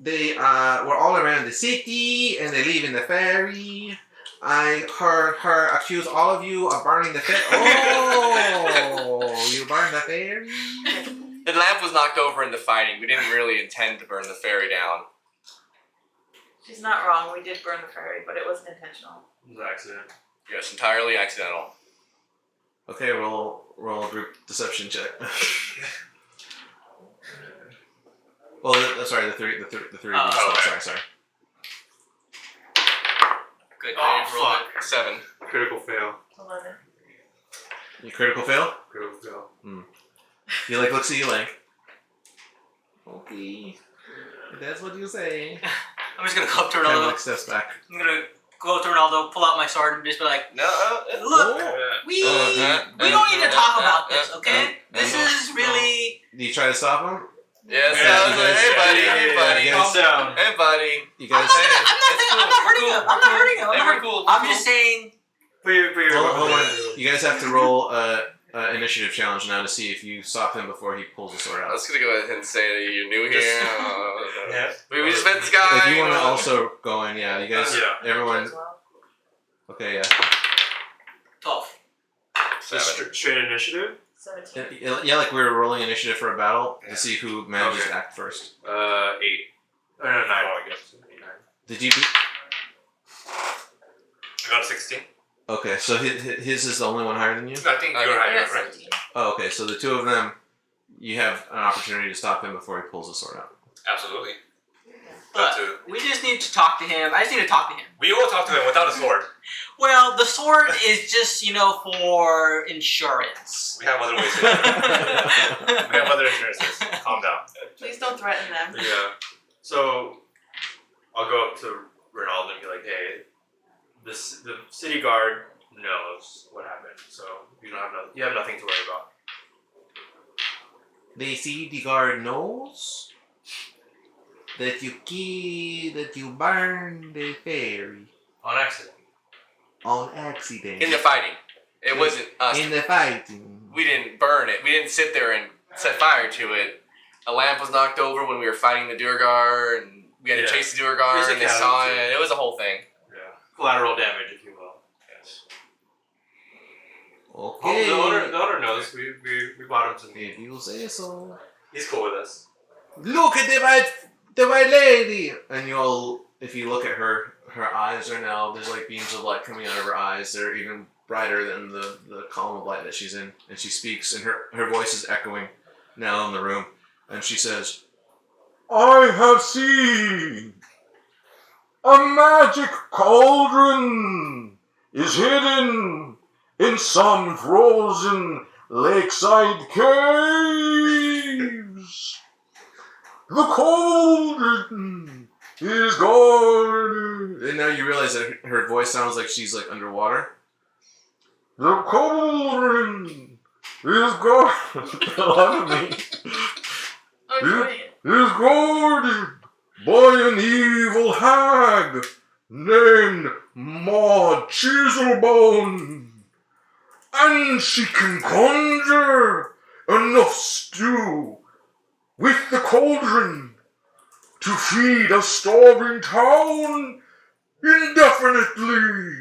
they were all around the city and they live in the ferry. I heard her accuse all of you of burning the ferry. Oh, you burned the ferry? The lamp was knocked over in the fighting. We didn't really intend to burn the ferry down. She's not wrong. We did burn the ferry, but it wasn't intentional. It was an accident. Yes, entirely accidental. Okay, roll a group deception check. Well, sorry, the three of you. okay. Sorry. Good. Oh, roll fuck. 7. Critical fail. 11. You critical fail? Critical fail. You looks at you like. Okay, if that's what you say. I'm just gonna go up to Kind of Ronaldo. like steps back. I'm gonna go up to Ronaldo, pull out my sword, and just be like, No. look, we don't need to talk about this, uh, okay? This is really. Do you try to stop him? Yes, Yeah, hey buddy. Calm down. Hey buddy. You I'm guys. not hurting him. I'm not hurting him. Hey, we're cool. I'm just saying. Put your Hold on. You guys have to roll initiative challenge now to see if you stop him before he pulls the sword I out. was gonna go ahead and say that you're new here. Yeah. We just met this guy. If you want to also go in, yeah, you guys, Yeah. everyone. Okay, yeah. 12. So 7. straight initiative. 17. Yeah, like we were rolling initiative for a battle Yeah. to see who manages Okay. to act first. 8. Oh, no, 9. I guess. 8, 9. Did you beat? I got a 16. Okay, so his is the only one higher than you? I think you're I higher, got right? 17. Oh, okay, so the two of them, you have an opportunity to stop him before he pulls the sword out. Absolutely. Look, Got to. we just need to talk to him. I just need to talk to him. We all talk to him without a sword. Well, the sword is just, for insurance. We have other ways to do it. We have other insurances. Calm down. Please don't threaten them. Yeah. So I'll go up to Ronaldo and be like, "Hey, the city guard knows what happened, so you have nothing to worry about." The city guard knows that you burned the ferry On accident. on accident. In the fighting. It wasn't us. In the fighting. We didn't burn it. We didn't sit there and set fire to it. A lamp was knocked over when we were fighting the duergar, and we had to Yeah. chase the duergar, It's a and they saw casualty. it. It was a whole thing. Yeah. Collateral damage, if you will. Yes. Okay. The owner knows. We bought him some. If you say so. He's cool with us. Look at the white lady! And if you look at her eyes are now, there's like beams of light coming out of her eyes. They're even brighter than the column of light that she's in. And she speaks, and her voice is echoing now in the room. And she says, I have seen a magic cauldron is hidden in some frozen lakeside caves. The cauldron is guarded. And now you realize that her voice sounds like she's like underwater. The cauldron is guarded. Oh, you're doing it. Is guarded by an evil hag named Maud Chiselbone. And she can conjure enough stew with the cauldron to feed a starving town indefinitely.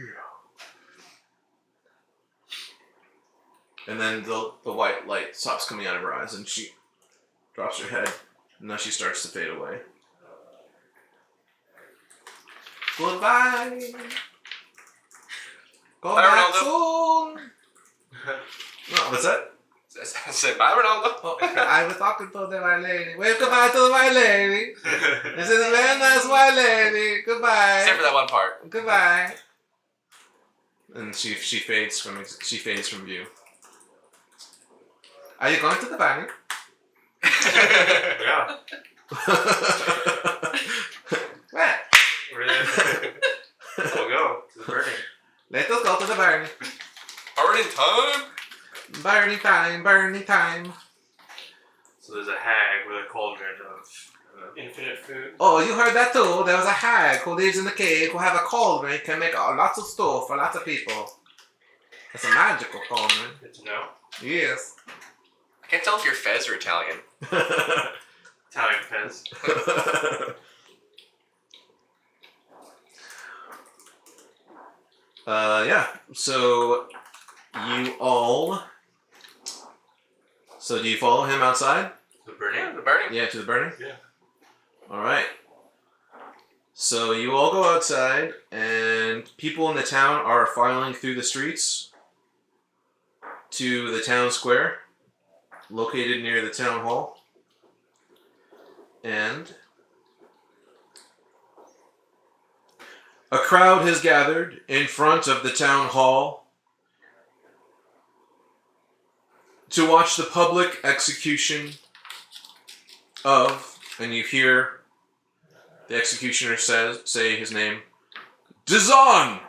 And then the white light stops coming out of her eyes and she drops her head. And now she starts to fade away. Goodbye. Go Bye, back Ronaldo. soon. No, what's that? Say bye, Ronaldo. Oh, I was talking to the white lady. Wave goodbye to the white lady. This is a very nice white lady. Goodbye. Except for that one part. Goodbye. And she fades from view. Are you going to the bank? Yeah. What? We'll go to the burning. Let us go to the barn. Burning time. Barney time. So there's a hag with a cauldron of infinite food. Oh, you heard that too? There was a hag who lives in the cave who have a cauldron, can make lots of stuff for lots of people. It's a magical cauldron. Good to know. Yes. I can't tell if you're Fez or Italian. Italian fence. Yeah. So you all. So do you follow him outside? The burning. Yeah, the burning. Yeah, to the burning? Yeah. Alright. So you all go outside, and people in the town are filing through the streets to the town square, located near the town hall. And a crowd has gathered in front of the town hall to watch the public execution of, and you hear the executioner say his name, Dazan!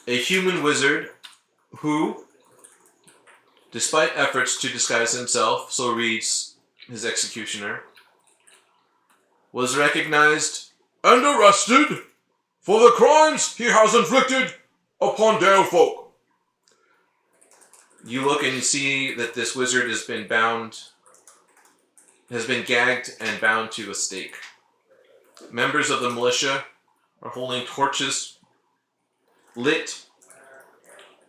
A human wizard who, despite efforts to disguise himself, so reads his executioner, was recognized and arrested for the crimes he has inflicted upon Dale folk. You look and see that this wizard has been gagged and bound to a stake. Members of the militia are holding torches lit,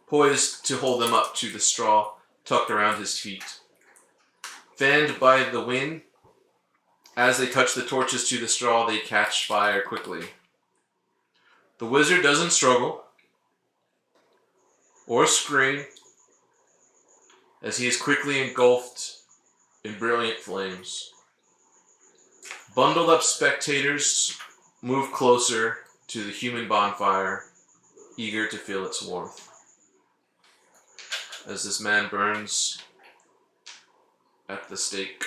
poised to hold them up to the straw tucked around his feet. Fanned by the wind, as they touch the torches to the straw, they catch fire quickly. The wizard doesn't struggle or scream as he is quickly engulfed in brilliant flames. Bundled up spectators move closer to the human bonfire, eager to feel its warmth. As this man burns at the stake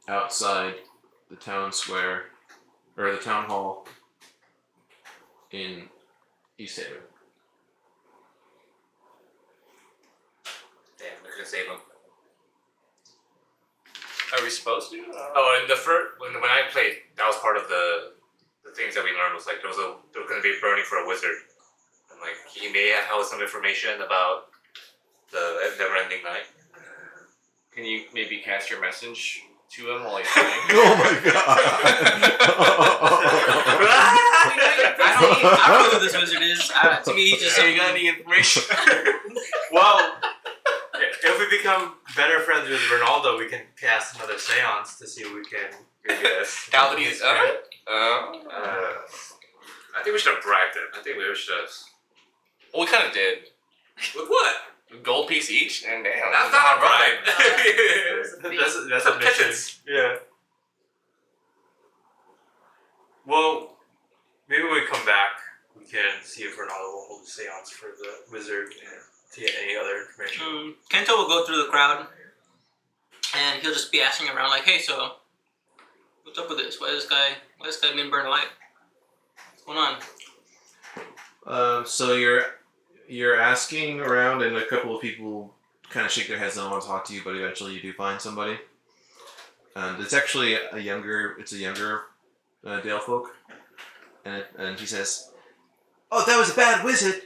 outside the town square, or the town hall in Easthaven. Damn, they're gonna save him. Are we supposed to? Oh, and the first when I played, that was part of the things that we learned was like there was going to be a burning for a wizard, and like he may have held some information about the never-ending night. Can you maybe cast your message to him while he's playing? Oh my god! I don't know who this wizard is. To me, he's just So you got any information? Well, if we become better friends with Ronaldo, we can cast another seance to see if we can. Yes. Now that he's I think we should have bragged him. I think we should have. well, we kind of did. With what? Gold piece each, and damn. That's not a bribe. That's a mission. Pittance. Yeah. Well, maybe when we come back, we can see if Ronaldo will hold a seance for the wizard to get any other information. Kento will go through the crowd, and he'll just be asking around, like, "Hey, so what's up with this? Why this guy being burned alive? What's going on?" So you're asking around, and a couple of people kind of shake their heads and don't want to talk to you, but eventually you do find somebody. And it's actually a younger Dale folk, and he says, "Oh, that was a bad wizard.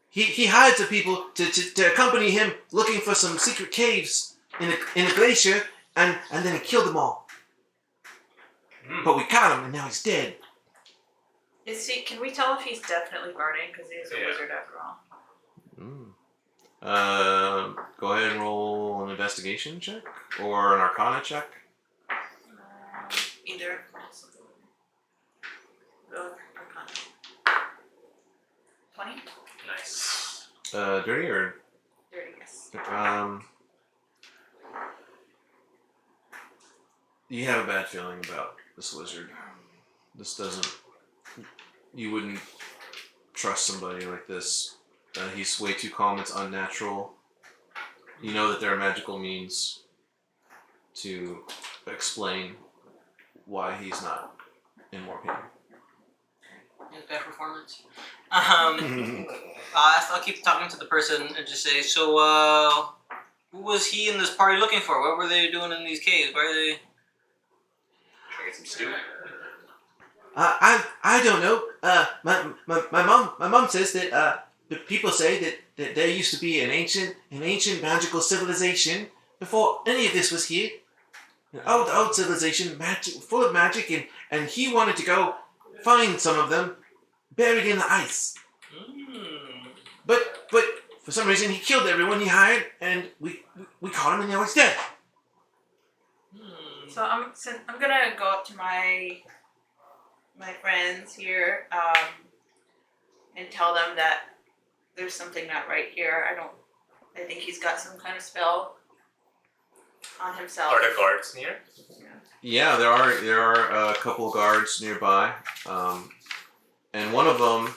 He hired some people to accompany him looking for some secret caves in a glacier, and then he killed them all. But we caught him, and now he's dead." Is he? Can we tell if he's definitely burning? Because he is a Yeah. wizard after all. Go ahead and roll an investigation check or an arcana check. Either. Go Arcana. 20? Nice. Dirty or 30, yes. you have a bad feeling about this wizard. This doesn't. You wouldn't trust somebody like this. He's way too calm. It's unnatural. You know that there are magical means to explain why he's not in more pain. Bad performance. I'll keep talking to the person and just say, "So, who was he in this party looking for? What were they doing in these caves? Why are they?" Try to get some stew. I don't know. My mom says that the people say that there used to be an ancient magical civilization before any of this was here. An old civilization, full of magic, and he wanted to go find some of them buried in the ice. But for some reason he killed everyone he hired, and we caught him, and now he's dead. So I'm gonna go up to my friends here and tell them that there's something not right here. I think he's got some kind of spell on himself. Are there guards near? Yeah, there are a couple of guards nearby, and one of them.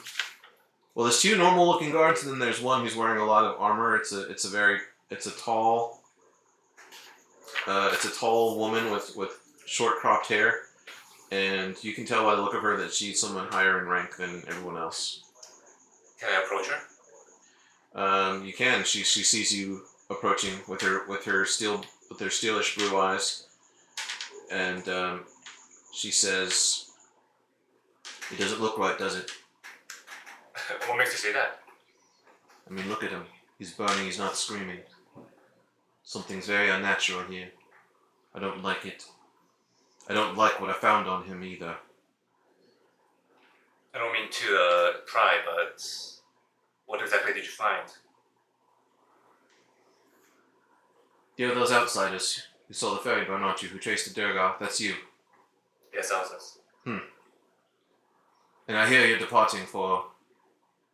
Well, there's two normal-looking guards, and then there's one who's wearing a lot of armor. It's a tall woman with short cropped hair, and you can tell by the look of her that she's someone higher in rank than everyone else. Can I approach her? You can. She sees you approaching with her steelish blue eyes, and she says, "It doesn't look right, does it? What makes you say that? I mean, look at him. He's burning. He's not screaming. Something's very unnatural here. I don't like it. I don't like what I found on him either." I don't mean to pry, but what exactly did you find? You're those outsiders who saw the ferry burn, aren't you? Who traced the duergar? That's you. Yes, that was us. And I hear you're departing for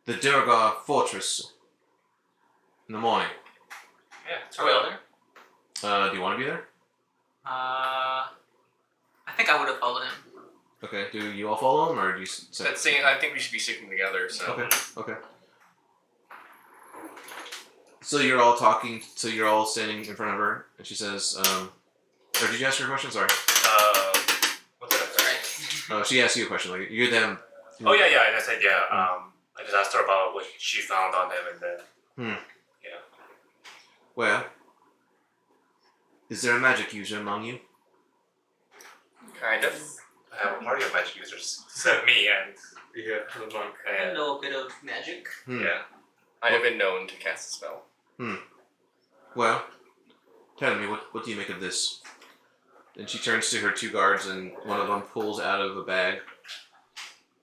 the duergar fortress in the morning. Yeah. Are we all there? Do you want to be there? I think I would have followed him. Okay. Do you all follow him, or do you? That saying, I think we should be sticking together. So. Okay. So you're all talking. So you're all standing in front of her, and she says, or did you ask her a question? Sorry. What did I say? Oh, she asked you a question. Like you're them. Oh yeah. And I said yeah. I just asked her about what she found on them, and then. Yeah. Well, is there a magic user among you? Kind of. I have a party of magic users. Except me and Yeah, the monk. I know a bit of magic. yeah. I have been known to cast a spell. Well, tell me, what do you make of this? Then she turns to her two guards, and one of them pulls out of a bag.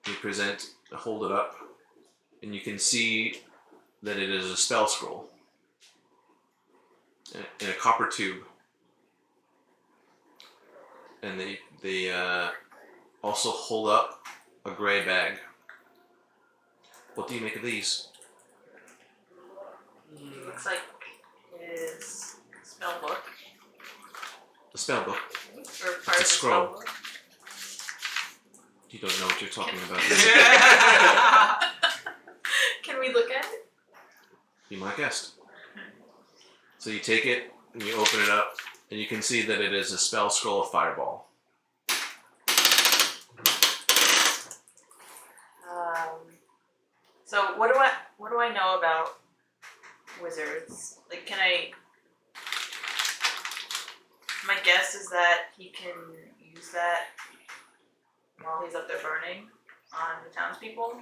They hold it up, and you can see that it is a spell scroll in a copper tube. And they also hold up a gray bag. What do you make of these? Looks like his spell book. The spell book. Or part of the scroll. spell book. You don't know what you're talking about. Can we look at it? Be my guest. So you take it and you open it up, and you can see that it is a spell scroll of fireball. So what do I know about wizards? Like, my guess is that he can use that while he's up there burning on the townspeople.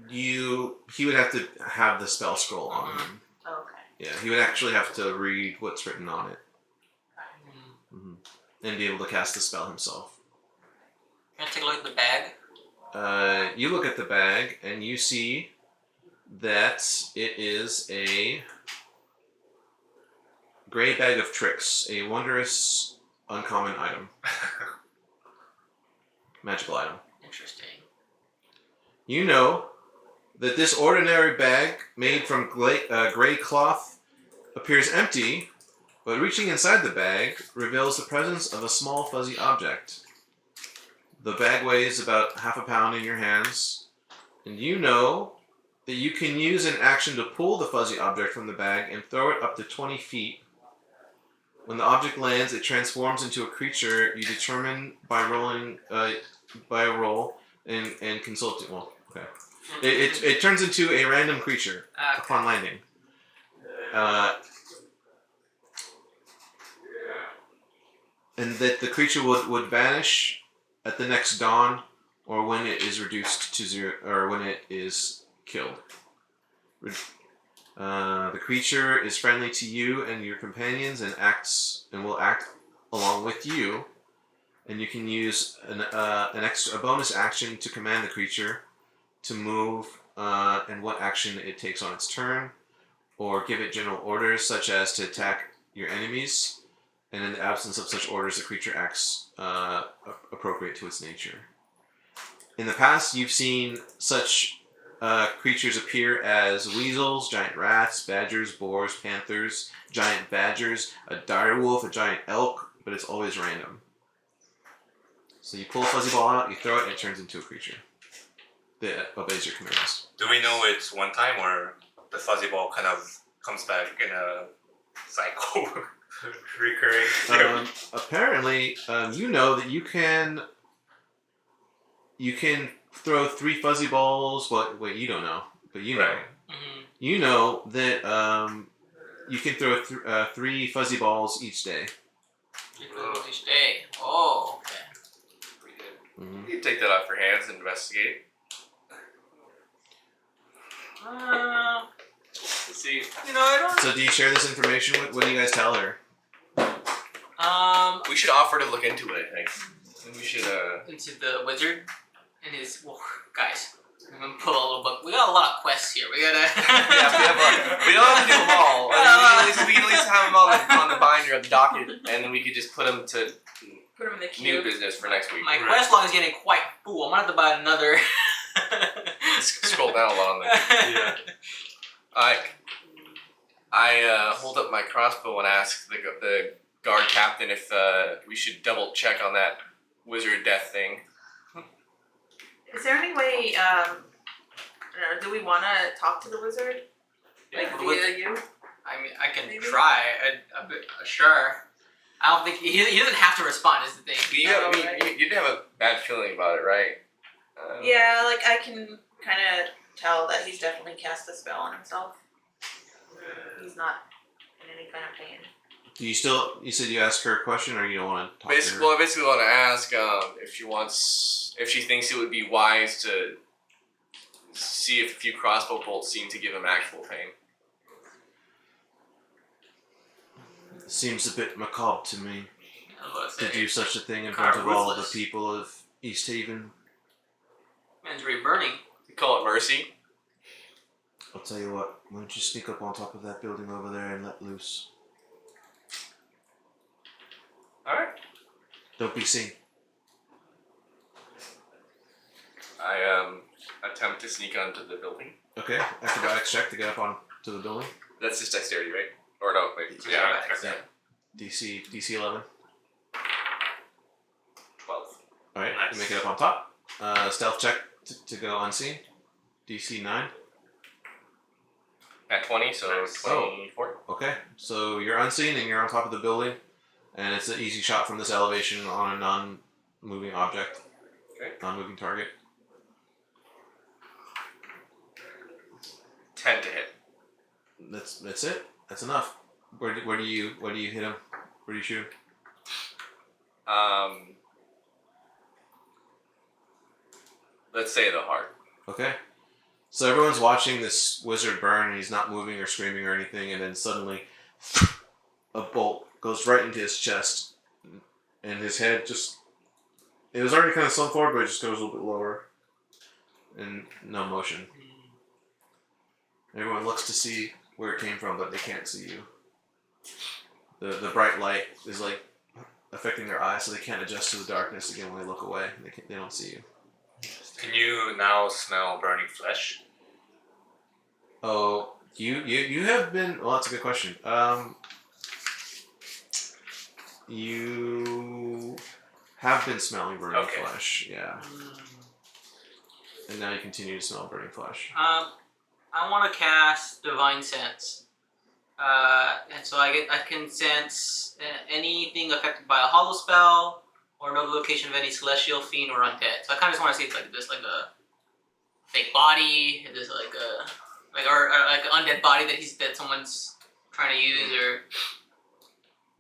He would have to have the spell scroll on him. Oh, okay. Yeah, he would actually have to read what's written on it. And be able to cast the spell himself. Can I take a look at the bag? You look at the bag and you see that it is a gray bag of tricks, a wondrous, uncommon item. Magical item. Interesting. You know that this ordinary bag made from gray cloth appears empty, but reaching inside the bag reveals the presence of a small fuzzy object. The bag weighs about half a pound in your hands, and you know that you can use an action to pull the fuzzy object from the bag and throw it up to 20 feet. When the object lands, it transforms into a creature you determine by rolling by a roll and consulting. Well, okay. It turns into a random creature upon landing. And that the creature would vanish at the next dawn, or when it is reduced to 0, or when it is killed. The creature is friendly to you and your companions, and will act along with you. And you can use a bonus action to command the creature to move, and what action it takes on its turn, or give it general orders such as to attack your enemies. And in the absence of such orders, the creature acts appropriate to its nature. In the past, you've seen such creatures appear as weasels, giant rats, badgers, boars, panthers, giant badgers, a direwolf, a giant elk, but it's always random. So you pull a fuzzy ball out, you throw it, and it turns into a creature that obeys your commands. Do we know it's one time, or the fuzzy ball kind of comes back in a cycle? Recurring. Apparently, you know that you can throw 3 fuzzy balls. Well, wait, you don't know, but you know. Right. Mm-hmm. You know that you can throw 3 fuzzy balls each day. Each day. Oh, okay. Pretty good. Mm-hmm. You can take that off your hands and investigate. Let's see. I don't. So, do you share this information? What do you guys tell her? We should offer to look into it, I think. And we should, Into the wizard and his guys. I'm gonna pull a little book. We got a lot of quests here. We gotta. we don't have to do them all. We can at least have them on the binder of the docket, and then we could just put them to Put them in the queue. new business for next week. My quest log is getting quite full. I'm gonna have to buy another. Scroll down a lot on there. Yeah. I hold up my crossbow and ask the guard captain if we should double check on that wizard death thing. Is there any way? I don't know, do we want to talk to the wizard? Like via you? I mean, I can Maybe? try. A bit, sure. I don't think he doesn't have to respond. Is the thing. You didn't have a bad feeling about it, right? Yeah, like I can kind of tell that he's definitely cast a spell on himself. He's not in any kind of pain. Do you still? You said you asked her a question, or you don't want to talk to her? Well, I basically want to ask if she thinks it would be wise to see if a few crossbow bolts seem to give him actual pain. Seems a bit macabre to me to do such a thing in Kinda front of all of the ruthless. people of Easthaven. Man's reburning. You call it mercy. I'll tell you what. Why don't you sneak up on top of that building over there and let loose? All right. Don't be seen. I attempt to sneak onto the building. Okay. Acrobatics check to get up on to the building. That's just dexterity, right? Or no, wait. Yeah. DC 11. 12. All right. Nice. You make it up on top. Stealth check to go unseen. DC 9. At 20, so Nice. 24. Okay. So you're unseen and you're on top of the building, and it's an easy shot from this elevation on a non-moving object. Okay. Non-moving target. 10 to hit. That's it. That's enough. Where do you hit him? Where do you shoot him? Let's say the heart. Okay. So everyone's watching this wizard burn, and he's not moving or screaming or anything, and then suddenly a bolt goes right into his chest, and his head just... It was already kind of slumped forward, but it just goes a little bit lower. And no motion. Everyone looks to see where it came from, but they can't see you. The bright light is like affecting their eyes, so they can't adjust to the darkness again when they look away. They don't see you. Can you now smell burning flesh? Oh, you have been... Well, that's a good question. You have been smelling burning Okay. flesh, yeah. And now you continue to smell burning flesh. I want to cast Divine Sense, and so I can sense anything affected by a hollow spell, or know the location of any celestial fiend or undead. So I kind of just want to see if like this like a fake body, if there's like a or like an undead body that someone's trying to use,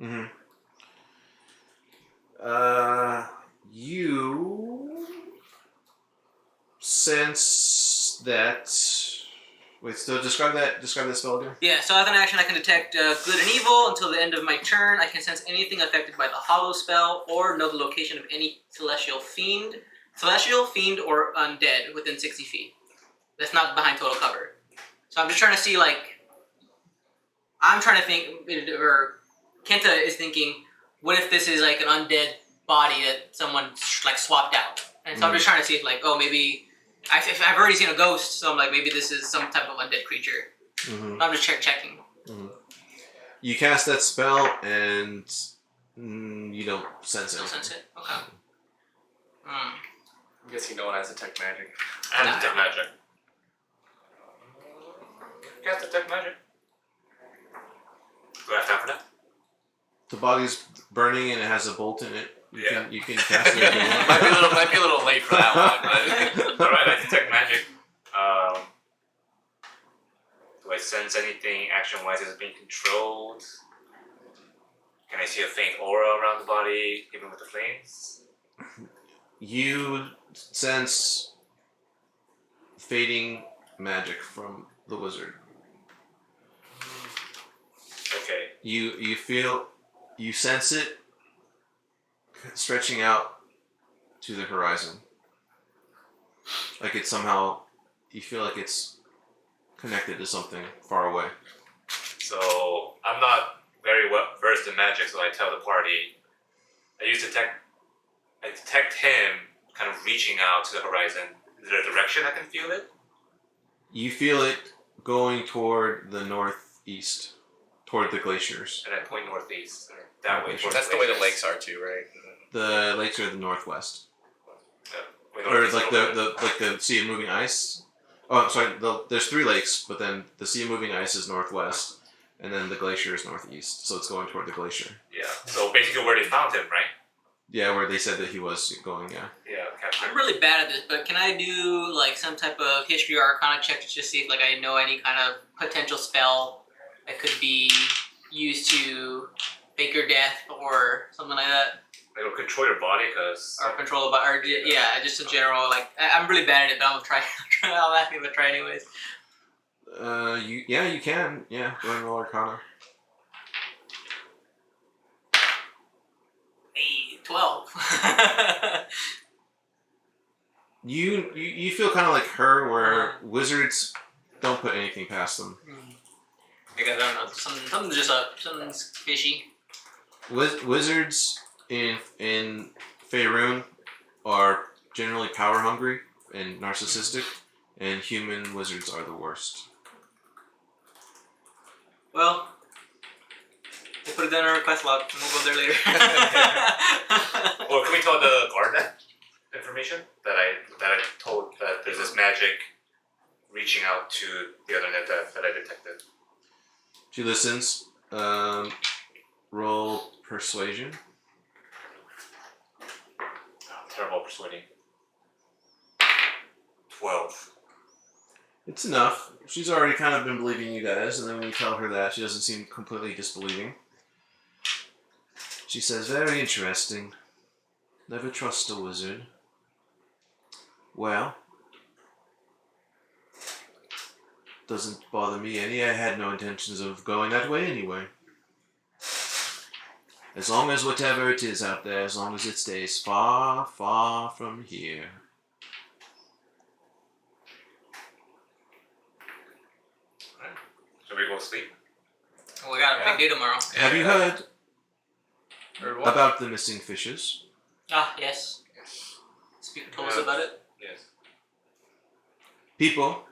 or You sense that... Wait, so describe that spell again. yeah. So as an action, I can detect good and evil until the end of my turn. I can sense anything affected by the hollow spell, or know the location of any celestial fiend or undead within 60 feet. That's not behind total cover. So I'm just trying to see I'm trying to think, or Kenta is thinking, what if this is like an undead body that someone like swapped out? And so I'm just trying to see if maybe I've already seen a ghost, so I'm like, maybe this is some type of undead creature. I'm just checking. You cast that spell, and you don't sense Still it. sense it? Okay. I'm guessing no one has detect magic. And Nah. detect magic. Cast detect magic. Do I have time for that? The body's burning, and it has a bolt in it. You can cast it. might be a little late for that one, but Alright, I detect magic. Do I sense anything action-wise that's being controlled? Can I see a faint aura around the body, even with the flames? You sense fading magic from the wizard. Okay. You sense it stretching out to the horizon. Like it's somehow you feel like it's connected to something far away. So I'm not very well versed in magic, so I tell the party. I detect him kind of reaching out to the horizon. Is there a direction I can feel it? You feel it going toward the northeast, toward the glaciers. And I point northeast, or that way. Sure. That's the way the lakes are too, right? The lakes are the northwest. Wait, Or like the sea of moving ice. Oh, sorry. There's 3 lakes, but then the sea of moving ice is northwest, and then the glacier is northeast. So it's going toward the glacier. Yeah. So basically, where they found him, right? Yeah, where they said that he was going. Yeah. Yeah. Capture. I'm really bad at this, but can I do like some type of history or arcana check to just see if like I know any kind of potential spell that could be used to fake your death or something like that, It'll control your body, because or control about, or yeah, just in general. Like I'm really bad at it, but I'm gonna try. I'll ask you to try anyways. You can. Yeah, go ahead and roll Arcana. 12. You feel kind of like her, where wizards don't put anything past them. I guess I don't know. Something's just up. Something's fishy. Wizards in Faerun are generally power hungry and narcissistic, and human wizards are the worst. Well, we'll put it down in our request log, and we'll go there later. Well, can we tell the guard that information that I told that there's this magic reaching out to the other net that I detected? She listens. Roll persuasion. Oh, terrible persuading. 12. It's enough. She's already kind of been believing you guys, and then when you tell her that, she doesn't seem completely disbelieving. She says, "Very interesting. Never trust a wizard. Well, doesn't bother me any. I had no intentions of going that way anyway. As long as whatever it is out there, as long as it stays far, far from here." Should we go sleep? We got a big day tomorrow. Have you heard Heard what? about the missing fishes? Ah, yes. Yes. Speaker told us about it. Yes. People,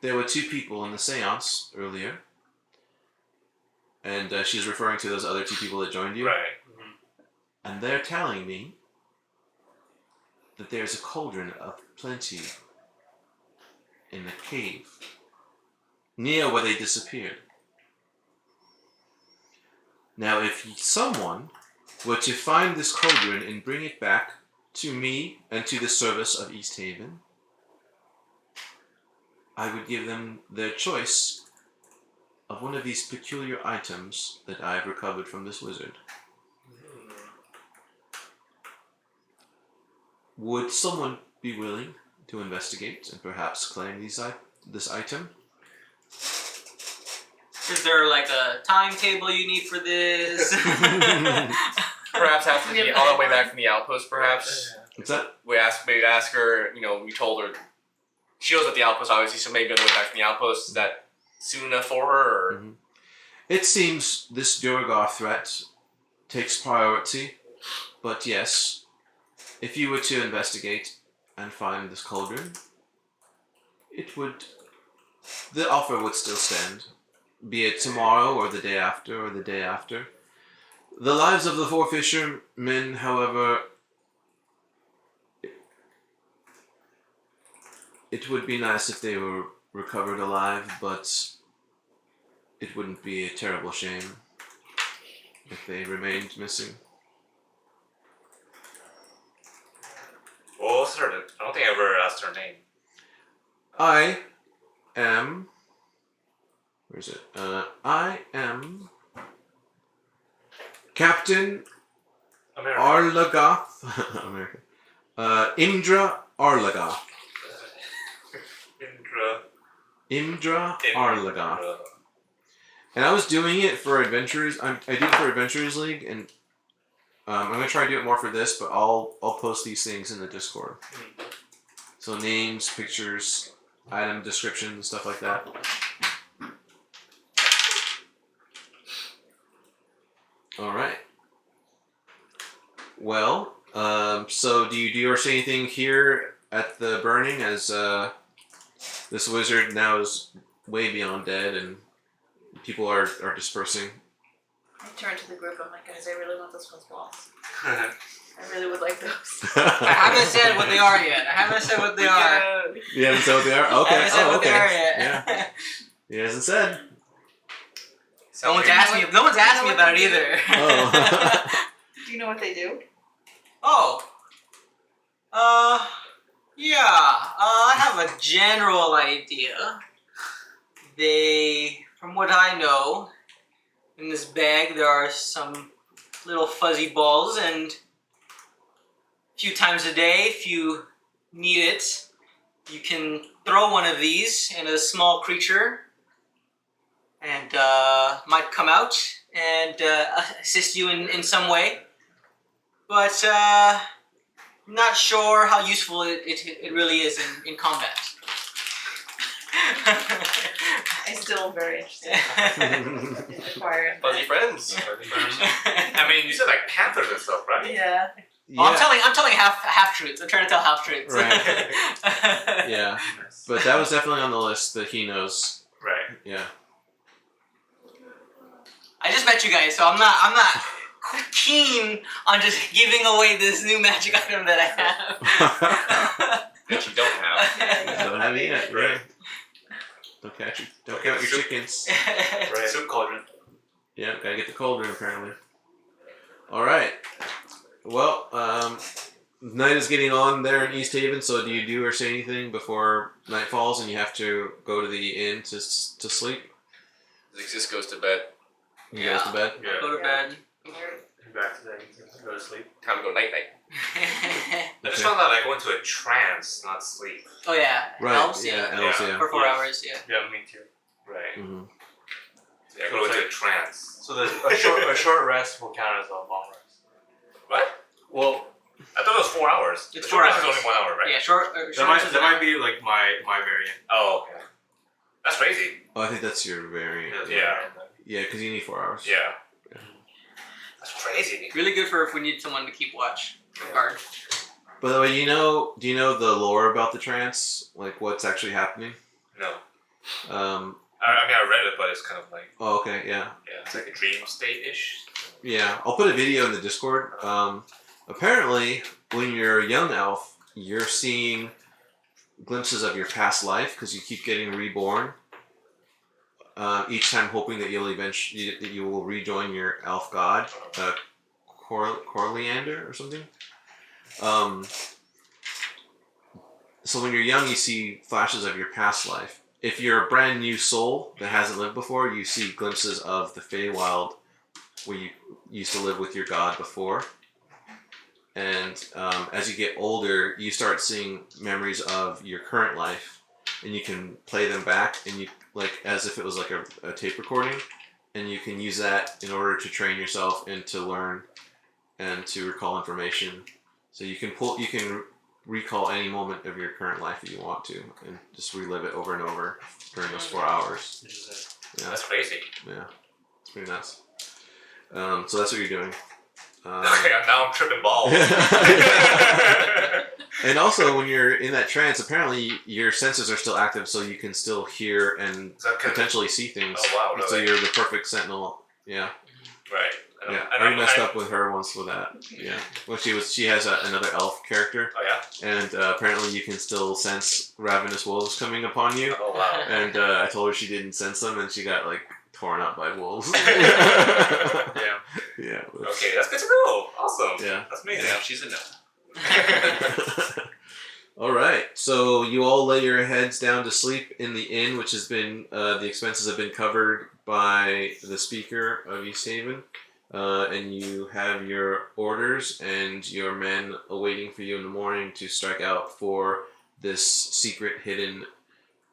there were 2 people in the seance earlier. And she's referring to those other 2 people that joined you. Right. And they're telling me that there's a cauldron of plenty in the cave near where they disappeared. Now, if someone were to find this cauldron and bring it back to me and to the service of Easthaven, I would give them their choice of one of these peculiar items that I've recovered from this wizard. Would someone be willing to investigate and perhaps claim this item? Is there like a timetable you need for this? Perhaps after the all the way back from the outpost, perhaps. What's that? We'd ask her, we told her, she was at the outpost obviously, so maybe on the way back from the outpost, is that soon enough for her, or? It seems this duergar threat takes priority, but yes, if you were to investigate and find this cauldron, the offer would still stand, be it tomorrow or the day after or the day after. The lives of the 4 fishermen, however, it would be nice if they were recovered alive, but it wouldn't be a terrible shame if they remained missing. Well, what's her? I don't think I ever asked her name. I am... Where is it? I am... Captain America. Arlagath. America. Imdra Arlagath. Imdra Arlagath. And I was doing it for Adventurers. I did it for Adventurers League, and I'm gonna try to do it more for this. But I'll post these things in the Discord. So names, pictures, item description and stuff like that. All right. Well, so do you do or say anything here at the burning as this wizard now is way beyond dead and people are dispersing? I turn to the group. I'm like, guys, I really want those fuzz balls. I really would like those. I haven't said what they are yet. I haven't said what they are. You haven't said what they are? Okay. I haven't said what okay. they are yet. Yeah. He hasn't said. No one's asked me. No one's asked me about it either. Oh. Do you know what they do? Oh. Yeah. I have a general idea. From what I know, in this bag there are some little fuzzy balls, and a few times a day, if you need it, you can throw one of these in a small creature, and might come out and assist you in some way. But not sure how useful it really is in combat. I'm still very interested in acquiring. Fuzzy friends. I mean, you said like panthers and stuff, right? Yeah. Oh, I'm telling half truths. I'm trying to tell half truths. Right. Yeah. But that was definitely on the list that he knows. Right. Yeah. I just met you guys, so I'm not keen on just giving away this new magic item that I have. That you don't have. Don't have it yet. Right. Don't count your chickens. Right. Soup cauldron. Yeah, gotta get the cauldron apparently. Alright. Well, night is getting on there in Easthaven, so do you do or say anything before night falls and you have to go to the inn to sleep? Zixis goes to bed. You guys to bed? Yeah. Go to bed. Back to go to sleep. Time to go night night. I just found out I go into a trance, not sleep. Oh yeah. Right. Elves, yeah, elves, yeah. For 4 hours, yeah. Yeah, me too. Right. Mm-hmm. Yeah, I go into a trance. So a short rest will count as a long rest. What? Well, I thought it was 4 hours. It's The 4 short rest hours. is only 1 hour, right? Yeah, short that might be like my variant. Oh, okay. That's crazy. Oh, I think that's your variant. Yeah. Yeah, because you need 4 hours. Yeah. That's crazy. really good for if we need someone to keep watch. Guard. By the way, do you know the lore about the trance? Like what's actually happening? No. Um. I mean, I read it, but it's kind of like, Oh, okay. Yeah. yeah, it's like a dream state-ish. Yeah. I'll put a video in the Discord. Apparently, when you're a young elf, you're seeing glimpses of your past life because you keep getting reborn. Each time, hoping that you will rejoin your elf god, Corleander or something. So when you're young, you see flashes of your past life. If you're a brand new soul that hasn't lived before, you see glimpses of the Feywild where you used to live with your god before. And as you get older, you start seeing memories of your current life, and you can play them back, and you like as if it was like a tape recording, and you can use that in order to train yourself and to learn and to recall information. So you can recall any moment of your current life that you want to, and just relive it over and over during those 4 hours. Yeah, That's crazy. yeah, it's pretty nuts. So that's what you're doing. Okay, now I'm tripping balls. And also, when you're in that trance, apparently your senses are still active, so you can still hear and potentially see things. Oh, wow, really? So you're the perfect sentinel. Yeah. Right. Yeah. I already messed up with her once with that. Yeah. Well, she has another elf character, Oh, yeah? and apparently you can still sense ravenous wolves coming upon you. Oh, wow. And I told her she didn't sense them, and she got like torn up by wolves. Yeah. Yeah. Okay, that's good to know. Awesome. Yeah. That's amazing. Yeah, she's a no. All right, so you all lay your heads down to sleep in the inn, which has been the expenses have been covered by the speaker of Easthaven, and you have your orders and your men awaiting for you in the morning to strike out for this secret hidden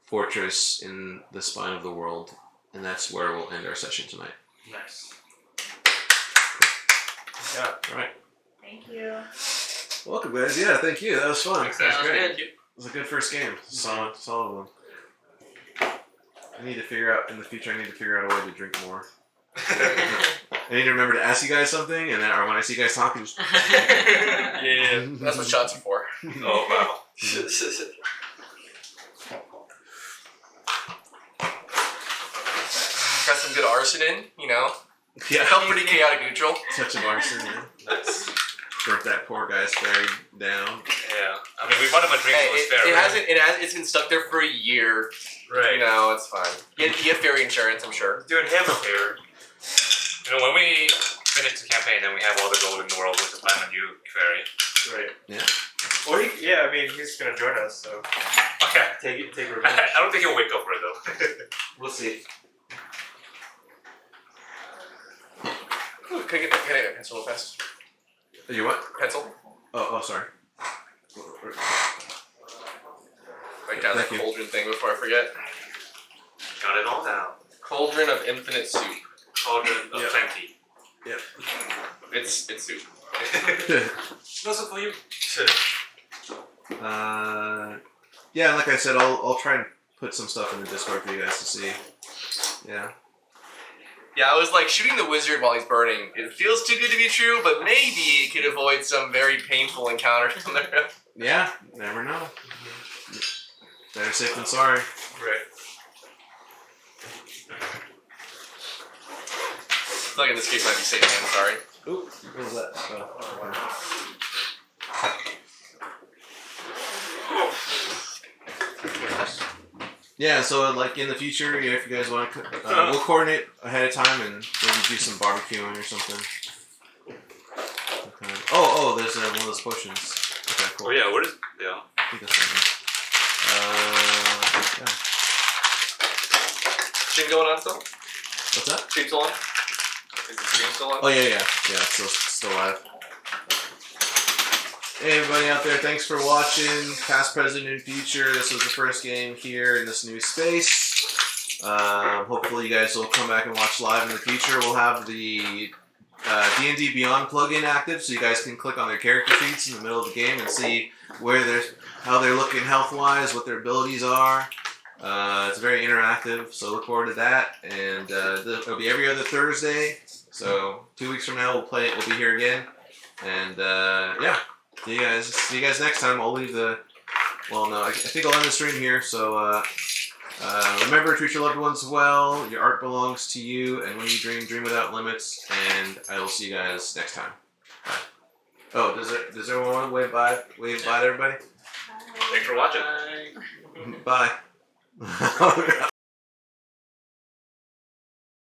fortress in the spine of the world, and that's where we'll end our session tonight. Nice. Yeah. All right. Thank you. Welcome, guys. Yeah, thank you. That was fun. Thanks, Yeah, That was that was great. good. It was a good first game. Solid one. I need to figure out in the future. I need to figure out a way to drink more. I need to remember to ask you guys something, and then or when I see you guys talking, just Yeah, that's what shots are for. Oh wow. Got some good arson in, you know. yeah, Felt pretty chaotic neutral. touch of arson. Yeah. Nice. Burnt that poor guy's ferry down. Yeah. I mean, we bought him a drink Hey, that was it, fair. it right? hasn't. It's been stuck there for a year. Right. You know, it's fine. You have ferry insurance, I'm sure. Doing him a favor. You know, when we finish the campaign, then we have all the gold in the world with the plan on you, Ferry. Right. Yeah. Or I mean, he's gonna join us, so Okay. take revenge. I don't think he'll wake up for it though. We'll see. Ooh, can I get a pencil real fast? You what? Pencil? Oh, sorry. Write down Thank the you. cauldron thing before I forget. Got it all down. Cauldron of infinite soup. Cauldron of Yeah. plenty. It's soup. No soup for you. Yeah, like I said, I'll try and put some stuff in the Discord for you guys to see. Yeah. Yeah, I was like shooting the wizard while he's burning. It feels too good to be true, but maybe it could avoid some very painful encounters on the road. Yeah, never know. Better safe than sorry. Right. I feel like in this case I'd be safe, man. Sorry. Oop, what was that? Oh, yeah, so like in the future, yeah, if you guys want to, we'll coordinate ahead of time and maybe do some barbecuing or something. Okay. Oh, there's one of those potions. Okay, cool. Oh yeah, what is? Yeah. I think that's right. Yeah. Stream going on still? What's that? Stream still on? Is the stream still on? Oh yeah, it's still live. Hey everybody out there, thanks for watching. Past, present, and future. This was the first game here in this new space. Hopefully you guys will come back and watch live in the future. We'll have the D&D Beyond plugin active, so you guys can click on their character sheets in the middle of the game and see how they're looking health-wise, what their abilities are. It's very interactive, so look forward to that. And it'll be every other Thursday. So 2 weeks from now we'll be here again. And yeah. See you guys next time. I'll leave I think I'll end the stream here. So remember, treat your loved ones well. Your art belongs to you, and when you dream without limits. And I will see you guys next time. Bye. Oh, does everyone want to wave bye to everybody? Thanks for watching. Bye.